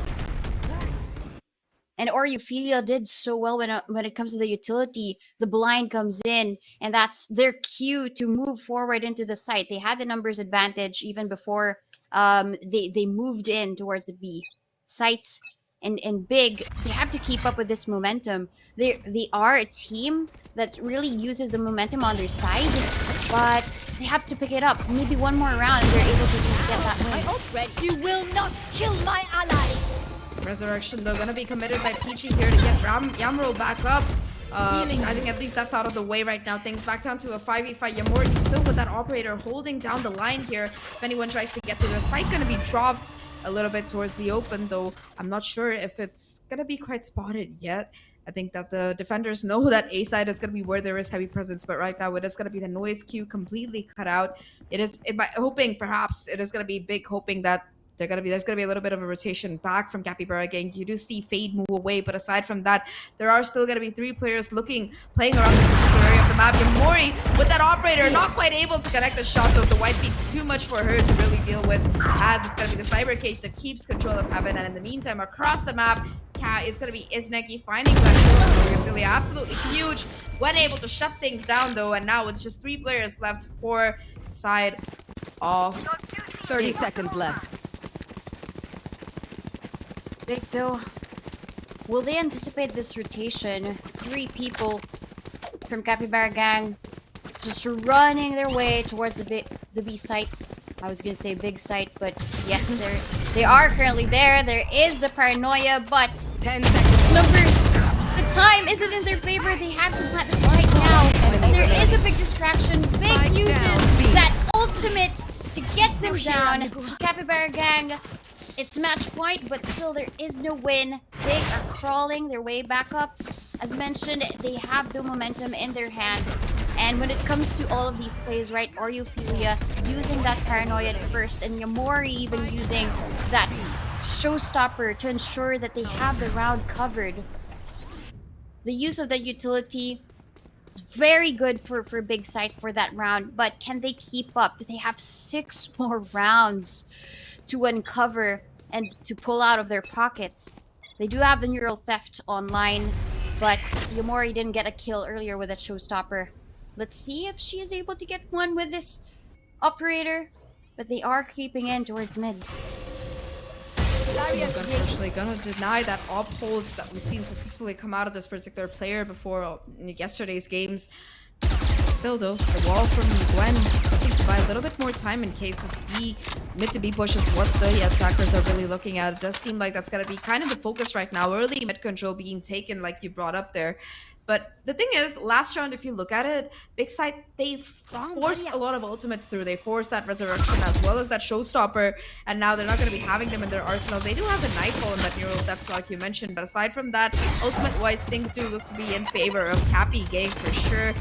And Euphelia did so well when it comes to the utility. The blind comes in, and that's their cue to move forward into the site. They had the numbers advantage even before they moved in towards the B site. And Big, they have to keep up with this momentum. They are a team that really uses the momentum on their side, but they have to pick it up. Maybe one more round, and they're able to just get that win. You will not kill my allies. Resurrection, though, gonna be committed by Peachy here to get Yamro back up. I think at least that's out of the way right now. Things back down to a 5v5. Yamori still with that operator holding down the line here. If anyone tries to get to the spike, gonna be dropped a little bit towards the open, though I'm not sure if it's gonna be quite spotted yet. I think that the defenders know that A side is gonna be where there is heavy presence, but right now it is gonna be the noise queue completely cut out. Hoping perhaps it is gonna be Big, hoping that there's gonna be a little bit of a rotation back from Capybara Gang. You do see Fade move away, but aside from that, there are still gonna be 3 players playing around this particular area of the map. Yamori with that operator, not quite able to connect the shot, though. The white peak's too much for her to really deal with, as it's gonna be the cyber cage that keeps control of Heaven. And in the meantime, across the map, is gonna be Isneki finding that kill. Really absolutely huge. When able to shut things down, though, and now it's just 3 players left for the side of 30 seconds left. Big, though, Will they anticipate this rotation? 3 people from Capybara Gang just running their way towards the B site. I was gonna say big site, but yes, they are currently there. There is the paranoia, but 10 seconds. numbers. The time isn't in their favor. They have to plant the site now. There is a big distraction. Big uses that ultimate to get them down. Capybara Gang, it's match point, but still there is no win. They are crawling their way back up. As mentioned, they have the momentum in their hands. And when it comes to all of these plays, right, Oreophilia using that paranoia at first, and Yamori even using that showstopper to ensure that they have the round covered. The use of the utility is very good for Big Sight for that round, but can they keep up? They have 6 more rounds to uncover and to pull out of their pockets. They do have the neural theft online, but Yamori didn't get a kill earlier with that showstopper. Let's see if she is able to get one with this operator, but they are creeping in towards mid. Smoke unfortunately gonna deny that op holds that we've seen successfully come out of this particular player before in yesterday's games. Still though, the wall from Gwen looking to buy a little bit more time in case this mid to B push is what the attackers are really looking at. It does seem like that's gonna be kind of the focus right now. Early mid control being taken like you brought up there. But the thing is, last round, if you look at it, Big Side, they forced a lot of ultimates through. They forced that resurrection as well as that showstopper, and now they're not going to be having them in their arsenal. They do have the Nightfall and that neural theft, like you mentioned, but aside from that, ultimate-wise, things do look to be in favor of Cappy Gang for sure.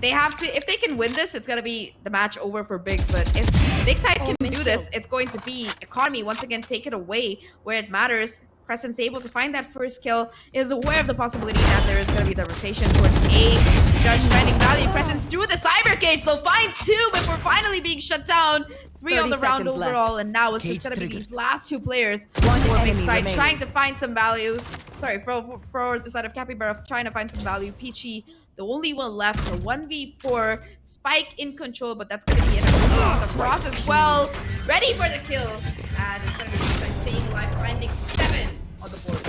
They have to, if they can win this, it's going to be the match over for Big, but if Big Side can do this, it's going to be economy, once again, take it away where it matters. Crescent's able to find that first kill, is aware of the possibility that there is going to be the rotation towards A. Judge finding value. Crescent's through the cyber cage, though finds 2 before finally being shut down. 3 on the round overall, and now it's just going to be these last 2 players for Big Side trying to find some value. Sorry, for the side of Capybara, trying to find some value. Peachy, the only one left, so 1v4. Spike in control, but that's going to be it on the cross as well. Ready for the kill. And it's going to be Big Side staying alive, finding 7 on the board.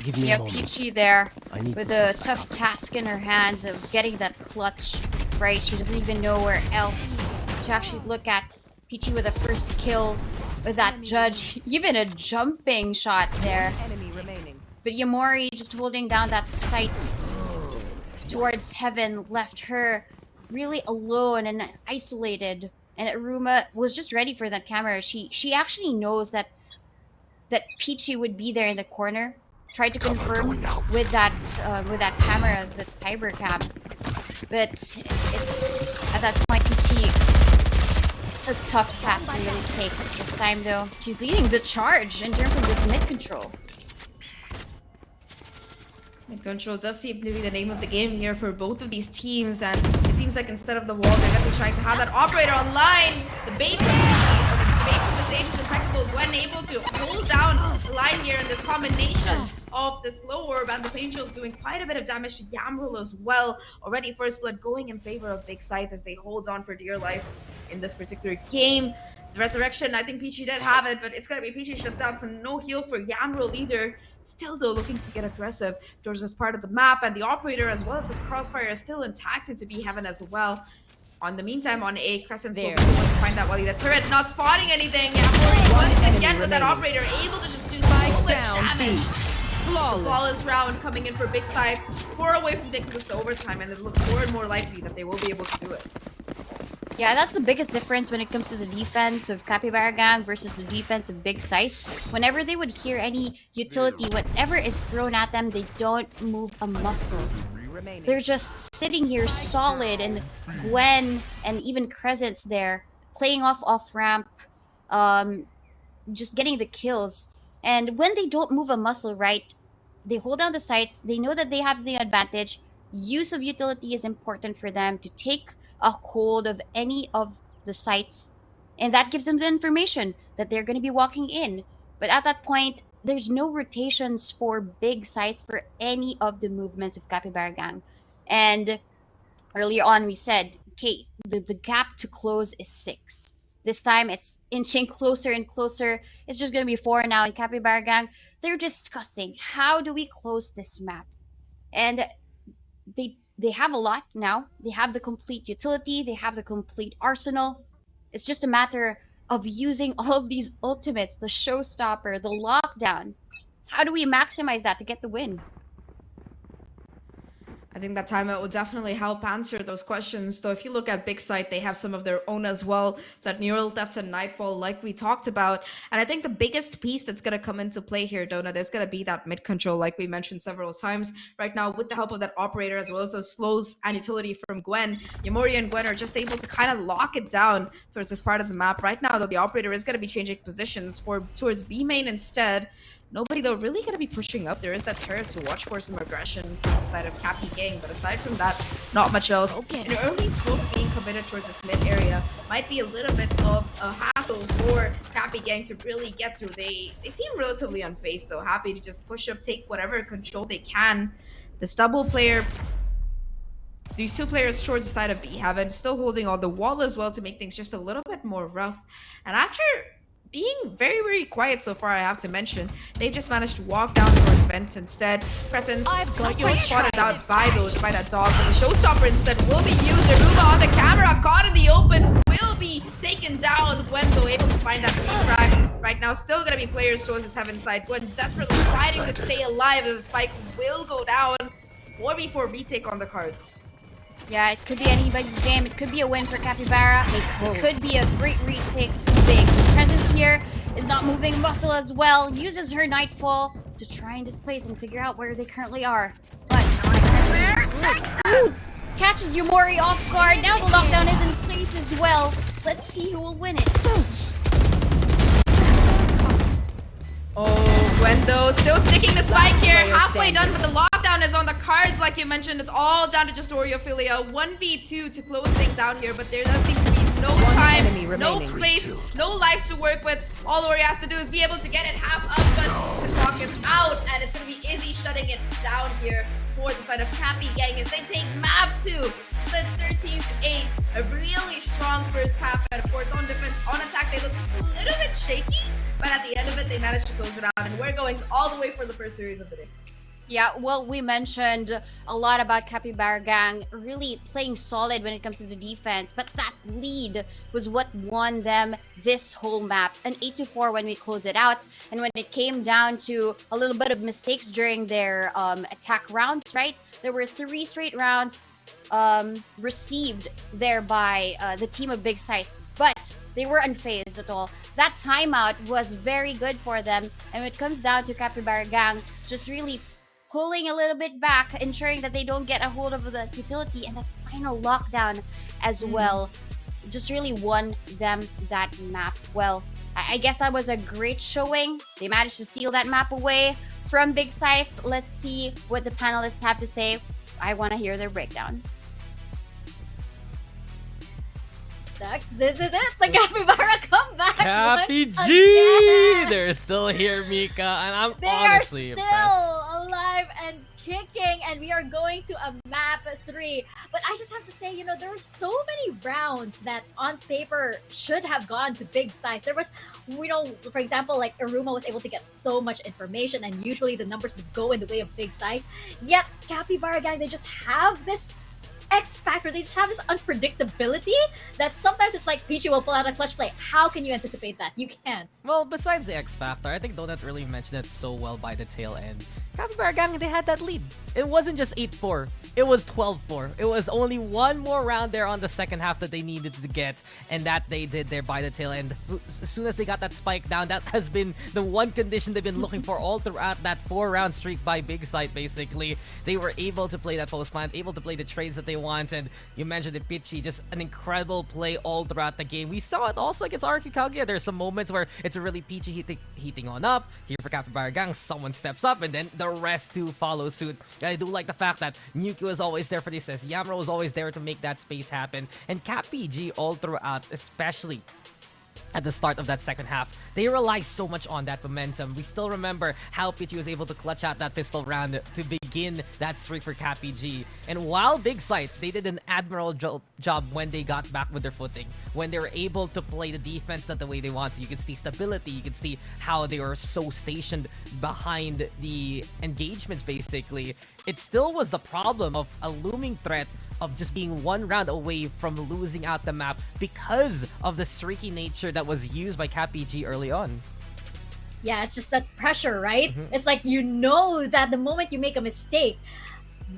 Give me a Yeah, moment. Peachy there I need with to a tough task in her hands of getting that clutch, right? She doesn't even know where else to actually look at. Peachy with a first kill with that judge, even a jumping shot there. Enemy remaining. But Yamori just holding down that sight towards heaven left her really alone and isolated. And Aruma was just ready for that camera. She actually knows that Peachy would be there in the corner. Tried to confirm with that camera, the cyber cam. But at that point, Peachy, it's a tough task to really take this time though. She's leading the charge in terms of this mid control. Mid control does seem to be the name of the game here for both of these teams, and it seems like instead of the wall, they're definitely trying to have that operator online. The bait from the stage is impeccable. Gwen able to hold down the line here in this combination of the slow orb and the pain chills doing quite a bit of damage to Yamrul as well. Already first blood going in favor of Big Scythe as they hold on for dear life in this particular game. The resurrection, I think Peachy did have it, but it's gonna be Peachy shut down, so no heal for Yamrul either. Still though looking to get aggressive towards this part of the map, and the operator as well as his crossfire is still intact into B heaven as well. On the meantime, on A, Crescent's will be able to find that Wally. The turret not spotting anything. Yamrul once again with that operator able to just do so much damage. Flawless round coming in for Big Side. 4 away from taking this to overtime, and it looks more and more likely that they will be able to do it. Yeah, that's the biggest difference when it comes to the defense of Capybara Gang versus the defense of Big Scythe. Whenever they would hear any utility, whatever is thrown at them, they don't move a muscle. They're just sitting here solid, and Gwen and even Crescent's there, playing off ramp, just getting the kills. And when they don't move a muscle, right, they hold down the sights, they know that they have the advantage. Use of utility is important for them to take a hold of any of the sites, and that gives them the information that they're going to be walking in. But at that point, there's no rotations for Big Scythe for any of the movements of Capybara Gang. And earlier on, we said, okay, the gap to close is 6. This time it's inching closer and closer. It's just gonna be 4 now, and Capybara Gang, they're discussing how do we close this map. And they have a lot now. They have the complete utility, they have the complete arsenal. It's just a matter of using all of these ultimates, the showstopper, the lockdown. How do we maximize that to get the win? I think that timeout will definitely help answer those questions. Though if you look at Big Sight, they have some of their own as well. That Neural Theft and Nightfall, like we talked about. And I think the biggest piece that's going to come into play here, Donut, is going to be that mid control, like we mentioned several times. Right now, with the help of that operator, as well as those slows and utility from Gwen, Yamori and Gwen are just able to kind of lock it down towards this part of the map. Right now, though, the operator is going to be changing positions towards B main instead. Nobody, though, really going to be pushing up. There is that turret to watch for some aggression from the side of Cappy Gang, but aside from that, not much else. An early smoke being committed towards this mid area might be a little bit of a hassle for Cappy Gang to really get through. They seem relatively unfazed, though, happy to just push up, take whatever control they can. This double player, these two players towards the side of B have still holding on the wall as well to make things just a little bit more rough. And after being very, very quiet so far, I have to mention, they've just managed to walk down towards vents instead. Presence not quite spotted out by that dog, but the showstopper instead will be used. Aruba on the camera, caught in the open, will be taken down. Gwen, though, able to find that frag. Right now, still gonna be players towards this heaven side. Gwen desperately fighting to stay alive as the spike will go down. 4v4 retake on the cards. Yeah, it could be anybody's game. It could be a win for Capybara. It could be a great retake for Big. The presence here is not moving muscle as well. Uses her Nightfall to try and displace and figure out where they currently are. But ooh, catches Yumori off guard. Now the lockdown is in place as well. Let's see who will win it. Oh, Gwendo still sticking the spike here. Halfway done, but the lockdown is on the cards. Like you mentioned, it's all down to just Oreophilia. 1v2 to close things out here, but there does seem to be no time, no place, no lives to work with. All Ori has to do is be able to get it half up, but the clock is out, and it's going to be Izzy shutting it down here for the side of Cappy Gang as they take map 2. Split 13-8. A really strong first half, and of course on defense, on attack, they look just a little bit shaky, but at the end of it, they managed to close it out, and we're going all the way for the first series of the day. Yeah, well, we mentioned a lot about Capybara Gang really playing solid when it comes to the defense, but that lead was what won them this whole map. An 8-4 when we closed it out, and when it came down to a little bit of mistakes during their attack rounds, right? There were 3 straight rounds received there by the team of Big Scythe, but they were unfazed at all. That timeout was very good for them, and when it comes down to Capybara Gang, just really pulling a little bit back, ensuring that they don't get a hold of the utility, and the final lockdown as well just really won them that map. Well, I guess that was a great showing. They managed to steal that map away from Big Scythe. Let's see what the panelists have to say. I want to hear their breakdown. This is it, the Capybara comeback. Cappy once G! again. They're still here, Mika, and I'm They honestly are still impressed. alive and kicking, and we are going to a map 3. But I just have to say, there were so many rounds that on paper should have gone to Big Scythe. There was, for example, like Iruma was able to get so much information, and usually the numbers would go in the way of Big Scythe. Yet Capybara Gang, they just have this X factor. They just have this unpredictability that sometimes it's like Peachy will pull out a clutch play. How can you anticipate that? You can't. Well, besides the X Factor, I think Donut really mentioned it so well by the tail end. Capybara Gang, they had that lead. It wasn't just 8-4. It was 12-4. It was only one more round there on the second half that they needed to get, and that they did there by the tail end. As soon as they got that spike down, that has been the one condition they've been looking for all throughout that 4-round streak by Big Sight, basically. They were able to play that post plant, able to play the trades that they want, and you mentioned it, Pitchy, just an incredible play all throughout the game. We saw it also against Araki Kaguya. There's some moments where it's a really Peachy heating on up. Here for Capybara Gang, someone steps up, and then the rest do follow suit. I do like the fact that Nuki was always there for this. Yamro was always there to make that space happen. And Cap PG all throughout, especially at the start of that second half. They rely so much on that momentum. We still remember how Pichi was able to clutch out that pistol round to begin that streak for CapyG. And while Big Scythe, they did an admirable job when they got back with their footing. When they were able to play the defense not the way they wanted. You could see stability. You could see how they were so stationed behind the engagements, basically. It still was the problem of a looming threat of just being one round away from losing out the map because of the streaky nature that was used by CapyG early on. Yeah, it's just that pressure, right? It's like you know that the moment you make a mistake,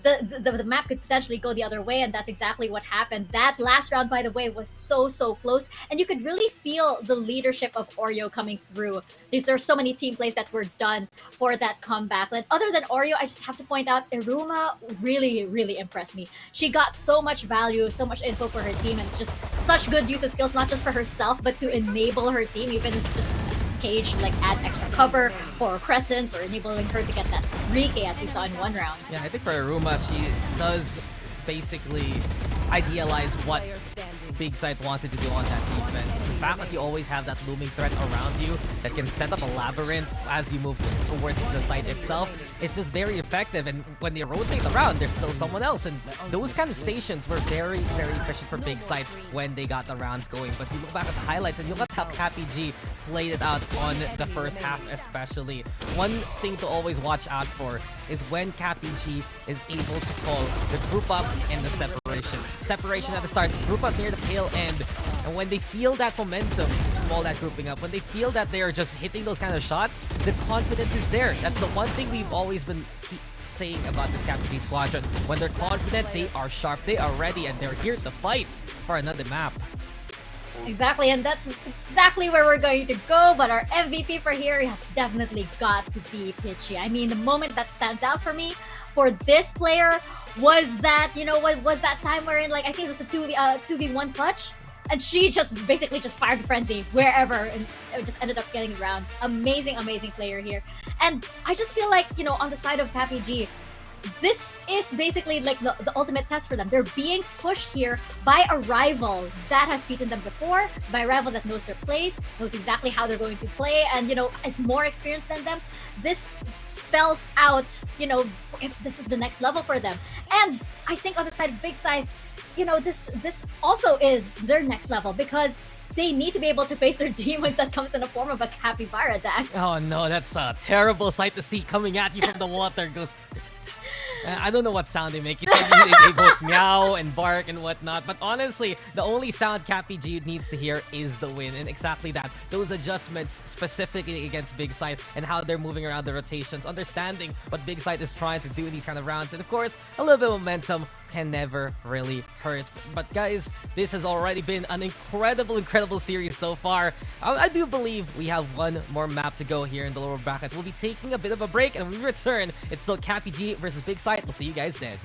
the map could potentially go the other way, and that's exactly what happened. That last round, by the way, was so close, and you could really feel the leadership of Oreo coming through. There's so many team plays that were done for that comeback. And other than Oreo, I just have to point out Iruma really impressed me. She got so much value, so much info for her team, and it's just such good use of skills, not just for herself, but to enable her team, even if it's just cage, like add extra cover for Crescents or enabling her to get that 3K as we saw in one round. Yeah, I think for Iruma, she does basically idealize what Big Scythe wanted to do on that defense. The fact that you always have that looming threat around you that can set up a labyrinth as you move towards the site itself, it's just very effective. And when they rotate around, there's still someone else. And those kind of stations were very efficient for Big Scythe when they got the rounds going. But you look back at the highlights and you look at how CapyG played it out on the first half especially. One thing to always watch out for is when CapyG is able to call the group up and the separation. Separation at the start, group up near the tail end, and when they feel that momentum from all that grouping up, when they feel that they are just hitting those kind of shots, the confidence is there. That's the one thing we've always been saying about this CapyG squadron. When they're confident, they are sharp, they are ready, and they're here to fight for another map. Exactly, and that's exactly where we're going to go, but our MVP for here has definitely got to be Pichi. I mean, the moment that stands out for me for this player was that, you know, what was that time wherein, like, I think it was a 2v1 clutch, and she just basically just fired the frenzy wherever, and it just ended up getting the round. Amazing player here. And I just feel like, you know, on the side of CapyG, this is basically like the ultimate test for them. They're being pushed here by a rival that has beaten them before, by a rival that knows their plays, knows exactly how they're going to play, and, you know, is more experienced than them. This spells out, you know, if this is the next level for them. And I think on the side of Big Scythe, you know, this also is their next level, because they need to be able to face their demons that comes in the form of a Capybara, Dax. Oh no, that's a terrible sight to see coming at you from the water. It goes... I don't know what sound they make. They both meow and bark and whatnot. But honestly, the only sound CapyG needs to hear is the win. And exactly that. Those adjustments specifically against Big Scythe and how they're moving around the rotations. Understanding what Big Scythe is trying to do in these kind of rounds. And of course, a little bit of momentum can never really hurt. But guys, this has already been an incredible series so far. I do believe we have one more map to go here in the lower bracket. We'll be taking a bit of a break, and when we return, it's still CapyG versus Big Scythe. We'll see you guys then.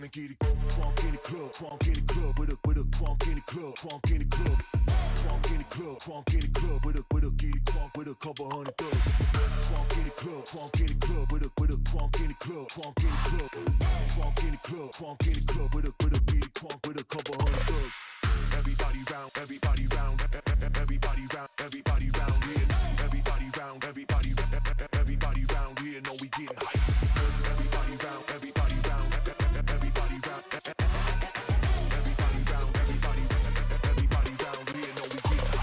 wanna get it crunk in the club, crunk in the club, with a crunk in the club, crunk in the club, crunk in the club, crunk in the club, with a get it crunk with a couple hundred thugs. Crunk in the club, crunk in the club, with a crunk in the club, crunk in the club, crunk in the club, crunk in the club, with a get it crunk with a couple hundred thugs. Everybody round, everybody round, everybody round, everybody round here. Everybody round, everybody round here. Know we getting hype. Everybody round, everybody round, everybody round, everybody round, everybody round here. Know we getting hype.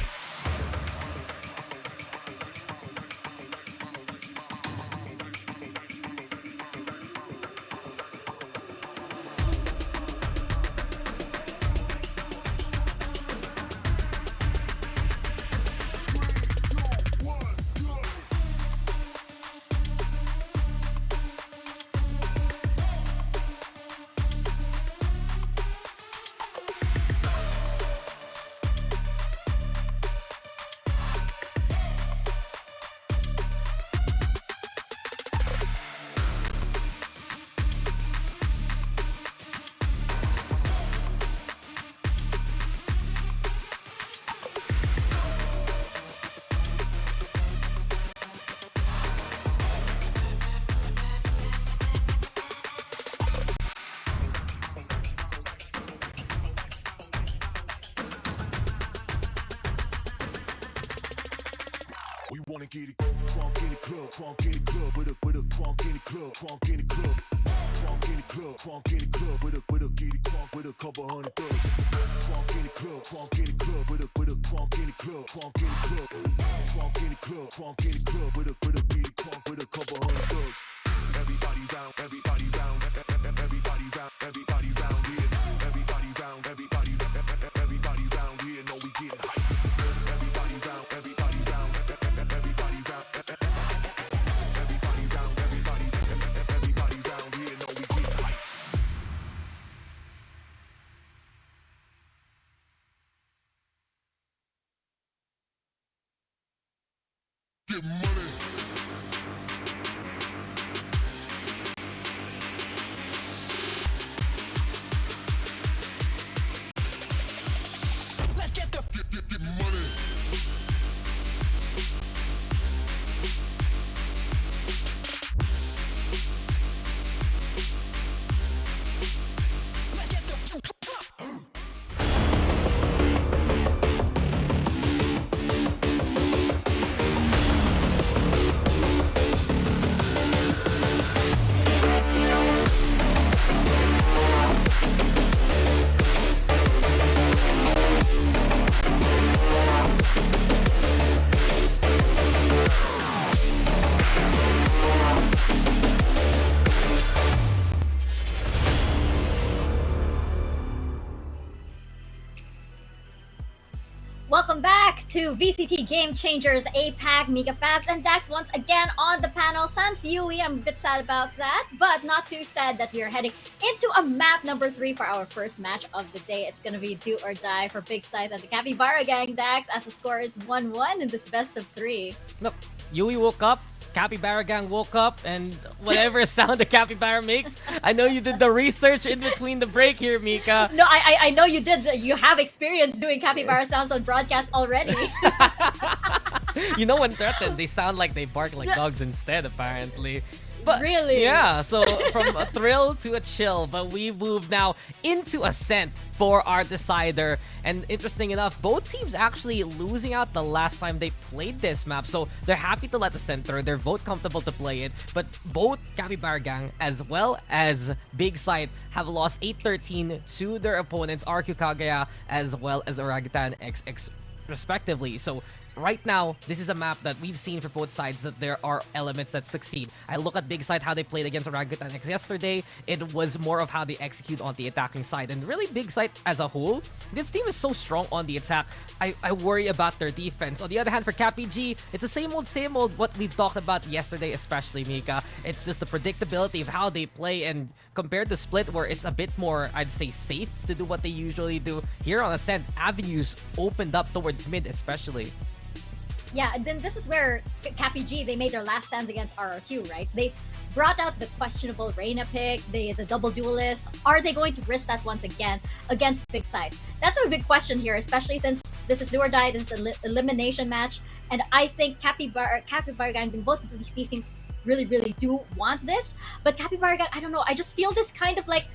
We wanna get it crunk in the club, crunk in the club, with a crunk in the club, crunk in the club, crunk in the club, crunk in the club, with a get it crunk with a couple hundred thugs. Crunk in the club, crunk in the club, with a crunk in the club, crunk in the club, crunk in the club, crunk in the club, with a get it crunk with a couple hundred thugs. Everybody round, everybody round, everybody round, everybody round here. Everybody round, everybody round here. Know we getting hype. Everybody round, everybody round, everybody round, everybody round, everybody round here. Know we getting hype. Get money. Let's get the Get money. let's get the Welcome back to VCT Game Changers, APAC, Mika Fabs, and Dax once again on the panel. Sans Yui, I'm a bit sad about that, but not too sad that we are heading into a map number 3 for our first match of the day. It's gonna be do or die for Big Scythe and the Capybara gang, Dax, as the score is 1-1 in this best of 3. Nope. Yui woke up, Capybara gang woke up, and whatever sound the Capybara makes, I know you did the research in between the break here, Mika. No, I know you did. You have experience doing Capybara sounds on broadcast already. You know when threatened, they sound like they bark like dogs instead, apparently. But Really? yeah, so from a thrill to a chill, but we move now into Ascent for our decider. And interesting enough, both teams actually losing out the last time they played this map, so they're happy to let Ascent through. They're both comfortable to play it, but both Capybara Gang as well as Big Scythe have lost 8-13 to their opponents, RQ Kagaya as well as Orangutan XX respectively. So right now, this is a map that we've seen for both sides that there are elements that succeed. I look at Big Side, how they played against Orangutan X yesterday. It was more of how they execute on the attacking side. And really, Big Side as a whole, this team is so strong on the attack. I worry about their defense. On the other hand, for Cappy G, it's the same old what we've talked about yesterday, especially Mika. It's just the predictability of how they play, and compared to Split, where it's a bit more, I'd say, safe to do what they usually do. Here on Ascent, avenues opened up towards mid, especially. Yeah, then this is where Cappy G, they made their last stands against RRQ, right? brought out the questionable Reyna pick, the double duelist. Are they going to risk that once again against Big Scythe? That's a big question here, especially since this is do or die, this is an elimination match. And I think Capybara Gang, both of these teams really do want this. But Capybara Gang, I don't know, I just feel this kind of like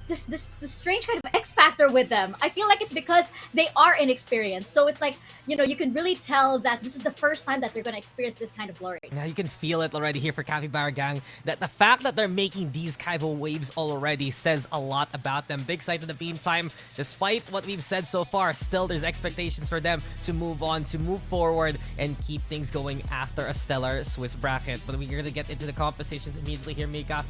this strange kind of X factor with them. I feel like it's because they are inexperienced. So it's like, you know, you can really tell that this is the first time that they're going to experience this kind of glory. Now you can feel it already here for Capybara Gang, that the fact that they're making these kind of waves already says a lot about them. Big Scythe in the meantime, despite what we've said so far, still there's expectations for them to move on, to move forward, and keep things going after a stellar Swiss bracket. But we're going to get into the compensations immediately here, Mika.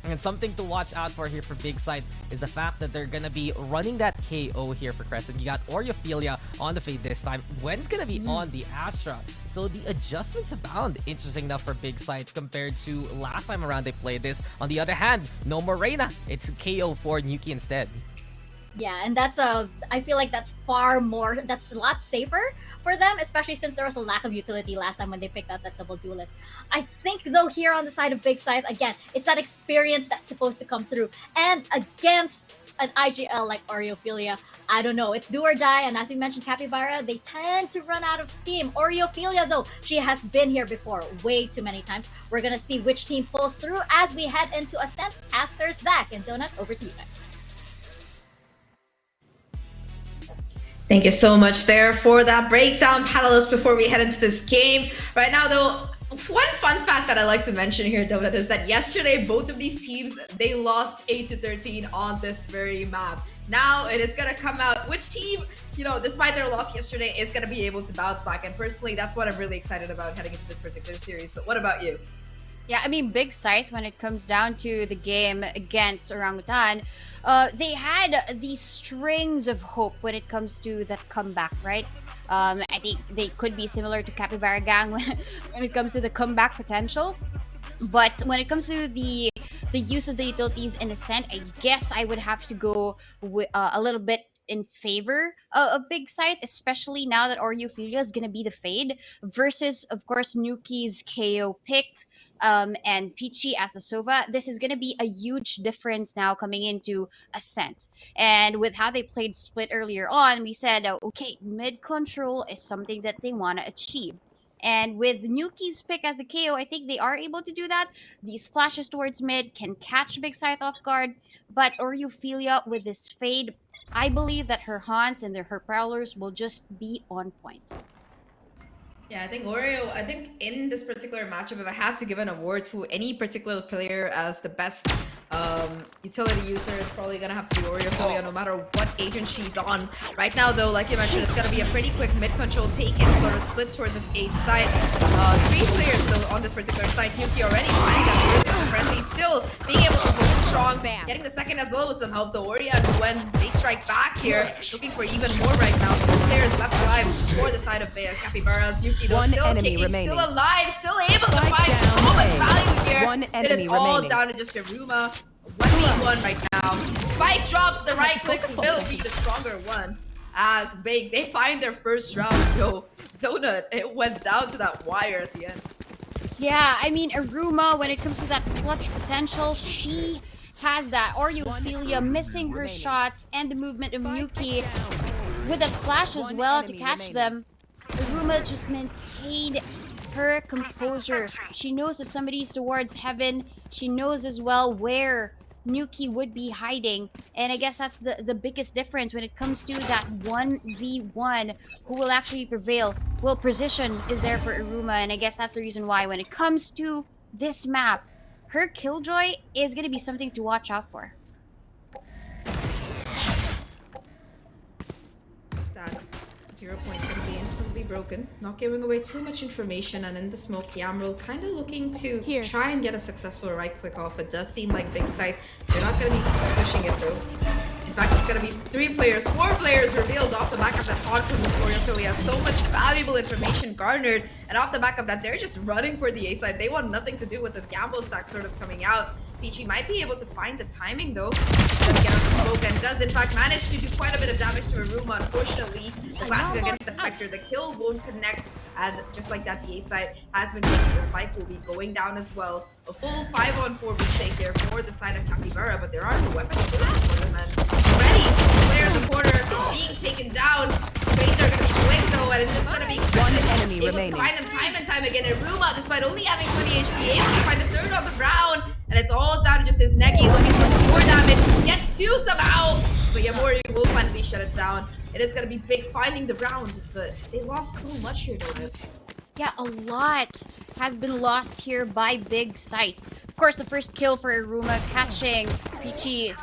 And something to watch out for here for Big Scythe is the fact that they're gonna be running that KO here for Crescent. You got Oreophilia on the Fade this time. Gwen's gonna be on the Astra. So the adjustments abound, interesting enough, for Big Scythe compared to last time around they played this. On the other hand, no more Reyna. It's KO for Nuki instead. Yeah, and that's I feel like that's a lot safer for them, especially since there was a lack of utility last time when they picked out that double duelist. I think though here on the side of Big Scythe, again, it's that experience that's supposed to come through. And against an IGL like Oreophilia, I don't know, it's do or die, and as we mentioned, Capybara, they tend to run out of steam. Oreophilia though, she has been here before way too many times. We're gonna see which team pulls through as we head into Ascent. Aster, Zach, and Donut, over to you guys. Thank you so much there for that breakdown, panelists, before we head into this game. Right now, though, one fun fact that I like to mention here, Donut, is that yesterday, both of these teams, they lost 8-13 on this very map. Now, it is going to come out which team, you know, despite their loss yesterday, is going to be able to bounce back. And personally, that's what I'm really excited about heading into this particular series. But what about you? Yeah, I mean, Big Scythe, when it comes down to the game against Orangutan, they had these strings of hope when it comes to that comeback, right? I think they could be similar to Capybara Gang when it comes to the comeback potential. But when it comes to the use of the utilities in Ascent, I guess I would have to go with, a little bit in favor of Big Scythe, especially now that Oreophilia is going to be the Fade versus, of course, Nuki's KO pick. And Peachy as a Sova. This is going to be a huge difference now coming into Ascent. And with how they played Split earlier on, we said, okay, mid control is something that they want to achieve. And with Nuki's pick as the KO, I think they are able to do that. These flashes towards mid can catch Big Scythe off guard. But Oreophilia with this Fade, I believe that her haunts and her prowlers will just be on point. Yeah, I think in this particular matchup, if I had to give an award to any particular player as the best utility user, it's probably gonna have to be Oreophilia, no matter what agent she's on. Right now, though, like you mentioned, it's gonna be a pretty quick mid-control take-in, sort of split towards this A side. 3 players, though, on this particular side. Yuki already finding that there is a friendly, still being able to hold strong, getting the second as well with some help. The Oria and when they strike back here, looking for even more right now. 2 players left alive for the side of Capybara's. Yuki, though, still kicking, still alive, still able to find so much value here. It is all down to just Iruma. 1v1 right now. Spike drop, the right click will be the stronger one. As Big, they find their first round. Yo, Donut, it went down to that wire at the end. Yeah, I mean, Iruma, when it comes to that clutch potential, she has that. Oreophilia missing her shots and the movement of Nuki with that flash as well to catch them. Iruma just maintained her composure. She knows that somebody's towards heaven. She knows as well where Nuki would be hiding. And I guess that's the biggest difference when it comes to that 1v1. Who will actually prevail? Well, precision is there for Iruma. And I guess that's the reason why when it comes to this map, her killjoy is going to be something to watch out for. That 0 point's going to be instantly broken. Not giving away too much information, and in the smoke, Yamril kind of looking to try and get a successful right click off. It does seem like Big Scythe, they're not going to be pushing it through. In fact, it's gonna be 3 players, 4 players revealed off the back of that taunt from Victoria Philia. So much valuable information garnered, and off the back of that, they're just running for the A side. They want nothing to do with this gamble stack sort of coming out. Peachy might be able to find the timing though. Does get out the smoke and does in fact manage to do quite a bit of damage to Aruma. Unfortunately, the classic against the Spectre, the kill won't connect, and just like that, the A side has been taken. The spike will be going down as well. A full 5-on-4 retake there for the side of Capybara, but there are no weapons for them. And already, player in the corner being taken down. Trades are going to be quick though, and it's just going to be One enemy able remaining. to find them time and time again. Aruma, despite only having 20 HP, able to find the third on the round. And it's all down to just his Negi looking for some more damage. Gets 2 somehow, but Yamori will finally shut it down. It is going to be big finding the round, but they lost so much here, though. Yeah, a lot has been lost here by Big Scythe. Of course, the first kill for Aruma, catching Peachy,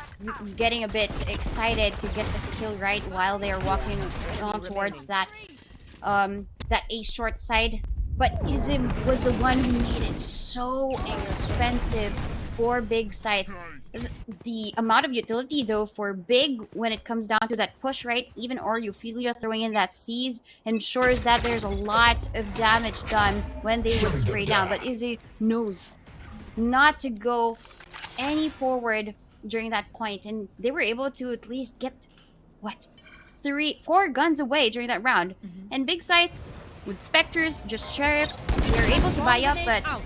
getting a bit excited to get the kill right while they are walking on towards that that A short side. But Izim was the one who made it so expensive for Big Scythe. The amount of utility though for Big when it comes down to that push, right? Even Ophelia throwing in that seize ensures that there's a lot of damage done when they would spray down. But Izzy knows not to go any forward during that point, and they were able to at least get what 4 guns away during that round. And Big Scythe with Spectres, just Sheriffs, they're able to buy up, but I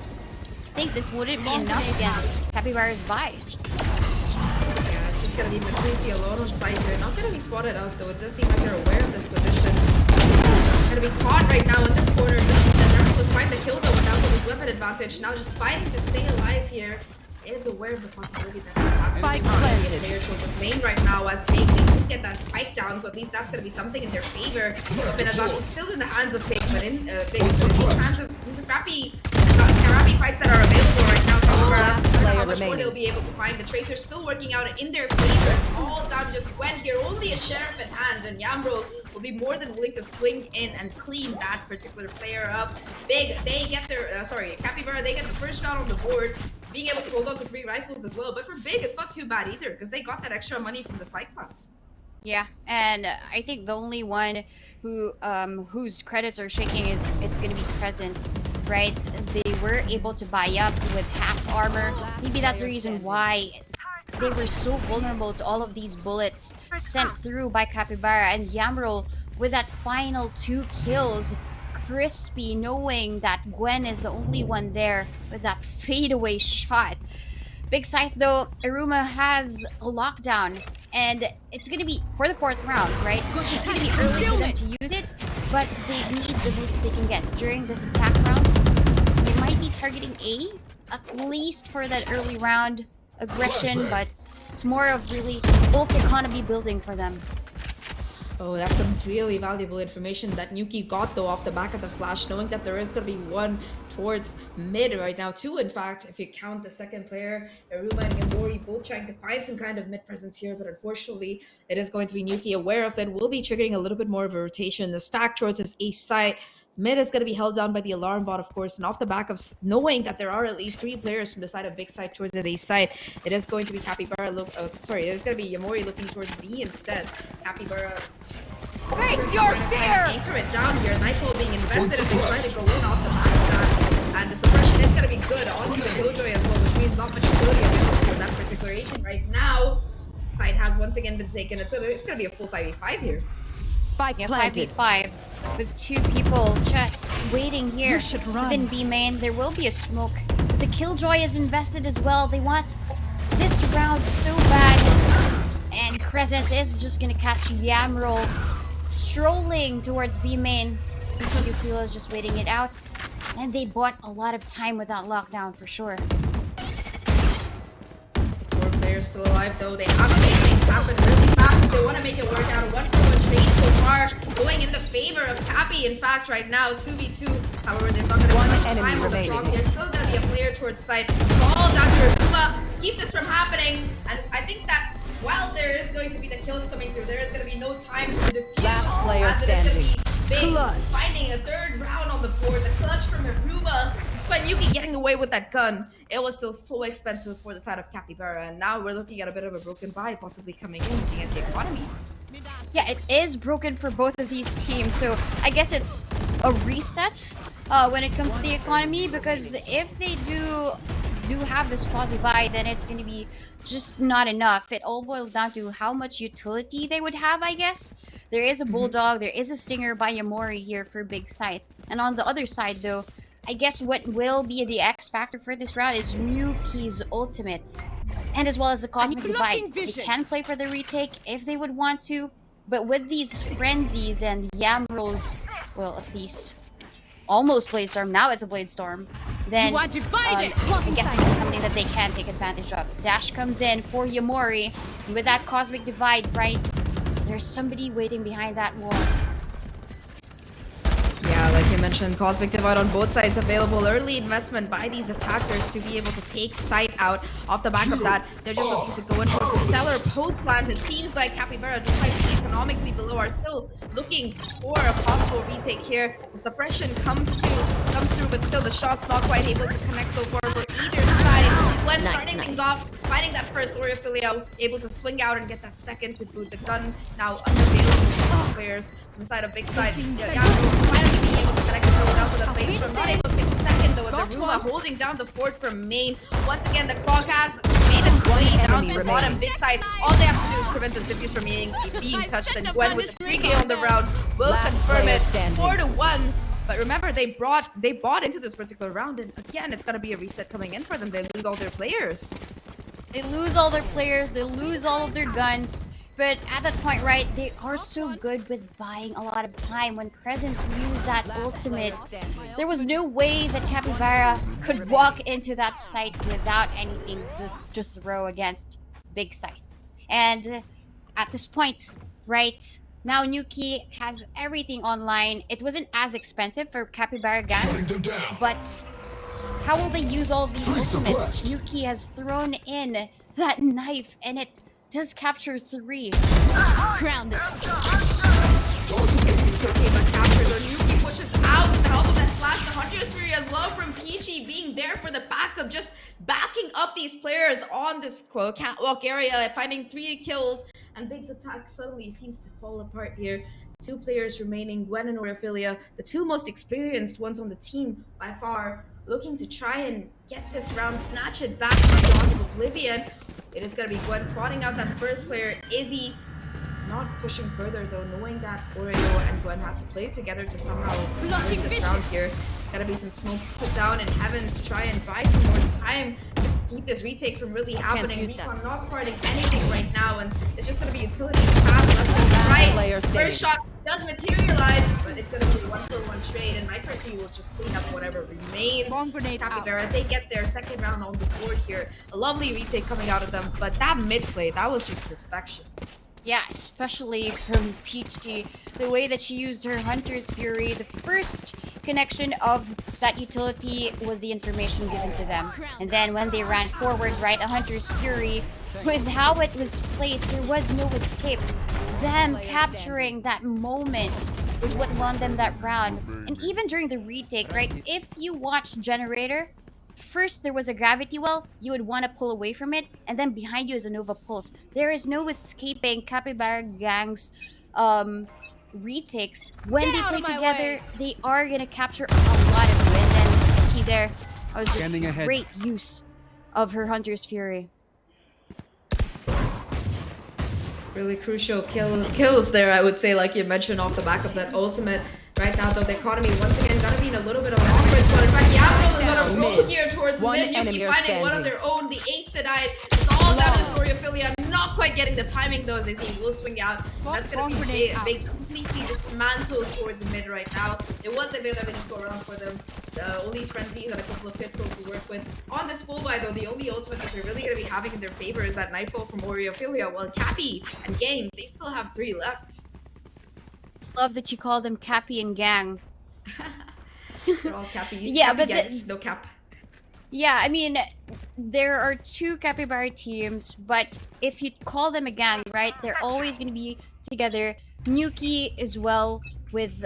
think this wouldn't be enough against Capybara's buy. Yeah, it's just gonna be McCreepy alone on site here. Not gonna be spotted out though. It does seem like they're aware of this position. Gonna be caught right now in this corner. Let's find the kill though without his weapon advantage. Now just fighting to stay alive here. Is aware of the possibility that perhaps Spike not gonna be a planted. player towards main right now as Big. They could get that spike down, so at least that's gonna be something in their favor. Weapon advantage still in the hands of Big, but in Big, but in these hands of the scrappy fights that are available right now. I don't know how much more they'll be able to find. The trades are still working out in their favor. It's all down to just Gwen here, only a sheriff in hand, and Yambro will be more than willing to swing in and clean that particular player up. Big, they get their Capybara, they get the first shot on the board, being able to hold on to 3 rifles as well. But for Big, it's not too bad either, because they got that extra money from the spike plant. Yeah, and I think the only one who whose credits are shaking is it's going to be Presence, right? They were able to buy up with half armor. Maybe that's the reason why they were so vulnerable to all of these bullets sent through by Capybara. And Yamrol with that final 2 kills, crispy, knowing that Gwen is the only one there with that fadeaway shot. Big Scythe though, Aruma has a lockdown, and it's gonna be for the 4th round, right? It's gonna be early for them to use it, but they need the boost they can get during this attack round. They might be targeting A, at least for that early round aggression, but it's more of really ult economy building for them. Oh, that's some really valuable information that Nuki got though off the back of the flash, knowing that there is going to be 1 towards mid right now. 2, in fact, if you count the second player, Aruma and Yamori both trying to find some kind of mid presence here, but unfortunately, it is going to be Nuki aware of it. Will be triggering a little bit more of a rotation. The stack towards his A site. Mid is going to be held down by the alarm bot, of course, and off the back of knowing that there are at least 3 players from the side of Big Side towards his A side, it is going to be Capybara. It is going to be Yamori looking towards B instead. Capybara. Face your fear! Anchor it down here. Nightfall being invested as they try to go in off the back of that, and the suppression is going to be good onto the Killjoy as well, which means not much ability available for that particular agent right now. Side has once again been taken. It's going to be a full 5v5 here. Spike Yeah, planted. 5v5 with 2 people just waiting here You should run. within B main. There will be a smoke. The Killjoy is invested as well. They want this round so bad. And Crescent is just gonna catch Yamrol strolling towards B main. Ophelia is just waiting it out. And they bought a lot of time with that lockdown for sure. 4 players still alive though. They have to make things happen really fast. They want to make it work out. 1 solo trade so far going in the favor of Cappy. In fact, right now 2v2. However, there's not going to be much time on the clock. There's still going to be a player towards side. Falls after Aruma to keep this from happening. And I think that while there is going to be the kills coming through, there is going to be no time to defuse. Last player as it is going to standing. be Big Clutch. finding a 3rd round on the board. The clutch from Aruma. despite Yuki getting away with that gun, it was still so expensive for the side of Capybara, and now we're looking at a bit of a broken buy possibly coming in, looking at the economy. Yeah, it is broken for both of these teams, so I guess it's a reset when it comes to the economy, because if they do have this quasi buy, then it's going to be just not enough. It all boils down to how much utility they would have, I guess. There is a Bulldog, there is a Stinger by Yamori here for Big Scythe. And on the other side, though, I guess what will be the X factor for this round is Nuki's ultimate. And as well as the Cosmic Divide. They can play for the retake if they would want to, but with these Frenzies and Yamros, well, at least almost Blade Storm, now it's a Blade Storm, then I guess this is something that they can take advantage of. Dash comes in for Yamori, and with that Cosmic Divide, right, there's somebody waiting behind that wall. Yeah, like you mentioned, Cosmic Divide on both sides available. Early investment by these attackers to be able to take Scythe out. Off the back of that, they're just looking to go in for some stellar post plans. It seems like Capybara, despite being economically below, are still looking for a possible retake here. The suppression comes through, but still the shot's not quite able to connect so far for either side. When starting things off, finding that first Oriophilia, able to swing out and get that second to boot. The gun now unavailable for players from the side of Big Side. Finally being able to connect the throw down to the base from not able to get the second though, as Aruma holding down the fort from main. Once again, the clock has made its way down to the bottom. Big Side, all they have to do is prevent this diffuse from being touched, and Gwen with the 3K on the round will confirm it 4-1. But remember, they bought into this particular round, and again, it's gonna be a reset coming in for them. They lose all their players. They lose all their players, they lose all of their guns. But at that point, right, they are so good with buying a lot of time. When Crescents used that ultimate, there was no way that Capybara could walk into that site without anything to throw against Big Scythe. And at this point, right, now Nuki has everything online. It wasn't as expensive for Capybara Gang, but how will they use all of these ultimates? Nuki has thrown in that knife, and it does capture 3. Grounded. Nuki pushes out with the help of that flash. The Hunter's Fury as well from Peachy being there for the backup, just backing up these players on this catwalk area, finding 3 kills. And Big's attack suddenly seems to fall apart here. 2 players remaining, Gwen and Oriophilia, the 2 most experienced ones on the team by far, looking to try and get this round, snatch it back from the jaws of Oblivion. It is going to be Gwen spotting out that first player, Izzy. Not pushing further though, knowing that Oreo and Gwen have to play together to somehow win this round here. Gotta be some smokes put down in heaven to try and buy some more time to keep this retake from really happening. Recon not starting anything right now, and it's just gonna be utilities path left and right. First shot does materialize, but it's gonna be a 1-for-1 trade, and MicroT will just clean up whatever remains. Capybara, they get their second round on the board here. A lovely retake coming out of them, but that mid play, that was just perfection. Yeah, especially from Peachy, the way that she used her Hunter's Fury. The first connection of that utility was the information given to them. And then when they ran forward, right, a Hunter's Fury, with how it was placed, there was no escape. Them capturing that moment was what won them that round. And even during the retake, right, if you watch Generator, first there was a gravity well, you would want to pull away from it, and then behind you is a Nova Pulse. There is no escaping Capybara Gang's retakes. When they play together, they are gonna capture a lot of wind. And he there was just great use of her Hunter's Fury. Really crucial kills there, I would say, like you mentioned, off the back of that ultimate. Right now, though, the economy once again gonna be in a little bit of an awkward spot. In fact, Yamro is gonna roll here towards mid. Yuki finding one of their own. The ace denied. It's all down to Oriophilia. Not quite getting the timing though, as they see will swing out. That's gonna be a big, completely dismantled towards mid right now. It was a bit of an eco round for them. Only Frenzies and a couple of pistols to work with. On this full buy though, the only ultimate that they're really gonna be having in their favor is that Nightfall from Oriophilia. While Cappy and Gang, they still have 3 left. Love that you call them Cappy and Gang. They're all Cappy. Yeah, Cappy but gangs, no cap. Yeah, I mean, there are 2 Capybara teams, but if you call them a gang, right, they're always going to be together. Nuki as well with...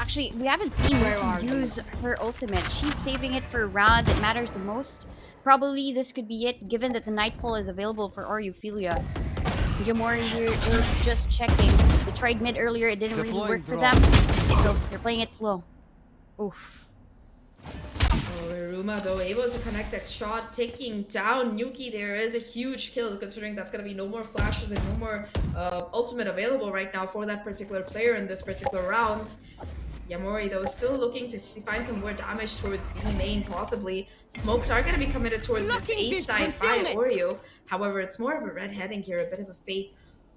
Actually, we haven't seen Yuki use her ultimate. She's saving it for a round that matters the most. Probably this could be it, given that the Nightfall is available for Ophelia. Yamori here is just checking. They tried mid earlier, it didn't really work for them. So they're playing it slow. Oof. Oh, Iruma though able to connect that shot, taking down Yuki. There is a huge kill considering that's gonna be no more flashes and no more ultimate available right now for that particular player in this particular round. Yamori though is still looking to find some more damage towards B main possibly. Smokes are gonna be committed towards this A side by Oreo. However, it's more of a red herring here, a bit of a fake.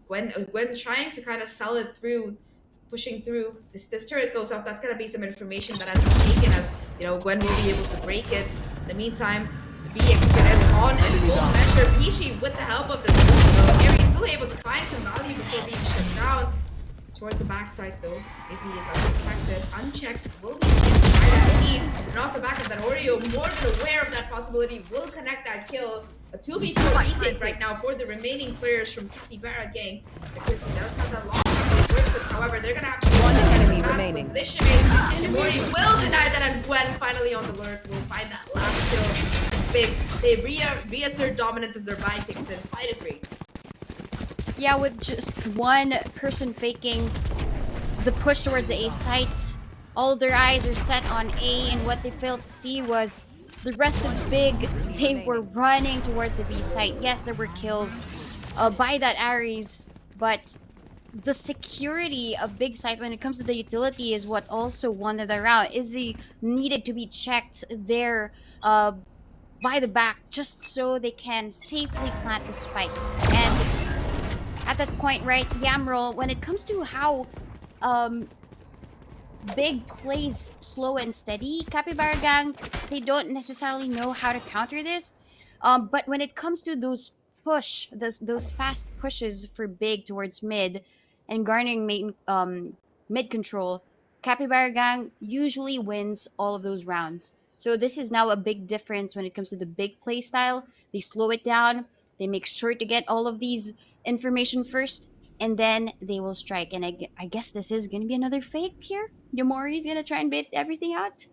Gwen trying to kind of sell it through, pushing through. This turret goes off. That's gonna be some information that has been taken, as you know, Gwen will be able to break it. In the meantime, the B execute is on in full measure. Peachy with the help of this Aries still able to find some value before being shut down. Towards the backside though, Izzy is unprotected, unchecked, will be able to try to seize, and off the back of that Oreo, more than aware of that possibility, will connect that kill. A 2v4 retake right now for the remaining players from Capybara gang. Because he does have that long however, they're gonna have to one enemy remaining. Positioning. And Morty will deny that, and Gwen finally on the alert will find that last kill. It's big. They reassert dominance as their buy kicks in. 5-3. Yeah, with just one person faking the push towards the A site, all their eyes are set on A, and what they failed to see was the rest of BIGG. They were running towards the B site. Yes, there were kills by that Ares, but the security of BIGG site when it comes to the utility is what also won the round. Izzy needed to be checked there by the back just so they can safely plant the spike. And at that point, right, Yamroll, when it comes to how BIGG plays slow and steady, Capybara gang, they don't necessarily know how to counter this. But when it comes to those fast pushes for BIGG towards mid and garnering mid control, Capybara gang usually wins all of those rounds. So this is now a big difference when it comes to the BIGG play style. They slow it down. They make sure to get all of these information first, and then they will strike. And I guess this is going to be another fake here. Yamori is going to try and bait everything out.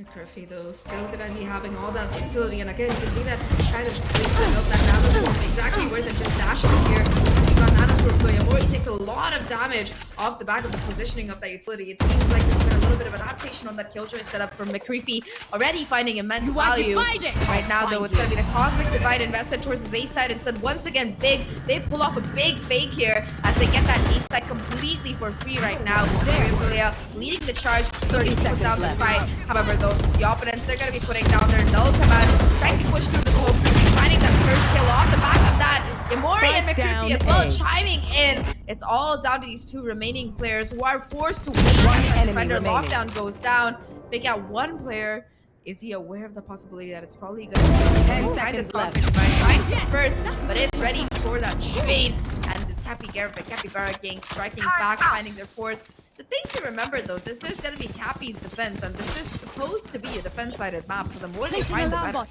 McCurfy though still gonna be having all that utility, and again you can see that kind of placement of that nanoswarm exactly where the dash is here. You got nanoswarm going. Yamori takes a lot of damage off the back of the positioning of that utility. It seems like there's been a little bit of adaptation on that killjoy setup from McCreefy, already finding immense value. Right now though, it's gonna be the Cosmic Divide invested towards his A side instead. Once again, BIGG, they pull off a big fake here as they get that A side completely for free right now. Ophelia leading the charge, 30 seconds down the side. However, the opponents, they're going to be putting down their null command, trying to push through the smoke to finding that first kill off the back of that. Yamori and McCreefy as well chiming in. It's all down to these two remaining players who are forced to wait as the defender lockdown goes down. Pick out one player. Is he aware of the possibility that it's probably going to be 10 seconds left? Finds the first, but it's ready for that trade. And this Capybara gang striking back, finding their fourth. The thing to remember though, this is going to be Cappy's defense, and this is supposed to be a defense-sided map, so the more they find, the better.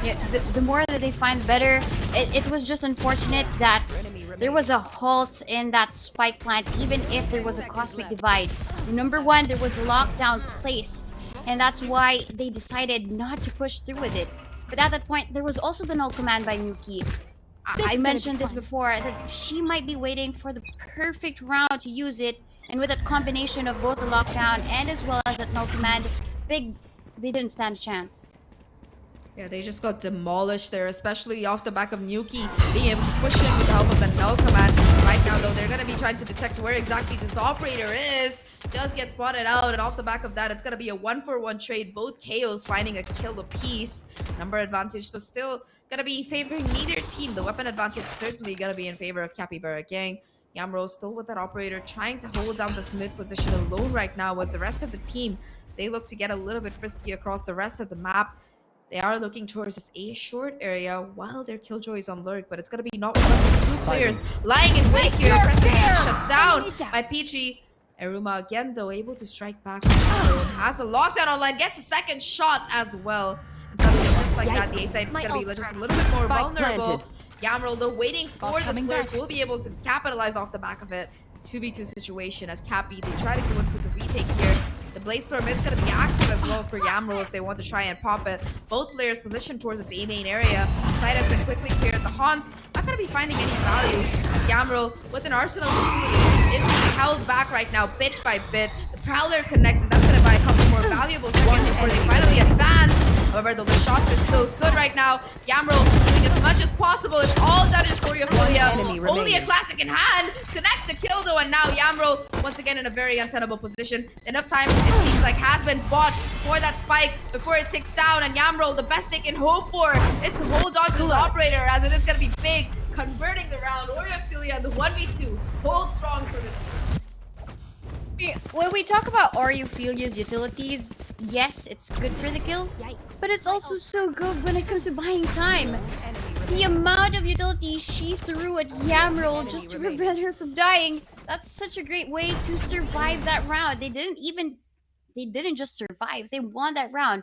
Yeah, the more that they find, the better. It was just unfortunate that there was a halt in that spike plant, even if there was a Cosmic Divide. Number one, there was the lockdown placed, and that's why they decided not to push through with it. But at that point, there was also the null command by Nuki. I mentioned this before, that she might be waiting for the perfect round to use it, and with that combination of both the lockdown and as well as that null command, BIGG, they didn't stand a chance. Yeah, they just got demolished there, especially off the back of Nuki being able to push in with the help of the null command. Right now, though, they're going to be trying to detect where exactly this operator is. Does get spotted out, and off the back of that, it's going to be a 1-for-1 trade. Both KOs finding a kill apiece. Number advantage, so still going to be favoring neither team. The weapon advantage certainly going to be in favor of Capybara gang. Yamro still with that operator, trying to hold down this mid position alone right now, as the rest of the team, they look to get a little bit frisky across the rest of the map. They are looking towards this A short area while their Killjoy is on lurk, but it's going to be not one of the two players lying in wait here. Preston shut down by PG. Iruma again, though, able to strike back. Has a lockdown online, gets a second shot as well. And suddenly, just like that, the A side is going to be just a little bit more vulnerable. Yamroll, though, waiting for this lurk, will be able to capitalize off the back of it. 2v2 situation as Cappy, they try to go in for the retake here. The Blaze Storm is going to be active as well for Yamro if they want to try and pop it. Both players positioned towards this A main area. Scythe has been quickly cleared. The Haunt not going to be finding any value as Yamro with an arsenal facility is being held back right now bit by bit. The Prowler connects and that's going to buy a couple more valuable seconds before they finally advance. However, though the shots are still good right now, Yamro doing as much as possible. It's all done in Storyophilia. Only a classic in hand connects the kill though, and now Yamro once again in a very untenable position. Enough time it seems like has been bought for that spike before it ticks down, and Yamro, the best they can hope for is to hold on to this operator as it is going to be big, converting the round. Storyophilia and the 1v2 hold strong for the team. When we talk about Oriophilia's utilities, yes, it's good for the kill, but it's also so good when it comes to buying time. The amount of utilities she threw at Yamro just to prevent her from dying, that's such a great way to survive that round. They didn't just survive, they won that round.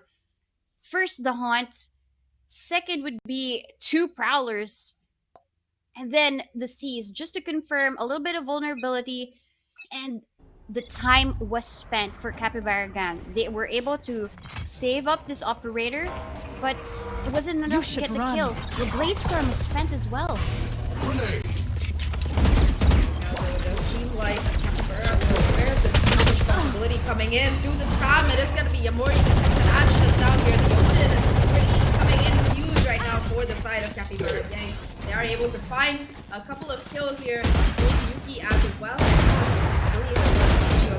First, the Haunt. Second would be 2 Prowlers. And then the Seas, just to confirm a little bit of vulnerability, and the time was spent for Capybara gang. They were able to save up this operator, but it wasn't enough to get the kill. The Blade Storm was spent as well. Now, it does seem like Capybara will aware of the responsibility coming in through the spam. It is going to be Yamori and Ash down here. The Odin and the Freeze coming in huge right now for the side of Capybara gang. They are able to find a couple of kills here with Yuki as well.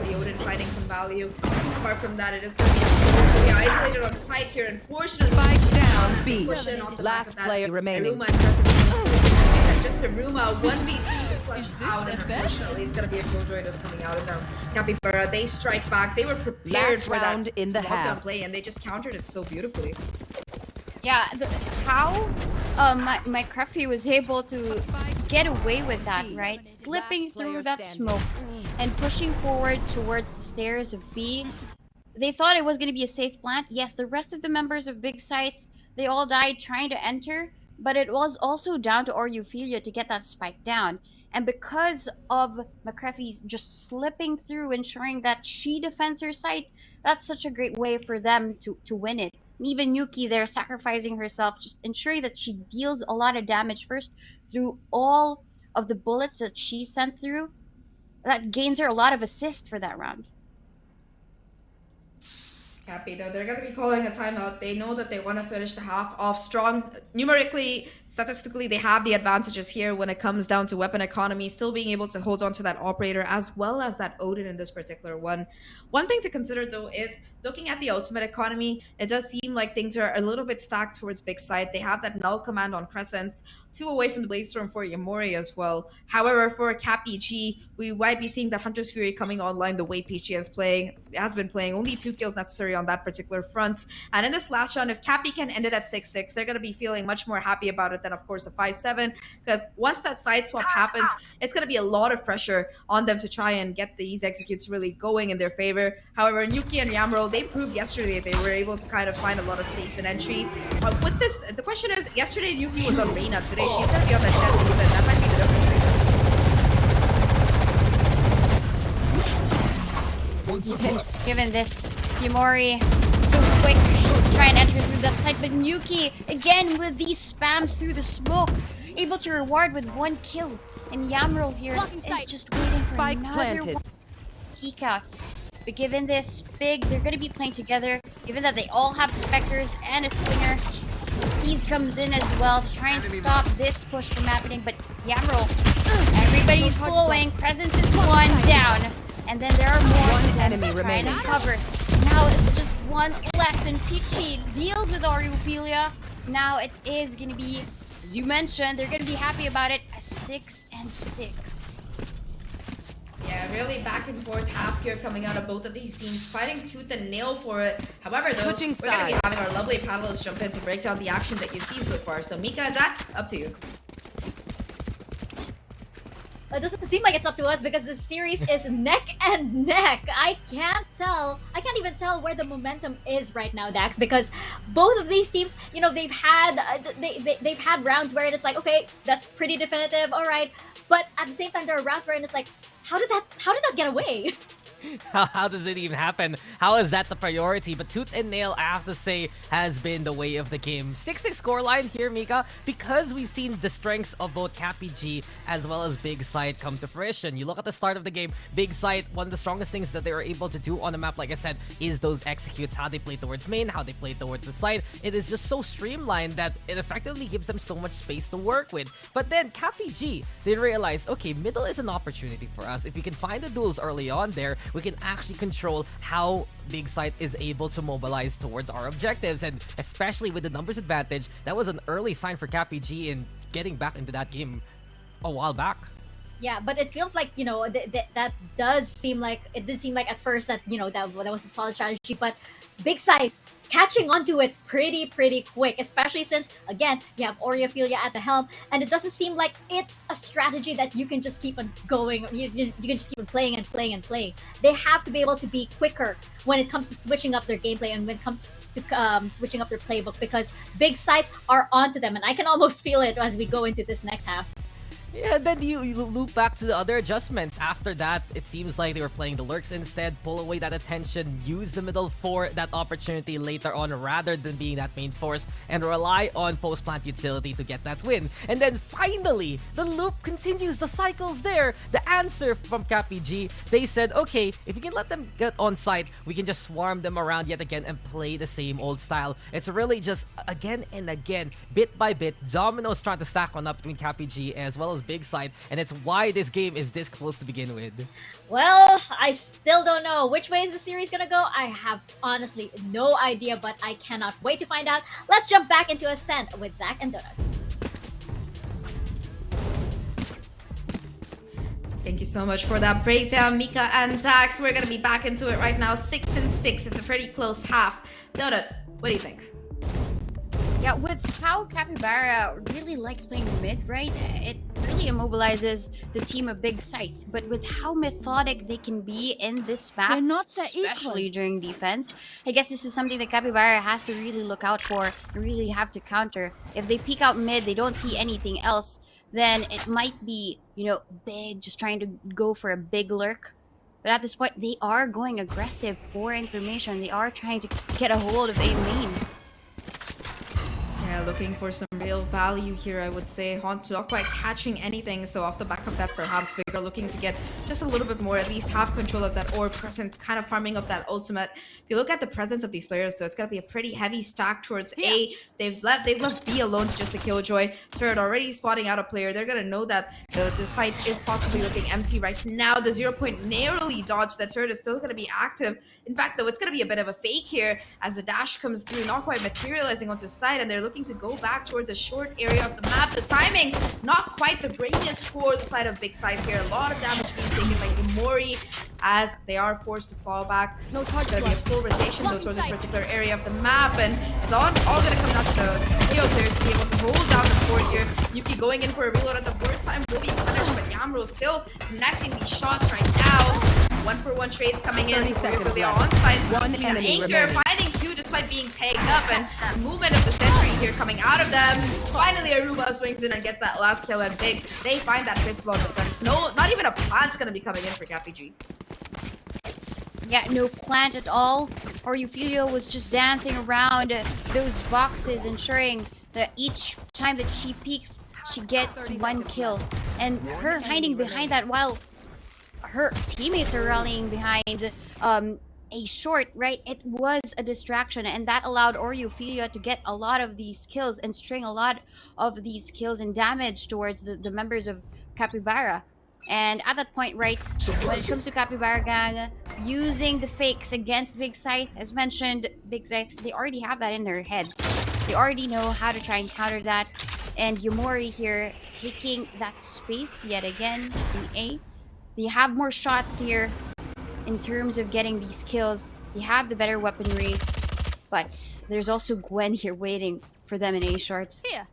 The Odin finding some value. Apart from that, it is going to be isolated on Scythe here. Unfortunately, Spike down B. Last player remaining. Aruma and just Aruma 1v3 to clutch out, and unfortunately, it's going to be a Killjoy that's coming out of them. Capybara, they strike back. They were prepared for that in the lockdown play, and they just countered it so beautifully. Yeah, how my Cruffy was able to get away with that, right? Slipping through that smoke and pushing forward towards the stairs of B. They thought it was going to be a safe plant. Yes, the rest of the members of Big Scythe, they all died trying to enter, but it was also down to Oriophila to get that spike down. And because of McCreffy's just slipping through, ensuring that she defends her site, that's such a great way for them to win it. And even Yuki there sacrificing herself, just ensuring that she deals a lot of damage first through all of the bullets that she sent through. That gains her a lot of assist for that round. Cappy, though, they're going to be calling a timeout. They know that they want to finish the half off strong. Numerically, statistically, they have the advantages here when it comes down to weapon economy, still being able to hold on to that operator as well as that Odin in this particular one. One thing to consider, though, is looking at the ultimate economy, it does seem like things are a little bit stacked towards Big Side. They have that null command on Crescents, 2 away from the Blaze Storm for Yamori as well. However, for Cappy G, we might be seeing that Hunter's Fury coming online the way Peachy has been playing. Only 2 kills necessary on that particular front. And in this last round, if Cappy can end it at 6-6, they're going to be feeling much more happy about it than, of course, a 5-7. Because once that side swap happens, it's going to be a lot of pressure on them to try and get these executes really going in their favor. However, Yuki and Yamro, they proved yesterday that they were able to kind of find a lot of space and entry. With this, the question is, yesterday Yuki was on Reina. Today she's going to be on that Jet instead. That might be the difference right now. Given this, Yamori so quick, try and enter through that side, but Yuki again with these spams through the smoke, able to reward with 1 kill. And Yamro here is just waiting for another one peek out. But given this big, they're going to be playing together. Given that they all have Spectres and a Slinger, Seize comes in as well to try and stop this push from happening. But Yamro, everybody's glowing. Presence is 1 down. And then there are more enemy trying to cover. Now it's just 1 left, and Peachy deals with Oriophila. Now it is going to be, as you mentioned, they're going to be happy about it, a 6-6. Yeah, really back and forth half here coming out of both of these teams, fighting tooth and nail for it. However, though, we're going to be having our lovely panelists jump in to break down the action that you've seen so far. So Mika and Dax, up to you. It doesn't seem like it's up to us because the series is neck and neck. I can't even tell where the momentum is right now, Dax, because both of these teams, you know, they've had they've had rounds where it's like, okay, that's pretty definitive, all right. But at the same time, there are rounds where it's like, How did that get away? How does it even happen? How is that the priority? But Tooth and Nail, I have to say, has been the way of the game. 6-6 scoreline here, Mika, because we've seen the strengths of both Capy as well as Big Scythe come to fruition. You look at the start of the game, Big Scythe, one of the strongest things that they were able to do on the map, like I said, is those executes, how they play towards main, how they play towards the side. It is just so streamlined that it effectively gives them so much space to work with. But then Capy, they realized, okay, middle is an opportunity for us. If we can find the duels early on there, we can actually control how Big Scythe is able to mobilize towards our objectives. And especially with the numbers advantage, that was an early sign for Capy in getting back into that game a while back. Yeah, but it feels like, that does seem like, it did seem like at first that, that was a solid strategy, but Big Scythe catching onto it pretty quick, especially since, again, you have Oreophilia at the helm, and it doesn't seem like it's a strategy that you can just keep on going, you can just keep on playing and playing and playing. They have to be able to be quicker when it comes to switching up their gameplay and when it comes to switching up their playbook, because Big Scythe are onto them, and I can almost feel it as we go into this next half. Yeah, then you loop back to the other adjustments. After that, it seems like they were playing the lurks instead, pull away that attention, use the middle for that opportunity later on rather than being that main force, and rely on post-plant utility to get that win. And then finally, the loop continues, the cycle's there. The answer from Capy, they said, okay, if we can let them get on site, we can just swarm them around yet again and play the same old style. It's really just again and again, bit by bit, dominoes trying to stack one up between Capy as well as Big Scythe, and it's why this game is this close to begin with. Well, I still don't know which way is the series gonna go. I have honestly no idea, but I cannot wait to find out. Let's jump back into Ascent with Zach and Donut. Thank you so much for that breakdown, Mika and Dax. We're gonna be back into it right now. 6-6. It's a pretty close half. Donut, what do you think? Yeah, with how Capybara really likes playing mid, right? It really immobilizes the team of Big Scythe. But with how methodic they can be in this map, They're not that especially equal. during defense, I guess this is something that Capybara has to really look out for and really have to counter. If they peek out mid, they don't see anything else, then it might be, Big just trying to go for a big lurk. But at this point, they are going aggressive for information. They are trying to get a hold of A main. Yeah, looking for some real value here, I would say. Haunt not quite catching anything, so off the back of that, perhaps Big are looking to get just a little bit more, at least have control of that orb presence, kind of farming up that ultimate. If you look at the presence of these players, though, it's gonna be a pretty heavy stack towards A. They've left B alone just to kill Joy. Turret already spotting out a player. They're gonna know that the site is possibly looking empty right now. The 0 point narrowly dodged. That turret is still gonna be active. In fact, though, it's gonna be a bit of a fake here as the dash comes through, not quite materializing onto site, and they're looking to go back towards a short area of the map. The timing, not quite the greatest for the side of Big Scythe here. A lot of damage being taken by Umori as they are forced to fall back. No target. There'll be a full rotation though towards this particular area of the map, and it's all gonna come down to the Geo players to be able to hold down the fort here. Yuki going in for a reload at the worst time will be punished, but Yamro still connecting these shots right now. 1-for-1 trades coming in. 30 seconds They are left. on site. One enemy Anchor remaining. finding two despite being tagged up, and the movement of the sentry here coming out of them. Finally, Aruba swings in and gets that last kill, and Big, they find that pistol on defense. No, not even a plant's gonna be coming in for Capy. Yeah, no plant at all. Or Euphelio was just dancing around those boxes, ensuring that each time that she peeks, she gets one kill. And her hiding behind that while her teammates are rallying behind a short, right? It was a distraction, and that allowed Oreophilia to get a lot of these kills and string a lot of these kills and damage towards the members of Capybara. And at that point, right, when it comes to Capybara gang, using the fakes against Big Scythe, as mentioned, Big Scythe, they already have that in their heads. They already know how to try and counter that. And Yumori here taking that space yet again in A. They have more shots here in terms of getting these kills. They have the better weaponry, but there's also Gwen here waiting for them in A short. Here.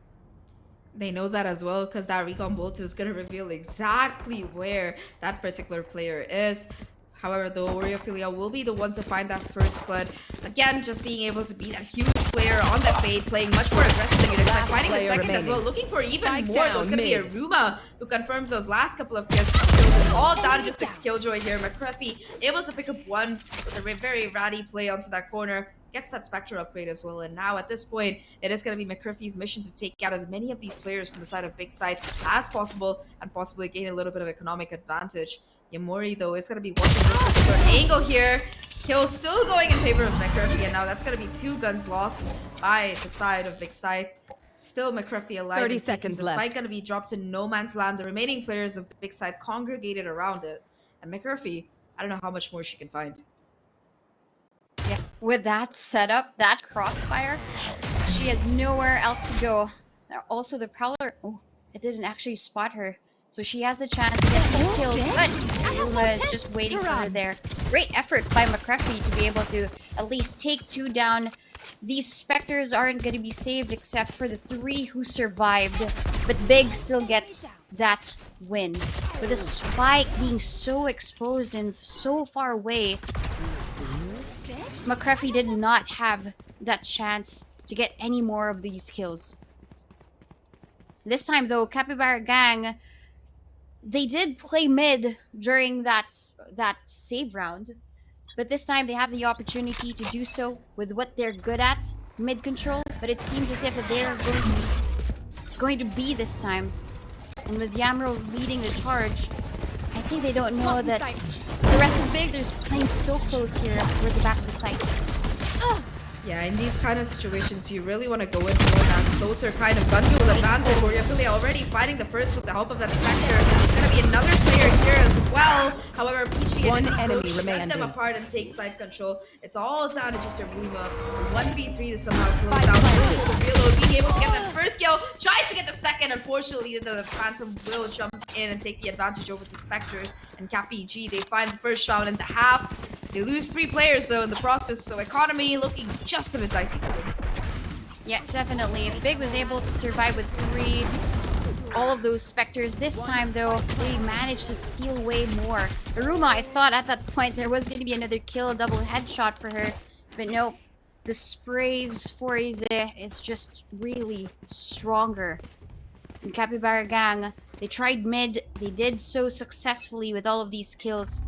They know that as well, because that recon bolt is going to reveal exactly where that particular player is. However, the Oreophilia will be the one to find that first blood. Again, just being able to be that huge player on that fade, playing much more aggressive than you'd expect. Finding the second as well, looking for even Spike more. So down it's going to be mid. Aruma who confirms those last couple of kills It's all down to just the killjoy here. McCruffy able to pick up one with a very ratty play onto that corner. Gets that Spectre upgrade as well. And now at this point, it is going to be McCriffy's mission to take out as many of these players from the side of Big Scythe as possible and possibly gain a little bit of economic advantage. Yamori, though, is going to be watching this particular angle here. Kill still going in favor of McCriffy, and now that's going to be 2 guns lost by the side of Big Scythe. Still McCriffy alive. 30 seconds left. Despite going to be dropped to no man's land, the remaining players of Big Scythe congregated around it. And McCriffy, I don't know how much more she can find. Yeah, with that setup, that crossfire, she has nowhere else to go. Also, the Prowler, oh, it didn't actually spot her. So she has the chance to get these kills, but Ruma is just waiting for her there. Great effort by McCruffy to be able to at least take 2 down. These Spectres aren't going to be saved except for the 3 who survived, but Big still gets that win. With the spike being so exposed and so far away, McCruffy did not have that chance to get any more of these kills. This time though, Capybara Gang, they did play mid during that save round, but this time they have the opportunity to do so with what they're good at, mid control, but it seems as if that they're going to be this time. And with Yamro leading the charge, I think they don't know that the rest of Big, they're playing so close here towards the back of the site. Yeah, in these kind of situations, you really want to go in for that closer kind of gun duel advantage where you're really already fighting the first with the help of that Spectre. There's going to be another player here as well. However, Peachy and Nico set them apart and take side control. It's all down to just a Ruma. 1v3 to somehow close out the reload. Being able to get that first kill, tries to get the second. Unfortunately, the Phantom will jump in and take the advantage over the Spectre. And Cappy G, they find the first round in the half. They lose 3 players though in the process, so economy looking just a bit dicey for them. Yeah, definitely. If Big was able to survive with 3, all of those Spectres, this time though, they managed to steal way more. Aruma, I thought at that point there was going to be another kill, a double headshot for her, but nope. The sprays for Ize is just really stronger. And Capybara Gang, they tried mid, they did so successfully with all of these kills.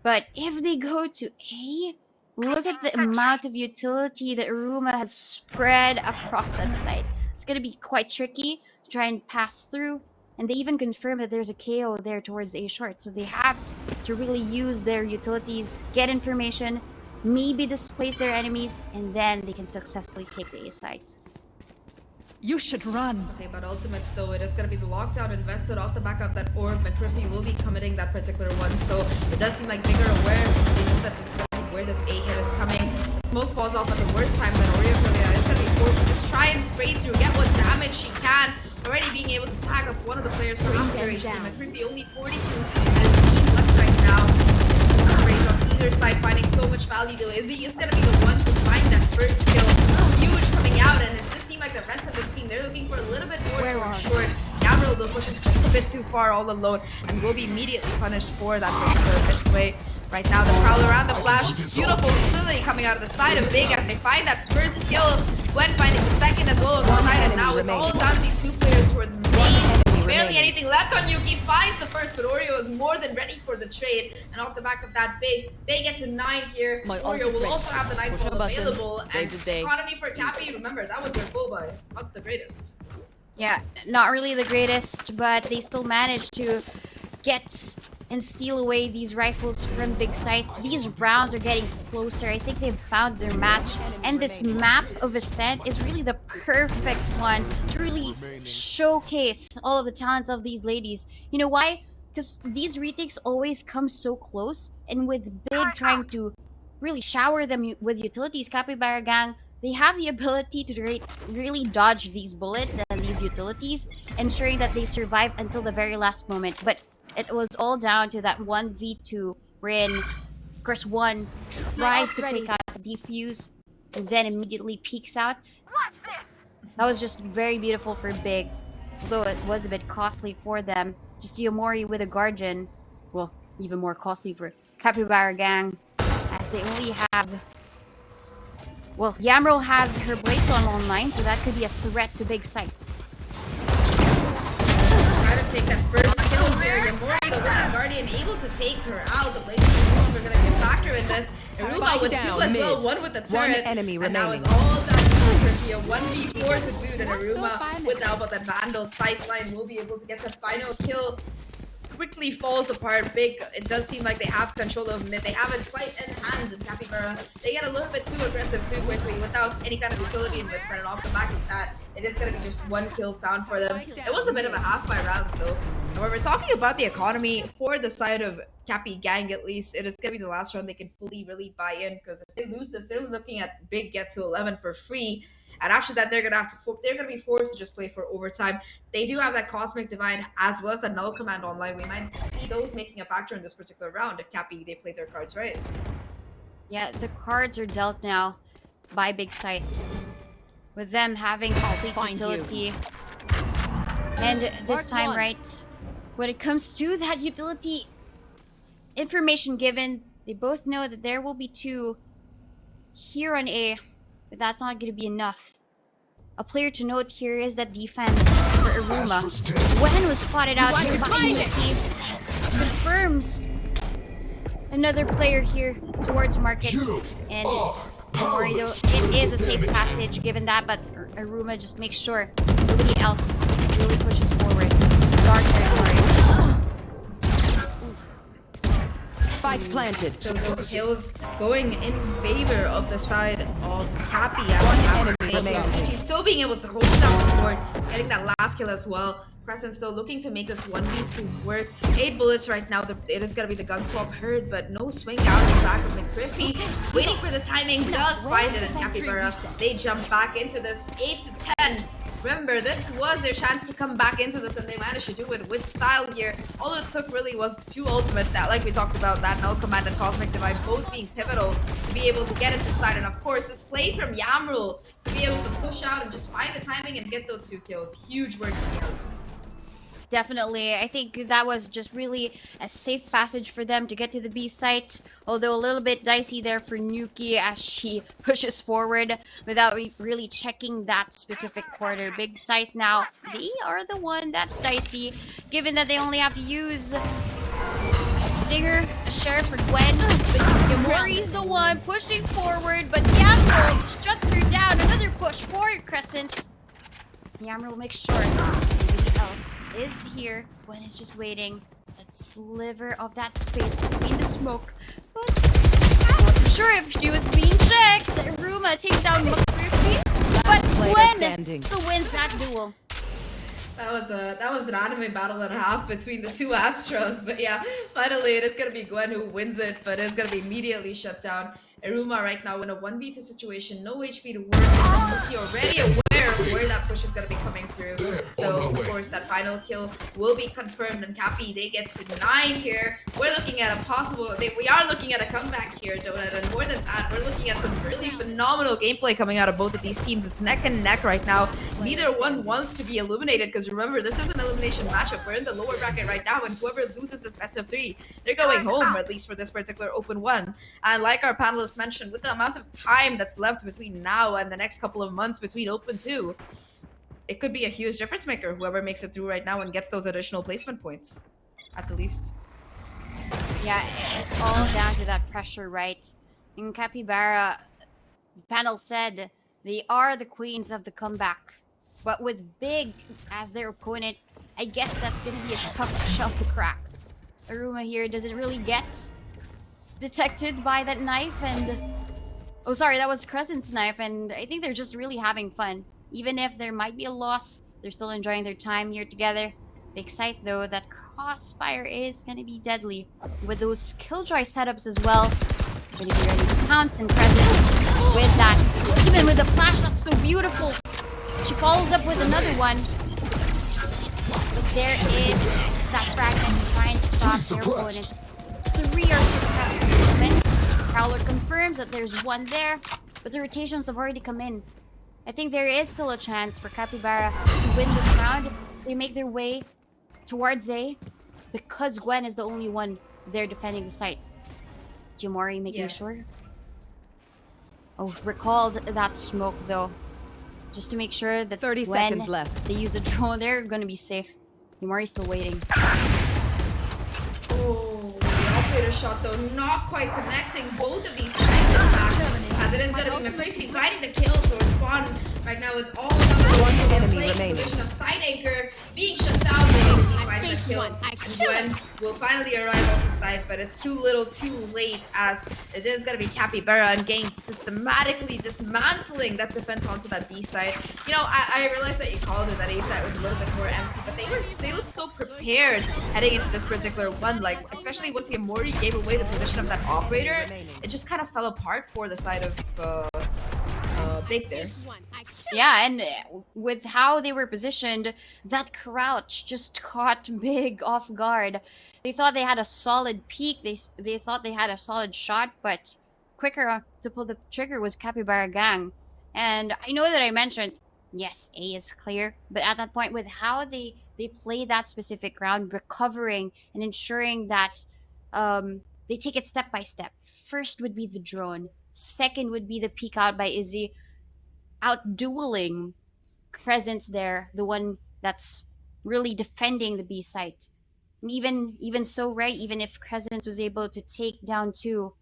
But if they go to A, look at the amount of utility that Aruma has spread across that site. It's going to be quite tricky to try and pass through. And they even confirm that there's a KO there towards A short. So they have to really use their utilities, get information, maybe displace their enemies, and then they can successfully take the A site. You should run. Okay, but ultimates though, it is going to be the lockdown invested off the back of that orb. McCriffy will be committing that particular one, so it does seem like Bigger aware. They know that this is where this A hit is coming. The smoke falls off at the worst time, but Oreo is going to be forced to just try and spray through, get what damage she can. Already being able to tag up one of the players for HP. McCriffy only 42 and being left right now. This is great on either side, finding so much value though. Izzy is going to be the one to find that first kill. Huge coming out, and it's just like the rest of this team, they're looking for a little bit more towards short. Yamro though pushes just a bit too far all alone and will be immediately punished for that particular misplay. Right now, the Prowler around the flash. Beautiful utility coming out of the side of Big as they find that first kill. Gwen finding the second as well on the side, and now it's all down to these 2 players towards main. Barely anything left on Yuki, finds the first, but Oreo is more than ready for the trade. And off the back of that Big, they get to 9 here. Oreo will also have the Nightfall available. And economy for Cappy, remember, that was their full buy. Not the greatest. Yeah, not really the greatest, but they still managed to get and steal away these rifles from Big Scythe. These rounds are getting closer. I think they've found their match. And this map of Ascent is really the perfect one to really showcase all of the talents of these ladies. You know why? Because these retakes always come so close. And with Big trying to really shower them with utilities, Capybara Gang, they have the ability to really dodge these bullets and these utilities, ensuring that they survive until the very last moment. But it was all down to that 1v2 wherein, of course, one tries to fake out defuse and then immediately peeks out. That was just very beautiful for Big, although it was a bit costly for them. Just Yomori with a Guardian, well, even more costly for Capybara Gang, as they only have... Well, Yamro has her Blade Storm online, so that could be a threat to Big Scythe. Try to take that first kill here. Yamori with that Guardian able to take her out. The Blazers are no longer going to get factor in this. Aruma with 2 as well, 1 with the turret. enemy And now remaining. it's all down to here. 1v4 subdued, and Aruma with now about that Vandal Scythe line will be able to get the final kill. Quickly falls apart. Big, it does seem like they have control of mid. They have it quite in hands, and Capybara, they get a little bit too aggressive too quickly without any kind of utility investment, and off the back of that, it is going to be just 1 kill found for them. It was a bit of a half by rounds though. And when we're talking about the economy for the side of Cappy Gang, at least, it is going to be the last round they can fully really buy in, because if they lose this, they're looking at Big get to 11 for free. And after that, they're gonna be forced to just play for overtime. They do have that Cosmic Divide as well as that Null Command online. We might see those making a factor in this particular round if Cappy they play their cards right. Yeah, the cards are dealt now by Big Scythe, with them having complete utility. And this time, right, when it comes to that utility information given, they both know that there will be 2 here on A, but that's not going to be enough. A player to note here is that defense for Aruma. Gwen was spotted out here by Nikki. Confirms another player here towards Market. And Mario, it is a safe passage given that, but Aruma just makes sure nobody else really pushes forward. This is our territory. Spike planted. So the kills going in favor of the side of Cappy. I would have to say, Peachy still being able to hold down the board, getting that last kill as well. Crescent still looking to make this 1v2 work. 8 bullets right now. It is going to be the gun swap heard, but no swing out in the back of McGriffy. Waiting for the timing, does find it, and Capybara, they jump back into this 8 to 10. Remember, this was their chance to come back into this, and they managed to do it with style here. All it took really was 2 ultimates that, like we talked about, that Null Command and Cosmic Divide both being pivotal to be able to get into side. And of course, this play from Yamrul to be able to push out and just find the timing and get those 2 kills. Huge work here. Definitely. I think that was just really a safe passage for them to get to the B site. Although a little bit dicey there for Nuki as she pushes forward without really checking that specific quarter. Big site now. They are the one that's dicey, given that they only have to use a Stinger, a Sheriff for Gwen. But Yamori's the one pushing forward, but Yamrul just shuts her down. Another push forward, Crescent. Yamrul makes sure nobody else is here. Gwen is just waiting. That sliver of that space between the smoke. But not sure if she was being checked. Aruma takes down McGriffy, but Gwen still wins that duel. That was an anime battle and a half between the 2 Astros, but yeah, finally it is gonna be Gwen who wins it, but it's gonna be immediately shut down. Aruma right now in a 1v2 situation, no HP to work, and Nuki already aware of where that push is going to be coming through. So, of course, that final kill will be confirmed, and Cappy, they get to 9 here. We're looking at a we are looking at a comeback here, Donut, and more than that, we're looking at some really phenomenal gameplay coming out of both of these teams. It's neck and neck right now. Neither one wants to be eliminated, because remember, this is an elimination matchup. We're in the lower bracket right now, and whoever loses this best of 3, they're going home, or at least for this particular open one. And like our panelists mentioned, with the amount of time that's left between now and the next couple of months between Open 2, it could be a huge difference maker, whoever makes it through right now and gets those additional placement points, at the least. Yeah, it's all down to that pressure, right? In Capybara, the panel said they are the queens of the comeback. But with Big as their opponent, I guess that's going to be a tough shell to crack. Aruma here doesn't really get detected by that knife, and oh sorry, that was Crescent's knife, and I think they're just really having fun. Even if there might be a loss, they're still enjoying their time here together. Big Scythe though, that crossfire is gonna be deadly with those killjoy setups as well. Gonna be ready to pounce, and Crescent with that, even with the flash that's so beautiful, she follows up with another one. But there is that fragment to try and stop their opponents. 3 are suppressed at the moment. Prowler confirms that there's 1 there, but the rotations have already come in. I think there is still a chance for Capybara to win this round. They make their way towards A because Gwen is the only one there defending the sites. Yamori making sure. Oh, recalled that smoke though, just to make sure that 30 when seconds left. they use the drone, they're gonna be safe. Yamori's still waiting. another shot though, not quite connecting both of these times in fact, as it is going to be McCreepy finding the kill towards spawn. Right now it's all about the enemy playing remaining. position of side anchor being shut down as he finds the kill. And Gwen will finally arrive onto site, but it's too little too late as it is going to be Capybara and Gang systematically dismantling that defense onto that B side. You know, I realized that you called it that A side was a little bit more empty, but they looked so prepared heading into this particular one, like especially once Yamori gave away the position of that operator, it just kind of fell apart for the side of Big there. Yeah, and with how they were positioned, that crouch just caught Big off guard. They thought they had a solid peek, they thought they had a solid shot, but quicker to pull the trigger was Capybara Gang. And I know that I mentioned, yes, A is clear, but at that point, with how they play that specific round, recovering and ensuring that they take it step by step. First would be the drone. Second would be the peek out by Izzy, outdueling Crescent's there, the one that's really defending the B site. And even so, right, even if Crescent was able to take down 2,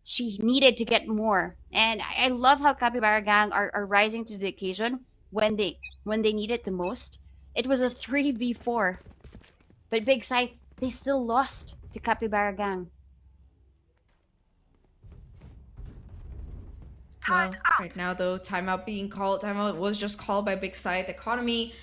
she needed to get more. And I love how Capybara Gang are rising to the occasion when they need it the most. It was a 3v4. But Big Scythe, they still lost to Capybara Gang. Well, right now though, timeout being called. Timeout was just called by Big Scythe. Economy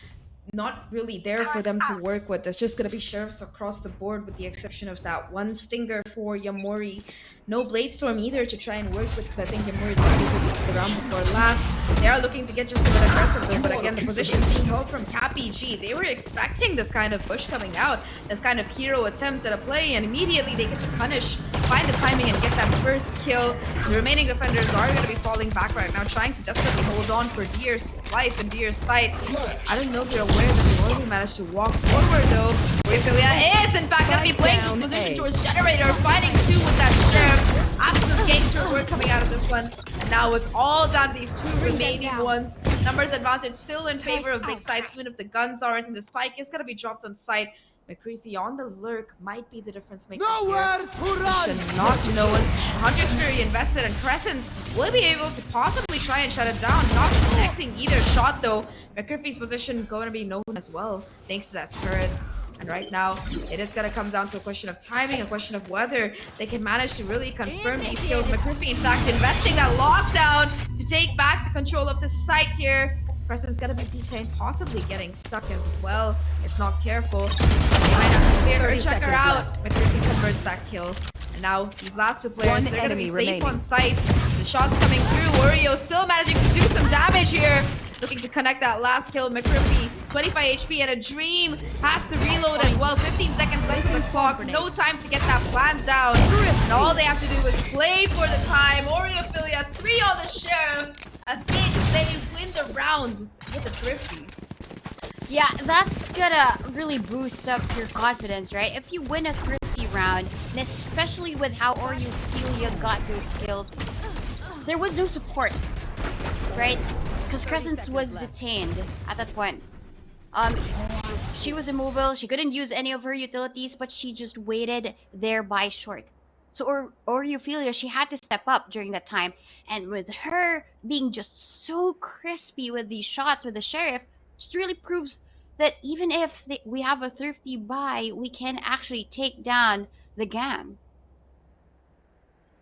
not really there for them to work with. There's just gonna be sheriffs across the board with the exception of that one stinger for Yamori. No Bladestorm either to try and work with because I think Yamori did use it the round before last. They are looking to get just a bit aggressive though, but again the position's being held from Cappy G. They were expecting this kind of push coming out, this kind of hero attempt at a play, and immediately they get to punish, find the timing and get that first kill. The remaining defenders are going to be falling back right now, trying to desperately hold on for Deer's life and Deer's sight. I don't know if they're aware that they already managed to walk forward though. Ophelia is in fact going to be playing this position towards Generator, fighting 2 with that Sheriff. Absolute gangster work coming out of this one. And now it's all down to these 2 remaining ones. Numbers advantage still in favor of Big Scythe, even if the guns aren't, and the spike is going to be dropped on site. McCreepy on the lurk might be the difference maker here. Position not known. Hunter's Fury invested, and Crescents will be able to possibly try and shut it down. Not connecting either shot though. McCreepy's position going to be known as well, thanks to that turret. And right now, it is going to come down to a question of timing, a question of whether they can manage to really confirm these kills. McCreepy, in fact, investing that lockdown to take back the control of the site here. Preston's gonna be detained, possibly getting stuck as well, if not careful. They might have to clear her, check her out. McCreepy converts that kill. And now these last 2 players, they're gonna be safe on site. The shots coming through. Wario still managing to do some damage here. Looking to connect that last kill. McCreepy, 25 HP and a dream. Has to reload as well. 15 seconds left on the clock. No time to get that plan down. And all they have to do is play for the time. Ophelia 3 on the Sheriff. As Big, they win the round with a thrifty. Yeah, that's gonna really boost up your confidence, right? If you win a thrifty round, and especially with how Ophelia got those skills, there was no support, right? Because Crescent was detained at that point. She was immobile, she couldn't use any of her utilities, but she just waited there by short. So Ophelia, she had to step up during that time. And with her being just so crispy with these shots with the Sheriff, just really proves that even if we have a thrifty buy, we can actually take down the gang.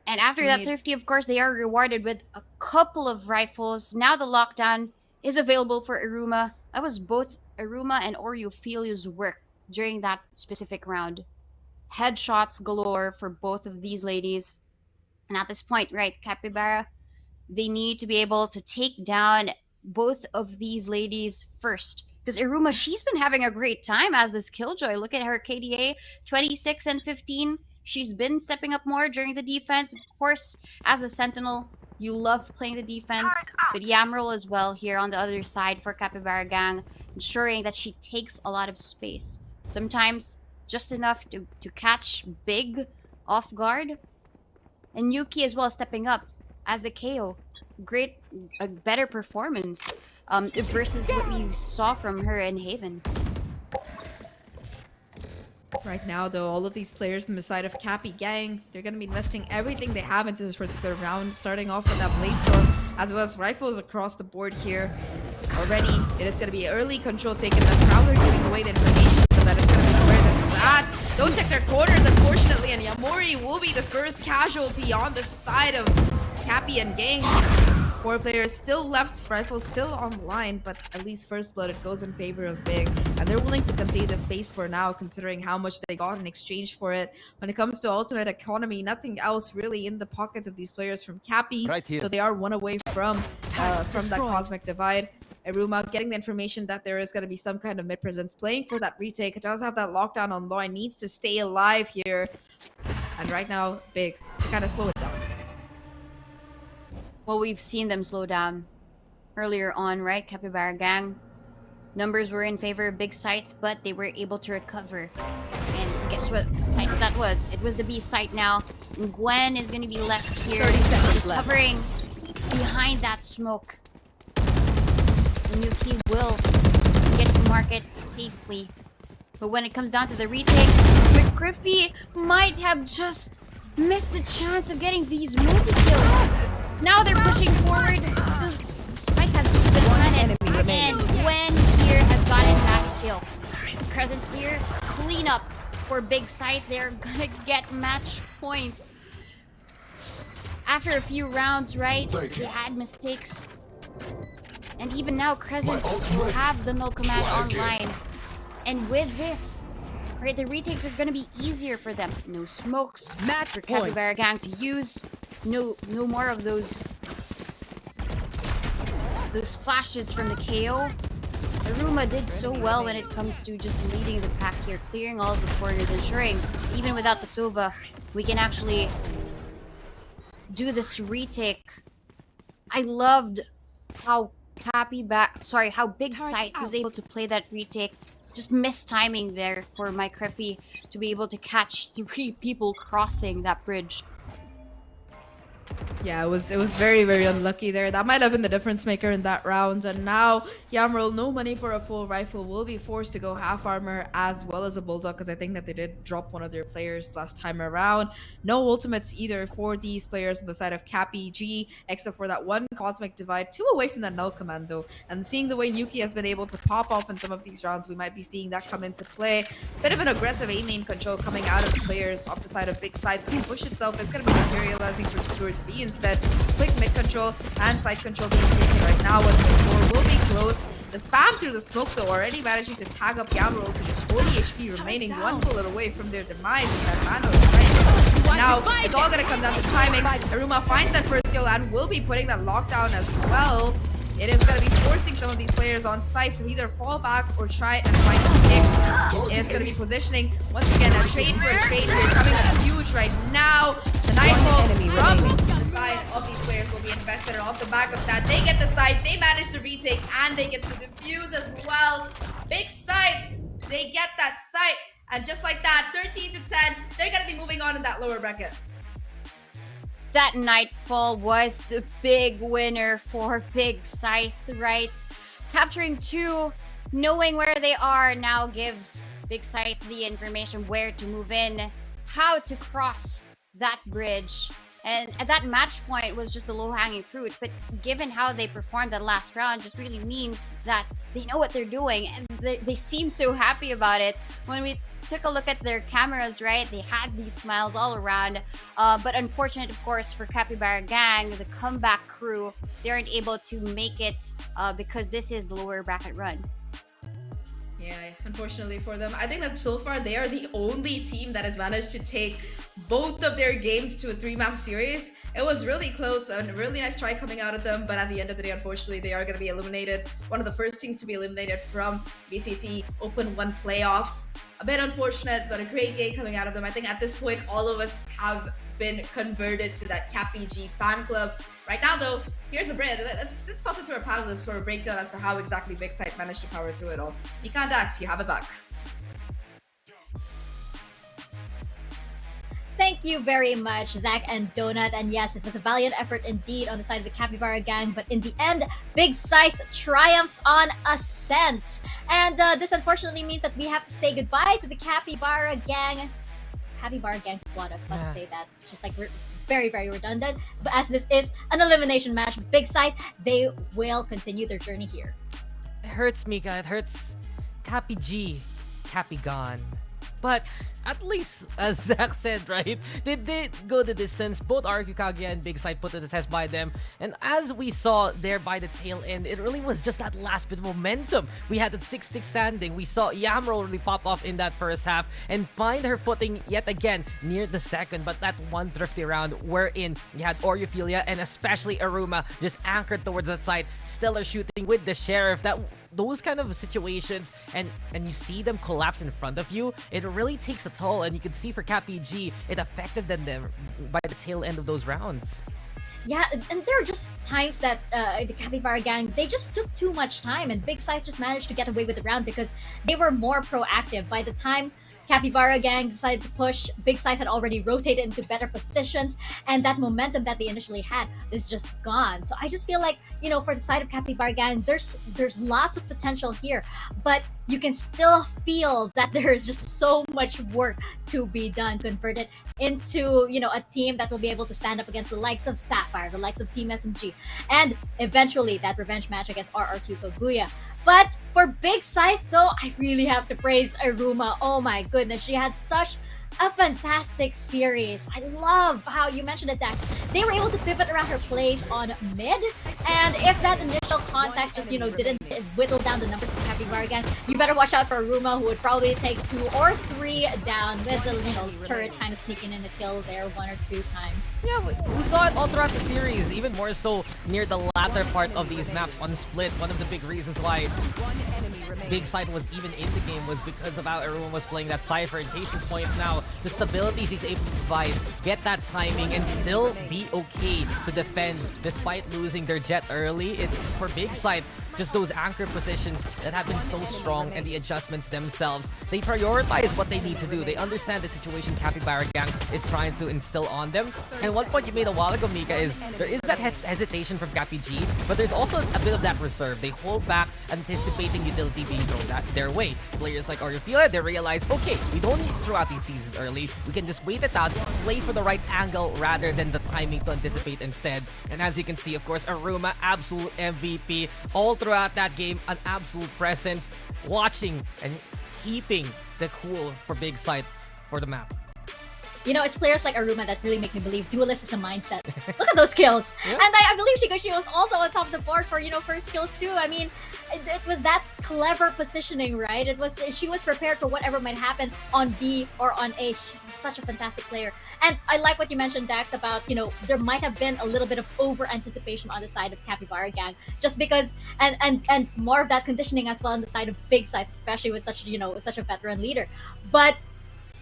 And after that thrifty, of course, they are rewarded with a couple of rifles. Now the lockdown is available for Iruma. That was both Iruma and Ophelia's work during that specific round. Headshots galore for both of these ladies. And at this point, right, Capybara, they need to be able to take down both of these ladies first. Because Iruma, she's been having a great time as this Killjoy. Look at her KDA, 26 and 15. She's been stepping up more during the defense. Of course, as a Sentinel, you love playing the defense. But Yamril as well here on the other side for Capybara Gang, ensuring that she takes a lot of space. Sometimes just enough to catch Big off guard. And Yuki as well stepping up as the KO. Great, a better performance versus what we saw from her in Haven. Right now, though, all of these players on the side of Cappy Gang, they're going to be investing everything they have into this particular round, starting off with that Blade Storm, as well as rifles across the board here. Already, it is going to be early control taken. The Prowler giving away the information so that it's going to be where this is at. Don't check their corners, unfortunately, and Yamori will be the first casualty on the side of Cappy and Gang. 4 players still left, rifles still online, but at least first blood, it goes in favor of Big. And they're willing to concede the space for now, considering how much they got in exchange for it. When it comes to ultimate economy, nothing else really in the pockets of these players from Cappy. Right here. So they are one away from that Cosmic Divide. Aruma getting the information that there is going to be some kind of mid presence playing for that retake. It does have that lockdown online, needs to stay alive here. And right now, Big, kind of slow it down. Well, we've seen them slow down earlier on, right? Capybara Gang. Numbers were in favor of Big Scythe, but they were able to recover. And guess what site that was? It was the B site now. And Gwen is going to be left here. 30 seconds Just left. covering behind that smoke. Nuki will get to market safely. But when it comes down to the retake, McGriffy might have just missed the chance of getting these multi-kills. Now they're pushing forward. The spike has just been planted. And Gwen here has gotten that kill. Crescent's here. Clean up for Big Scythe. They're gonna get match points. After a few rounds, right? They had mistakes. And even now, Crescents will have the null command online. And with this, right, the retakes are gonna be easier for them. No smokes Match for point. Capybara Gang to use. No more of those flashes from the KO. Aruma did so well when it comes to just leading the pack here, clearing all of the corners, ensuring even without the Sova, we can actually do this retake. I loved how how Big Scythe was able to play that retake. Just missed timing there for my Griffy to be able to catch 3 people crossing that bridge. Yeah, it was very, very unlucky there. That might have been the difference maker in that round. And now Yamril, no money for a full rifle, will be forced to go half armor as well as a bulldog, because I think that they did drop one of their players last time around. No ultimates either for these players on the side of Cappy G, except for that one Cosmic Divide, 2 away from that null command though. And seeing the way Nuki has been able to pop off in some of these rounds, we might be seeing that come into play. Bit of an aggressive A main control coming out of the players off the side of Big Side. The push itself is going to be materializing towards B instead. Quick mid control and side control being taken right now as the door will be close. The spam through the smoke though already managing to tag up Yamril to just 40 HP remaining, 1 bullet away from their demise in that Mano strike. Now it's all gonna come down to timing. Aruma finds that first kill and will be putting that lockdown as well. It is going to be forcing some of these players on site to either fall back or try and find a pick. It is going to be positioning, once again, a trade for a trade. We're coming up huge right now. The nightfall from the side of these players will be invested, and off the back of that, they get the side, they manage to retake, and they get the defuse as well. Big Scythe, they get that site, and just like that, 13 to 10, they're going to be moving on in that lower bracket. That Nightfall was the big winner for Big Scythe, right? Capturing 2, knowing where they are now gives Big Scythe the information where to move in, how to cross that bridge. And at that match point was just the low-hanging fruit, but given how they performed that last round, just really means that they know what they're doing, and they seem so happy about it. When we took a look at their cameras, right, they had these smiles all around, but unfortunate, of course, for Capybara Gang, the comeback crew, they aren't able to make it because this is the lower bracket run. Yeah, unfortunately for them. I think that so far they are the only team that has managed to take both of their games to a 3-map series. It was really close and a really nice try coming out of them, but at the end of the day, unfortunately, they are going to be eliminated. One of the first teams to be eliminated from VCT Open 1 playoffs. A bit unfortunate, but a great game coming out of them. I think at this point, all of us have been converted to that Cappy G fan club. Right now, though, here's a break. Let's toss it to our panelists for a breakdown as to how exactly Big Scythe managed to power through it all. Mika and Dax, you have it back. thank you very much, Zach and Donut. And yes, it was a valiant effort indeed on the side of the Capybara gang, but in the end, Big Scythe triumphs on Ascent. And this unfortunately means that we have to say goodbye to the Capybara gang. Capybara gang squad, I was about to say that. It's just like, it's very, very redundant. But as this is an elimination match with Big Scythe, they will continue their journey here. It hurts, Mika. It hurts. Cappy G. Cappy gone. But at least, as Zach said, right, they did go the distance. Both RQ Kaguya and Big Scythe put to the test by them. And as we saw there by the tail end, it really was just that last bit of momentum. We had that 6-stick standing. We saw Yamro really pop off in that first half and find her footing yet again near the second. But that one thrifty round wherein you had Oreophilia and especially Aruma just anchored towards that side. Stellar shooting with the Sheriff. Those kind of situations and you see them collapse in front of you, it really takes a toll. And you can see for Cappy G, it affected them by the tail end of those rounds. Yeah, and there are just times that the Capybara gang, they just took too much time, and Big Scythe just managed to get away with the round because they were more proactive. By the time Capybara gang decided to push, Big Scythe had already rotated into better positions, and that momentum that they initially had is just gone. So I just feel like, you know, for the side of Capybara gang, there's lots of potential here, but you can still feel that there is just so much work to be done, converted into, you know, a team that will be able to stand up against the likes of Sapphire, the likes of Team SMG, and eventually that revenge match against RRQ Kaguya. But for Big Scythe, though, I really have to praise Aruma. Oh my goodness, she had such a fantastic series. I love how you mentioned it, Dax. They were able to pivot around her plays on mid, and if that initial contact just, you know, didn't whittle down the numbers of Capybara again, you better watch out for Aruma, who would probably take 2 or 3 down with the, you know, turret kind of sneaking in a kill there 1 or 2 times. Yeah, we saw it all throughout the series, even more so near the latter part of these maps on Split. One of the big reasons why Big Scythe was even in the game was because of how everyone was playing that Cypher. In case in point now, the stability she's able to provide, get that timing, and still be okay to defend despite losing their jet early. It's for Big Scythe, just those anchor positions that have been so strong and the adjustments themselves. They prioritize what they need to do. They understand the situation Capybara gang is trying to instill on them. And one point you made a while ago, Mika, is there is that hesitation from Cappy G, but there's also a bit of that reserve. They hold back, anticipating utility being thrown their way. Players like Oreophilia, they realize, okay, we don't need to throw out these seasons early. We can just wait it out, play for the right angle rather than the timing to anticipate instead. And as you can see, of course, Aruma, absolute MVP. All throughout that game, an absolute presence, watching and keeping the cool for Big Scythe for the map. You know, it's players like Aruma that really make me believe Duelist is a mindset. Look at those kills. Yeah. And I believe she was also on top of the board for, you know, first kills too. I mean, it was that clever positioning, right? She was prepared for whatever might happen on B or on A. She's such a fantastic player. And I like what you mentioned, Dax, about, you know, there might have been a little bit of over anticipation on the side of Capybara gang, just because, and more of that conditioning as well on the side of Big Scythe, especially with such, you know, such a veteran leader. But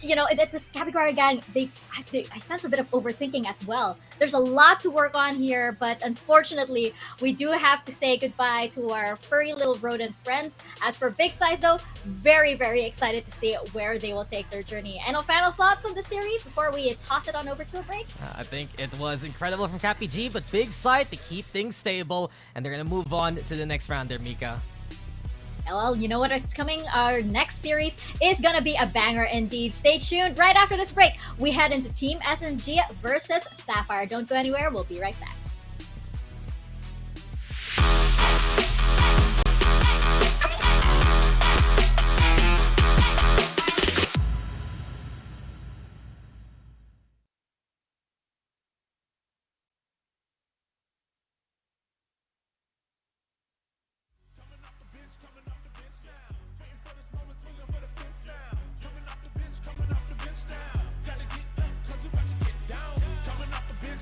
you know, it was Capybara gang. I sense a bit of overthinking as well. There's a lot to work on here, but unfortunately, we do have to say goodbye to our furry little rodent friends. As for Big Scythe, though, very, very excited to see where they will take their journey. And final thoughts on the series before we toss it on over to a break? I think it was incredible from Cappy G, but Big Scythe to keep things stable, and they're gonna move on to the next round there, Mika. Well, you know what it's coming? Our next series is gonna be a banger indeed. Stay tuned. Right after this break, we head into Team SNG versus Sapphire. Don't go anywhere. We'll be right back.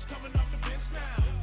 Coming off the bench now.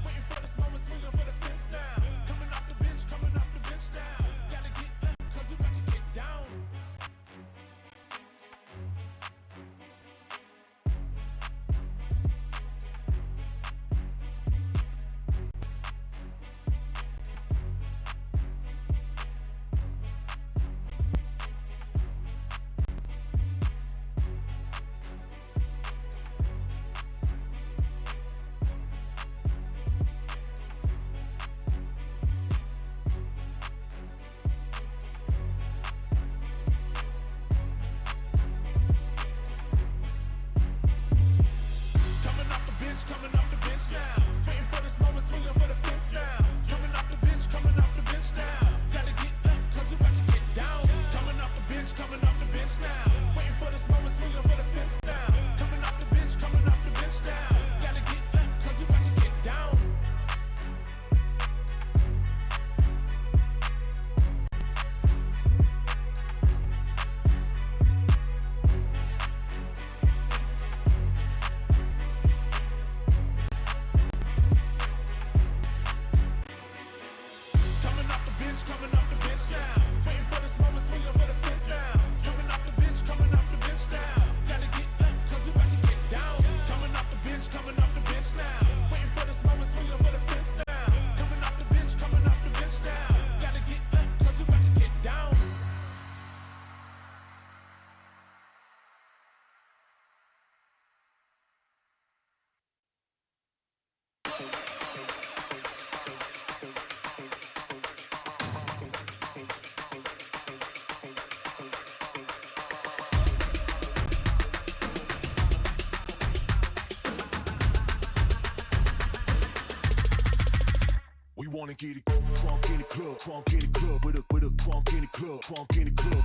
wanna get it crunk in the club, crunk in the club, with a crunk in the club, crunk in the club,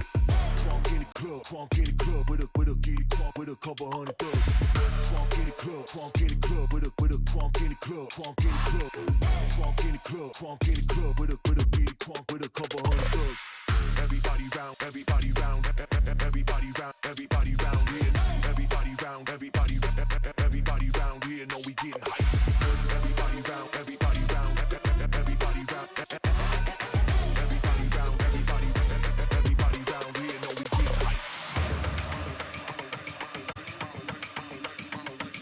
crunk in the club, crunk in the club, with a get it crunk with a couple hundred thugs. Crunk in the club, crunk in the club, with a crunk in the club, crunk in the club, crunk in the club, crunk in the club, with a get it crunk with a couple hundred thugs. Everybody round,